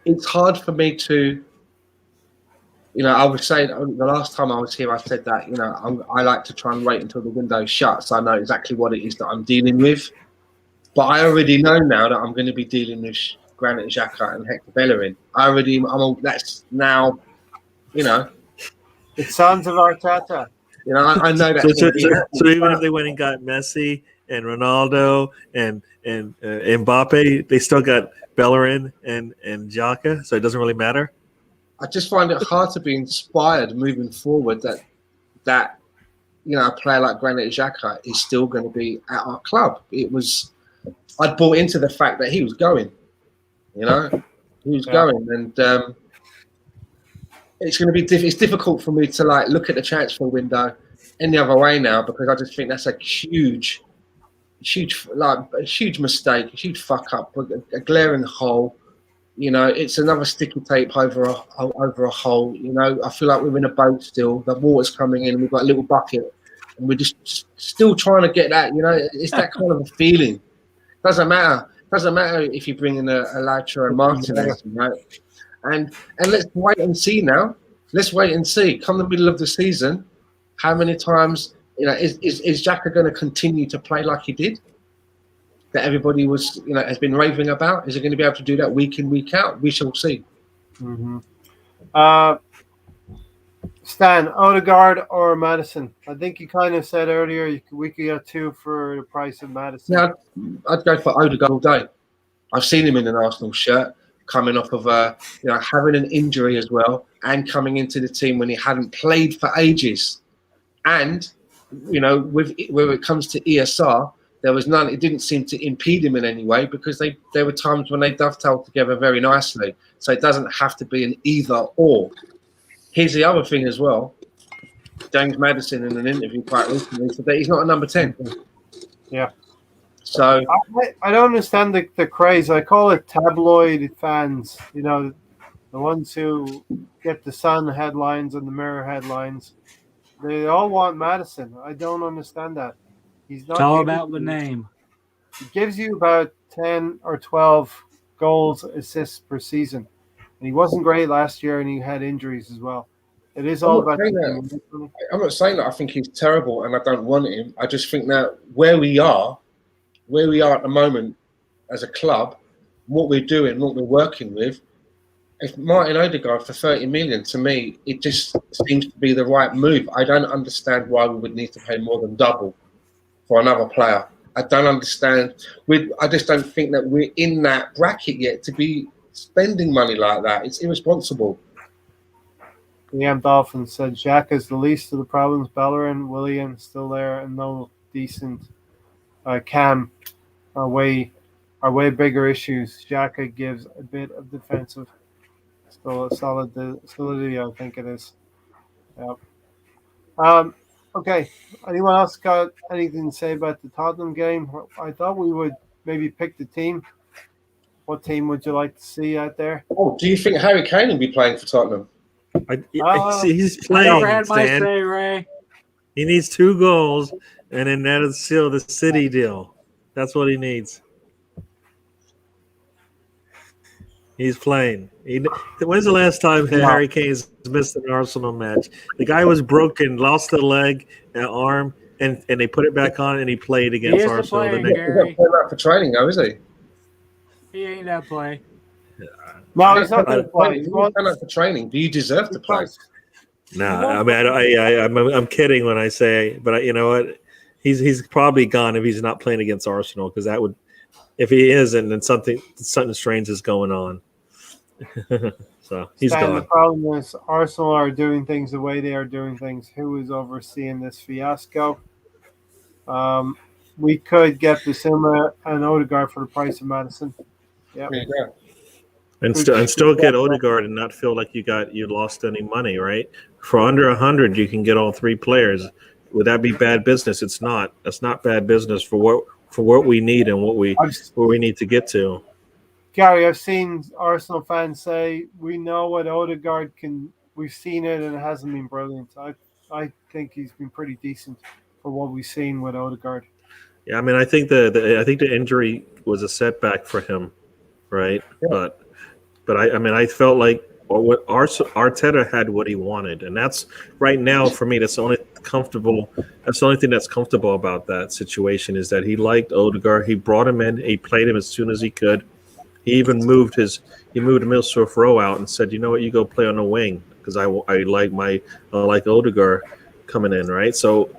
Speaker 4: it's hard for me to, I was saying the last time I was here, I said that, I like to try and wait until the window's shut so I know exactly what it is that I'm dealing with. But I already know now that I'm going to be dealing with Granit Xhaka and Hector Bellerin. That's now,
Speaker 1: It's sons of Arteta.
Speaker 4: I know that.
Speaker 5: So even if they went and got Messi and Ronaldo and Mbappe, they still got Bellerin and Xhaka, so it doesn't really matter.
Speaker 4: I just find it hard to be inspired moving forward that a player like Granit Xhaka is still going to be at our club. I'd bought into the fact that he was going, going, and it's going to be it's difficult for me to look at the transfer window any other way now because I just think that's a huge mistake, a huge fuck up, a glaring hole. It's another sticky tape over a hole. I feel like we're in a boat still. The water's coming in, and we've got a little bucket, and we're just still trying to get that. It's that kind of a feeling. Doesn't matter if you bring in a Lautaro and Martinez, And let's wait and see now. Let's wait and see. Come the middle of the season, how many times is Xhaka going to continue to play like he did? That everybody has been raving about. Is he going to be able to do that week in, week out? We shall see.
Speaker 1: Mm-hmm. Stan, Odegaard or Madison? I think you kind of said earlier we could get 2 for the price of Madison.
Speaker 4: Yeah, I'd go for Odegaard all day. I've seen him in an Arsenal shirt, coming off of having an injury as well, and coming into the team when he hadn't played for ages. And when it comes to ESR, there was none. It didn't seem to impede him in any way because there were times when they dovetailed together very nicely. So it doesn't have to be an either or. Here's the other thing as well. James Maddison in an interview quite recently said that he's not a number 10.
Speaker 1: Yeah.
Speaker 4: So
Speaker 1: I don't understand the craze. I call it tabloid fans. The ones who get the Sun headlines and the Mirror headlines. They all want Madison. I don't understand that. He's not.
Speaker 2: It's all about the name.
Speaker 1: He gives you about 10 or 12 goals, assists per season, and he wasn't great last year, and he had injuries as well. It is all about.
Speaker 4: I'm not saying that I think he's terrible and I don't want him. I just think that where we are at the moment as a club, what we're doing, what we're working with, if Martin Odegaard for 30 million, to me, it just seems to be the right move. I don't understand why we would need to pay more than double for another player. I don't understand. I just don't think that we're in that bracket yet to be spending money like that. It's irresponsible.
Speaker 1: Liam Dolphin said Xhaka is the least of the problems. Bellerin, William still there, and no decent Cam are way bigger issues. Xhaka gives a bit of defensive. Still a solidity, I think it is. Yeah. Okay. Anyone else got anything to say about the Tottenham game? I thought we would maybe pick the team. What team would you like to see out there?
Speaker 4: Oh, do you think Harry Kane will be playing for Tottenham?
Speaker 5: He's
Speaker 2: I never
Speaker 5: playing,
Speaker 2: had my
Speaker 5: Stan.
Speaker 2: say, Ray.
Speaker 5: He needs 2 goals, and then that'll seal the City deal. That's what he needs. He's playing. When's the last time Harry Kane's missed an Arsenal match? The guy was broken, lost a leg, an arm, and they put it back on, and he played against
Speaker 2: isn't
Speaker 5: Arsenal.
Speaker 2: playing,
Speaker 5: The next-
Speaker 2: Gary.
Speaker 4: He's not playing out for training, though, is he?
Speaker 2: He ain't that play.
Speaker 1: No, he's not going to play.
Speaker 4: He's not playing out for training. Do you deserve to play?
Speaker 5: No, I mean, I'm kidding when I say, but you know what? He's probably gone if he's not playing against Arsenal, because that would, if he isn't, then something strange is going on. So he's
Speaker 1: Stan,
Speaker 5: gone.
Speaker 1: the problem is Arsenal are doing things the way they are doing things. Who is overseeing this fiasco? We could get Bissouma and Odegaard for the price of Madison. Yeah.
Speaker 4: There you go.
Speaker 5: And still get Odegaard and not feel like you lost any money, right? For under 100, you can get all 3 players. Would that be bad business? It's not. That's not bad business for what we need and what we need to get to.
Speaker 1: Gary, I've seen Arsenal fans say we know what Odegaard can. We've seen it and it hasn't been brilliant. I think he's been pretty decent for what we've seen with Odegaard.
Speaker 5: Yeah, I mean, I think the injury was a setback for him, right? Yeah. But I felt like Arteta had what he wanted, and that's right now for me. That's the only thing that's comfortable about that situation is that he liked Odegaard. He brought him in. He played him as soon as he could. He even moved Emile Rowe out and said, "You know what? You go play on the wing because I like Odegaard coming in, right?" So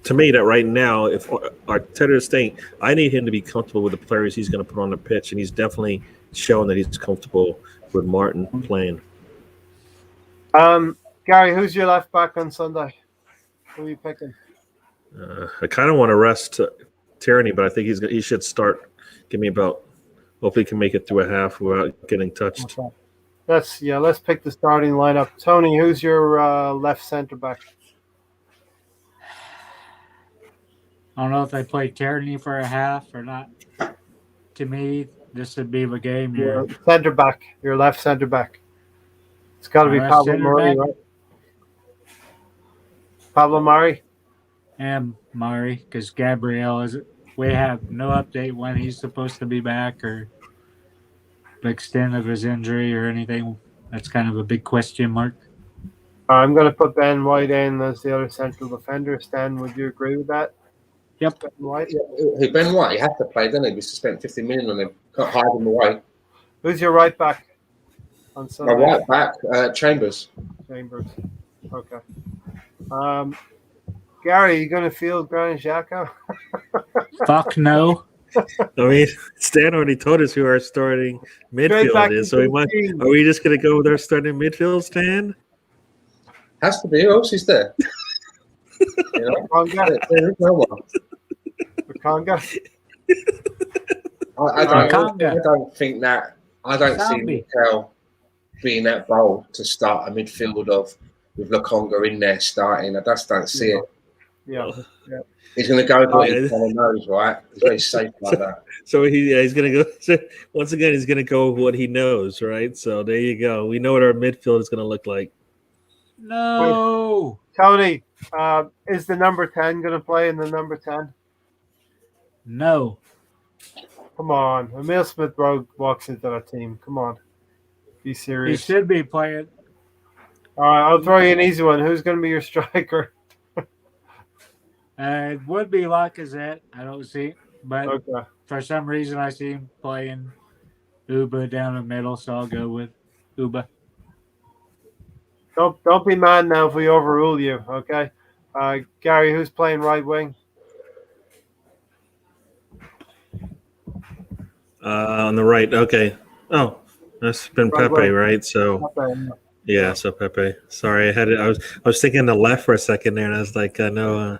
Speaker 5: to me, that right now, if Arteta is staying, I need him to be comfortable with the players he's going to put on the pitch, and he's definitely shown that he's comfortable with Martin playing.
Speaker 1: Gary, who's your left back on Sunday? Who are you picking?
Speaker 5: I kind of want to rest Tierney, but I think he should start. Give me about. Hopefully, he can make it through a half without getting touched.
Speaker 1: Okay. Let's pick the starting lineup. Tony, who's your left centre back?
Speaker 2: I don't know if they play Tierney for a half or not. To me, this would be the game.
Speaker 1: Your centre back, your left centre back. It's got to be Pablo Mari, right? Pablo Mari?
Speaker 2: And Mari, because Gabriel we have no update when he's supposed to be back or the extent of his injury or anything. That's kind of a big question mark.
Speaker 1: I'm going to put Ben White in as the other central defender. Stan, would you agree with that?
Speaker 2: Yep.
Speaker 1: Ben White?
Speaker 4: Yeah, Ben White, he has to play, doesn't he? We spent 50 million on him. Can't hide him away.
Speaker 1: Who's your right back on Sunday?
Speaker 4: My right back, Chambers.
Speaker 1: Chambers. Okay. Gary, you going to field Granit Xhaka?
Speaker 2: Fuck no.
Speaker 5: I mean, Stan already told us who our starting midfield is, so are we just going to go with our starting midfield, Stan?
Speaker 4: Has to be. Who else is there? There is no one.
Speaker 1: Conga?
Speaker 4: I don't think that. I don't see Mikel being that bold to start a midfield with Lokonga in there starting. I just don't see it.
Speaker 1: Yeah.
Speaker 4: He's going to go with what he kind of knows, right? He's very safe like that.
Speaker 5: So he's going to go. Once again, he's going to go with what he knows, right? So there you go. We know what our midfield is going to look like.
Speaker 2: No.
Speaker 1: Tony, is the number 10 going to play in the number 10?
Speaker 2: No.
Speaker 1: Come on. Emile Smith-Rowe walks into that team. Come on. Be serious.
Speaker 2: He should be playing.
Speaker 1: All right, I'll throw you an easy one. Who's going to be your striker?
Speaker 2: It would be Lacazette. I don't see, but for some reason I see him playing Uba down the middle, so I'll go with Uba.
Speaker 1: Don't be mad now if we overrule you, okay? Gary, who's playing right wing?
Speaker 5: On the right, okay. Oh, that's been
Speaker 1: Right
Speaker 5: Pepe,
Speaker 1: wing.
Speaker 5: Right? So
Speaker 1: Pepe.
Speaker 5: yeah, so Pepe. Sorry, I was thinking the left for a second there, and I was like, I know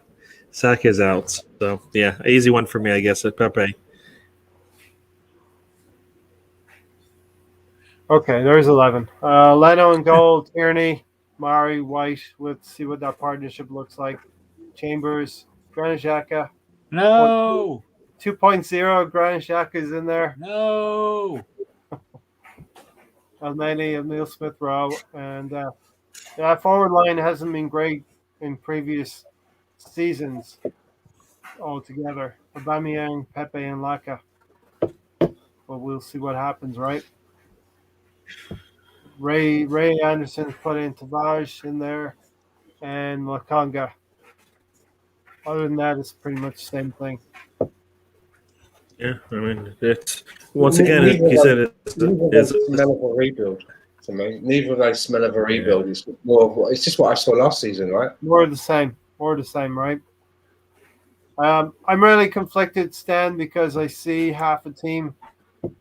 Speaker 5: Saka's out. So yeah, easy one for me, I guess. At Pepe.
Speaker 1: Okay, there's 11. Leno in goal, Tierney, Mari, White. Let's see what that partnership looks like. Chambers, Granit Xhaka.
Speaker 2: No.
Speaker 1: 2.0, Granit Xhaka is in there.
Speaker 2: No.
Speaker 1: Elneny, Emil Smith Rowe, and that forward line hasn't been great in previous seasons altogether. Aubameyang, Pepe, and Laka. But we'll see what happens, right? Ray Anderson's put in Tavares in there, and Makanga. Other than that, it's pretty much the same thing.
Speaker 3: Yeah, I mean, it's once again,
Speaker 4: Neither
Speaker 3: he
Speaker 4: of
Speaker 3: said
Speaker 4: Neither of
Speaker 3: it's
Speaker 4: those smell of a rebuild to me. Neither of those smell of a rebuild. It's more of it's just what I saw last season, right?
Speaker 1: More of the same. Right? I'm really conflicted, Stan, because I see half a team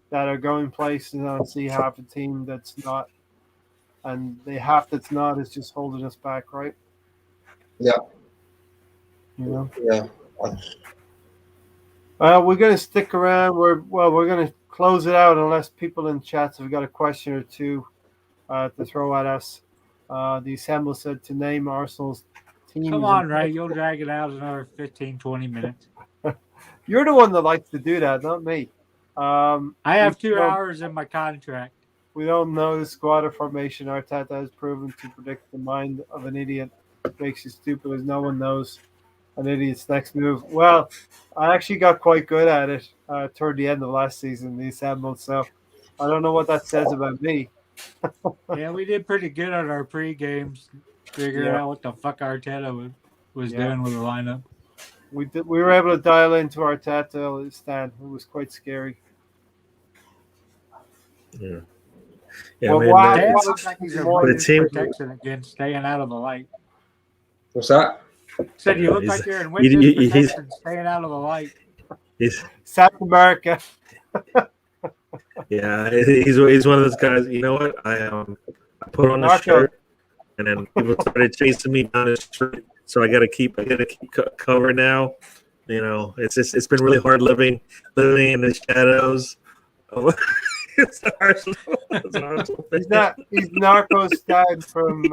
Speaker 1: that are going places, and I see half a team that's not. And the half that's not is just holding us back, right?
Speaker 4: Yeah.
Speaker 1: You know?
Speaker 4: Yeah.
Speaker 1: We're going to stick around. We're going to close it out unless people in chats have got a question or two to throw at us. The Assemble said to name Arsenal's teams.
Speaker 2: Come on, Ray. You'll drag it out another 15, 20 minutes.
Speaker 1: You're the one that likes to do that, not me.
Speaker 2: I have 2 hours in my contract.
Speaker 1: We don't know the squad or formation. Arteta has proven to predict the mind of an idiot. Makes you stupid as no one knows an idiot's next move. Well, I actually got quite good at it toward the end of last season, the Assembled. So I don't know what that says about me.
Speaker 2: Yeah, we did pretty good on our pre-games, figuring out what the fuck Arteta was doing with the lineup.
Speaker 1: We were able to dial into Arteta stand. It was quite scary.
Speaker 3: yeah. Yeah,
Speaker 1: Well,
Speaker 3: I mean,
Speaker 2: Dan looks like he's avoiding protection against staying out of the light.
Speaker 4: What's that?
Speaker 2: Said you look like you're in witness protection, staying out of the light.
Speaker 1: South America.
Speaker 3: Yeah, he's one of those guys. You know what? I put on the shirt, and then people started chasing me down the street. So I gotta keep cover now. You know, it's been really hard living in the shadows.
Speaker 1: He's Narcos dad from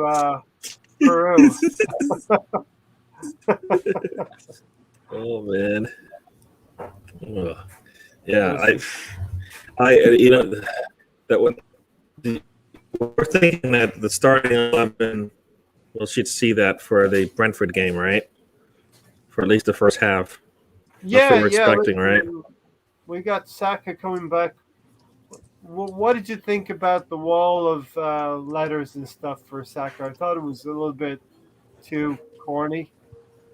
Speaker 1: Peru.
Speaker 3: Oh man. Ugh. Yeah, I you know that we're thinking that the starting 11. Well, she'd see that for the Brentford game, right? For at least the first half. That's what we're expecting, right?
Speaker 1: We got Saka coming back. What did you think about the wall of letters and stuff for Saka? I thought it was a little bit too corny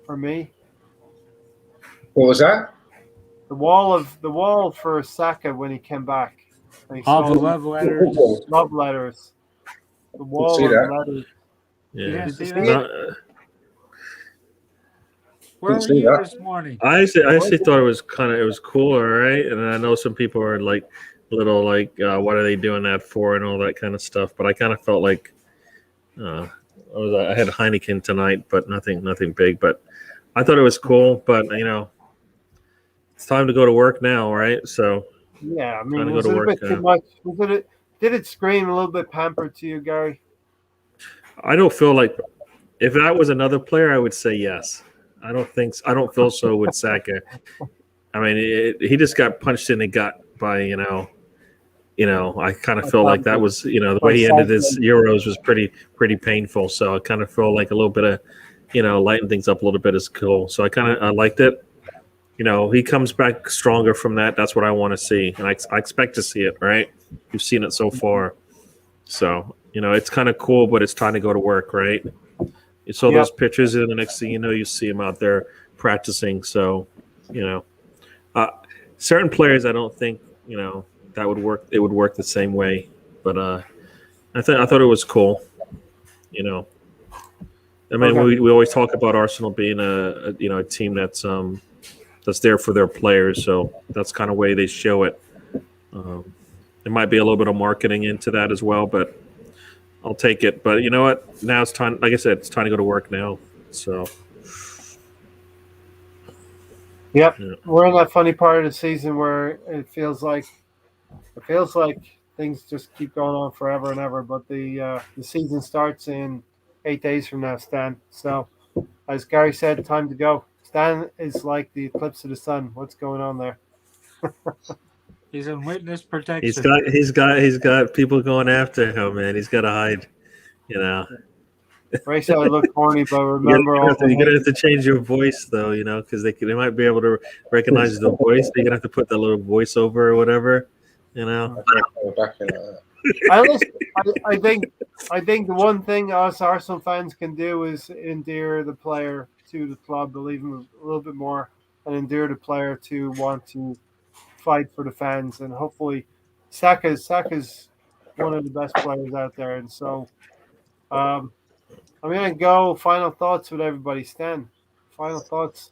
Speaker 1: for me.
Speaker 4: What was that?
Speaker 1: The wall for Saka when he came back.
Speaker 2: All the love letters.
Speaker 1: Love letters. The wall of letters.
Speaker 3: Yeah.
Speaker 2: Where were you this morning?
Speaker 3: I actually thought it was cool, all right. And I know some people are like little like what are they doing that for and all that kind of stuff. But I kind of felt like I had Heineken tonight, but nothing big. But I thought it was cool. But you know, it's time to go to work now, right? So
Speaker 1: yeah, I mean, was it a bit too much? Did it scream a little bit pampered to you, Gary?
Speaker 3: I don't feel like if that was another player, I would say yes. I don't feel so with Saka. I mean, he just got punched in the gut by I kind of feel like that was the way he ended his Euros was pretty painful. So I kind of feel like a little bit of lighten things up a little bit is cool. So I liked it. He comes back stronger from that. That's what I want to see, and I expect to see it. Right? You've seen it so far, so it's kind of cool. But it's time to go to work, right? You saw those pictures, and the next thing you know, you see him out there practicing. So, certain players, I don't think that would work. It would work the same way, but I thought it was cool. I mean, we always talk about Arsenal being a team that's there for their players. So that's kind of way they show it. There might be a little bit of marketing into that as well, but I'll take it. But you know what? Now it's time. Like I said, it's time to go to work now. So.
Speaker 1: Yep, we're in that funny part of the season where it feels like things just keep going on forever and ever. But the season starts in 8 days from now, Stan. So, as Gary said, time to go. Stan is like the eclipse of the sun. What's going on there?
Speaker 2: He's in witness
Speaker 5: He's
Speaker 2: protection.
Speaker 5: got people going after him, man. He's got to hide. You know,
Speaker 1: Ray said I look corny, but
Speaker 5: you're
Speaker 1: remember all the
Speaker 5: gonna
Speaker 1: hate.
Speaker 5: have to change your voice though. You know, because they might be able to recognize the voice. You're gonna have to put the little voiceover or whatever. You know.
Speaker 4: Back in like that.
Speaker 1: I think the one thing us Arsenal fans can do is endear the player to the club, believe him a little bit more, and endear the player to want to fight for the fans. And hopefully, Saka's one of the best players out there. And so, I'm gonna go final thoughts with everybody. Stan, final thoughts.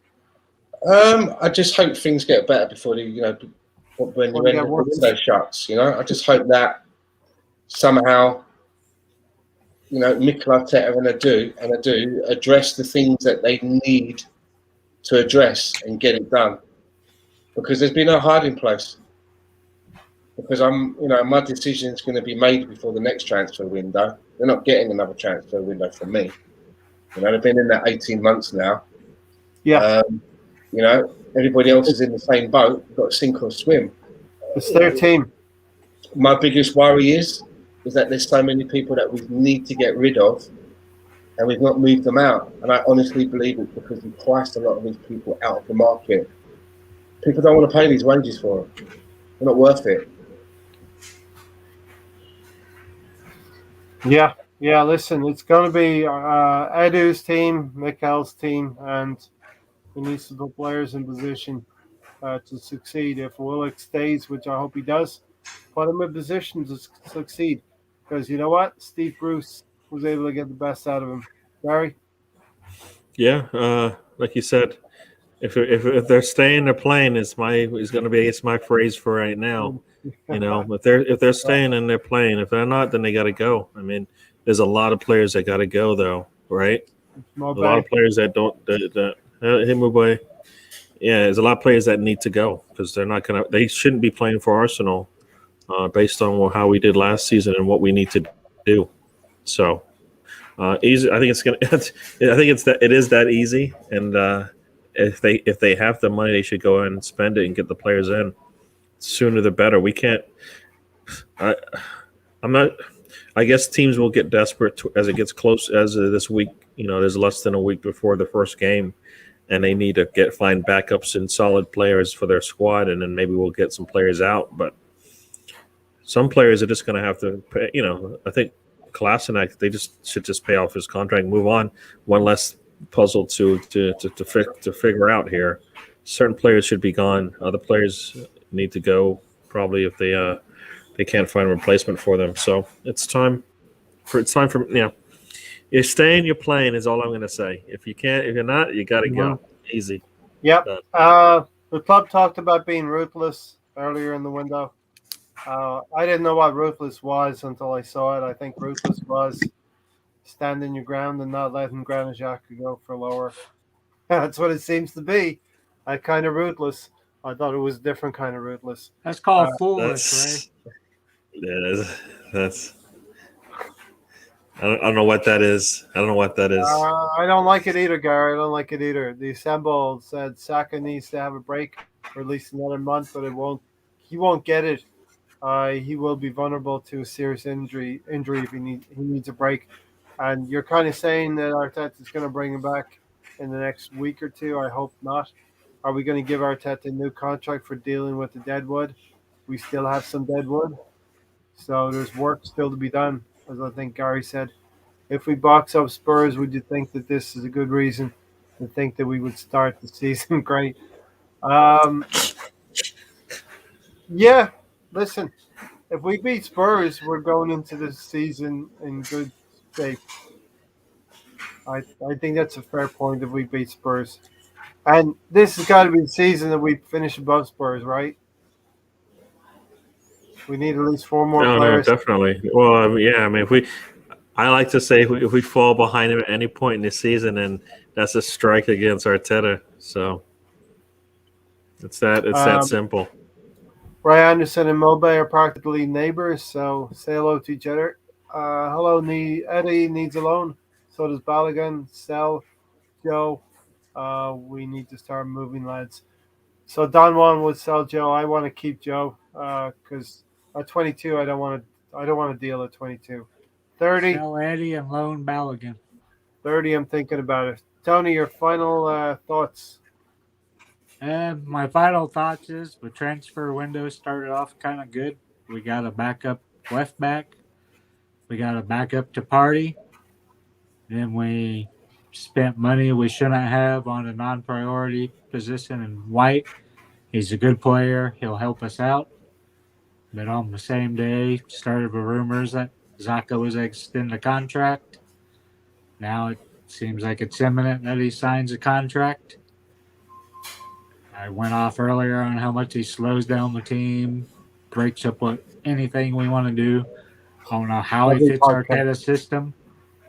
Speaker 4: I just hope things get better before when
Speaker 1: Want to get
Speaker 4: the
Speaker 1: worse?
Speaker 4: window shuts. I just hope that somehow, Mikel Arteta and Adu address the things that they need to address and get it done. Because there's been no hiding place. Because my decision is going to be made before the next transfer window. They're not getting another transfer window from me. They've been in that 18 months now.
Speaker 1: Yeah,
Speaker 4: Everybody else is in the same boat. You've got to sink or swim.
Speaker 1: it's their team.
Speaker 4: My biggest worry is that there's so many people that we need to get rid of, and we've not moved them out. And I honestly believe it's because we priced a lot of these people out of the market. People don't want to pay these wages for them. They're not worth it.
Speaker 1: Yeah. Listen, it's going to be Edu's team, Mikel's team, and he needs to put players in position to succeed. If Willock stays, which I hope he does, put him in position to succeed. Because you know what? Steve Bruce was able to get the best out of him. Gary?
Speaker 5: Yeah, like you said, if they're staying, they're playing. It's my phrase for right now. If they're staying and they're playing, if they're not, then they got to go. I mean, there's a lot of players that got to go though, right? A lot of players that don't. Hey, Mubay. Yeah, there's a lot of players that need to go because they're not gonna. They shouldn't be playing for Arsenal, based on how we did last season and what we need to do. So, easy. I think it's gonna. I think it is that easy. And if they have the money, they should go and spend it and get the players in. Sooner the better. We can't. I'm not. I guess teams will get desperate as it gets close. As this week, there's less than a week before the first game, and they need to find backups and solid players for their squad, and then maybe we'll get some players out. But some players are just going to have to pay. I think Kolasinac, they should just pay off his contract, and move on. One less puzzle to figure out here. Certain players should be gone. Other players need to go probably if they can't find a replacement for them. So it's time for you're staying, you're playing is all I'm going to say. If you're not, you got to go. Easy.
Speaker 1: Yep. The club talked about being ruthless earlier in the window. I didn't know what ruthless was until I saw it. I think ruthless was standing your ground and not letting Granit Xhaka go for lower. That's what it seems to be. Kind of ruthless. I thought it was a different kind of ruthless.
Speaker 2: That's called foolish, right?
Speaker 5: Yeah, that's. I don't know what that is. I
Speaker 1: don't like it either, Gary. I don't like it either. The Assemble said Saka needs to have a break for at least another month, but he won't get it. He will be vulnerable to a serious injury if he needs a break. And you're kind of saying that Arteta is going to bring him back in the next week or two. I hope not. Are we going to give Arteta a new contract for dealing with the deadwood? We still have some deadwood. So there's work still to be done, as I think Gary said. If we box up Spurs, would you think that this is a good reason to think that we would start the season great? Yeah, listen, if we beat Spurs, we're going into the season in good shape. I think that's a fair point if we beat Spurs. And this has got to be the season that we finish above Spurs, right? We need at least 4 more players.
Speaker 5: No, definitely. Well, I mean, I like to say if we fall behind him at any point in the season, and that's a strike against Arteta. So it's that simple.
Speaker 1: Ray Anderson and Mobe are practically neighbors, so say hello to each other. Hello, Eddie needs a loan. So does Balogun, Sel, Joe. We need to start moving, lads. So Don Juan would sell Joe. I want to keep Joe because at 22, I don't want to deal at 22. 30,
Speaker 2: Sell Eddie and loan Balogun.
Speaker 1: 30. I'm thinking about it. Tony, your final thoughts.
Speaker 2: My final thoughts is the transfer window started off kind of good. We got a backup left back. We got a backup to party. Then we spent money we shouldn't have on a non-priority position in White. He's a good player. He'll help us out. But on the same day, started the rumors that Zaka was extending the contract. Now it seems like it's imminent that he signs a contract. I went off earlier on how much he slows down the team, breaks up what anything we want to do. I don't know how he fits Arteta's system.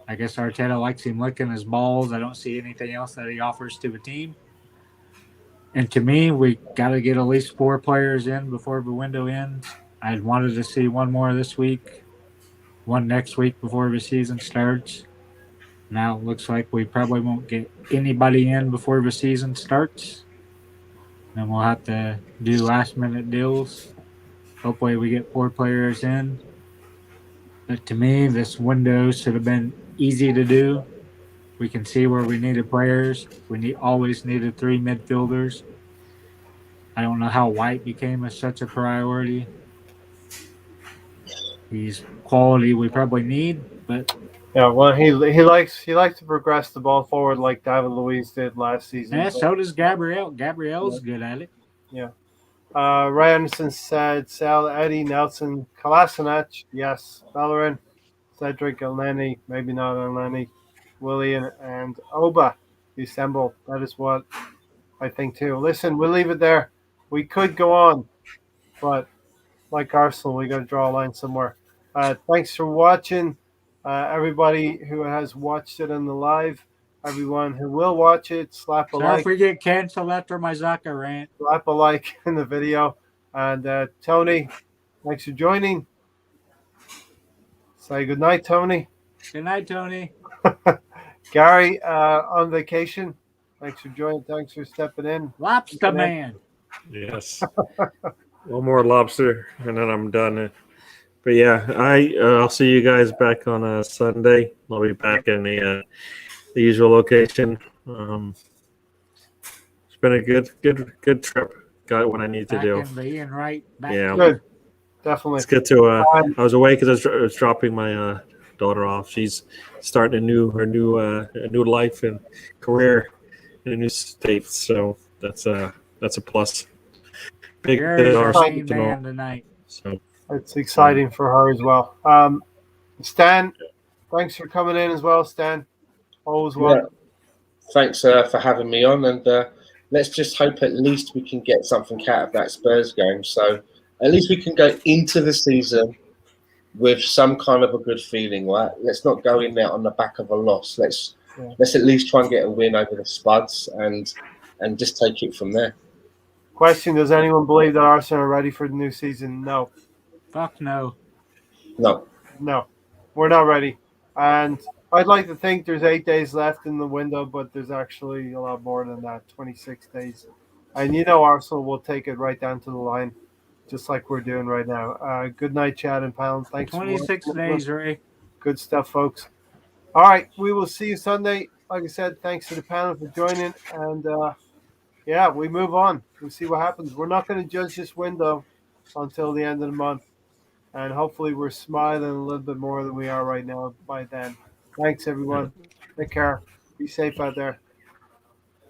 Speaker 2: I guess Arteta likes him licking his balls. I don't see anything else that he offers to the team. And to me, we got to get at least 4 players in before the window ends. I wanted to see one more this week, one next week before the season starts. Now it looks like we probably won't get anybody in before the season starts. Then we'll have to do last-minute deals. Hopefully we get 4 players in. But to me, this window should have been easy to do. We can see where we needed players. Always needed 3 midfielders. I don't know how White became such a priority. He's quality we probably need, but
Speaker 1: Yeah, well, he likes to progress the ball forward like David Luiz did last season.
Speaker 2: yeah, so does Gabriel. Gabriel's good at it.
Speaker 1: Yeah. Ray Anderson said, sell Eddie, Nelson, Kolasinac, yes, Bellerin, Cedric, Elneny, maybe not Elneny, Willie, and Oba, assemble. That is what I think too. Listen, we'll leave it there. We could go on, but like Arsenal, we got to draw a line somewhere. Thanks for watching, everybody who has watched it on the live. Everyone who will watch it, slap a
Speaker 2: Sorry
Speaker 1: like.
Speaker 2: if we get canceled after my Zaka rant.
Speaker 1: Slap a like in the video. And Tony, thanks for joining. Say good night, Tony.
Speaker 2: Good night, Tony.
Speaker 1: Gary, on vacation. Thanks for joining. Thanks for stepping in.
Speaker 2: Lobster man.
Speaker 3: Yes. One more lobster, and then I'm done. But yeah, I'll see you guys back on Sunday. I'll be back in the usual location. It's been a good trip. Got what I need to do.
Speaker 2: Being right back.
Speaker 3: Yeah,
Speaker 1: Good. Definitely.
Speaker 3: it's good to. I was away because I was dropping my daughter off. She's starting her new life and career in a new state. So that's a plus. Big
Speaker 2: Gary's our
Speaker 1: Arsenal
Speaker 2: main man tonight.
Speaker 3: So
Speaker 1: It's exciting for her as well. Stan, thanks for coming in as well, Stan. Always welcome.
Speaker 4: Thanks for having me on, and let's just hope at least we can get something out of that Spurs game. So at least we can go into the season with some kind of a good feeling, right? Let's not go in there on the back of a loss. Let's at least try and get a win over the Spuds and just take it from there.
Speaker 1: Question: does anyone believe that Arsenal are ready for the new season? No.
Speaker 2: Fuck no.
Speaker 4: No.
Speaker 1: No, we're not ready. And I'd like to think there's 8 days left in the window, but there's actually a lot more than that, 26 days. And Arsenal will take it right down to the line, just like we're doing right now. Good night, Chad and Pound. Thanks
Speaker 2: 26 days, Ray.
Speaker 1: Good stuff, folks. All right, we will see you Sunday. Like I said, thanks to the panel for joining. And, we move on. We'll see what happens. We're not going to judge this window until the end of the month. And hopefully we're smiling a little bit more than we are right now by then. Thanks, everyone. Take care. Be safe out there.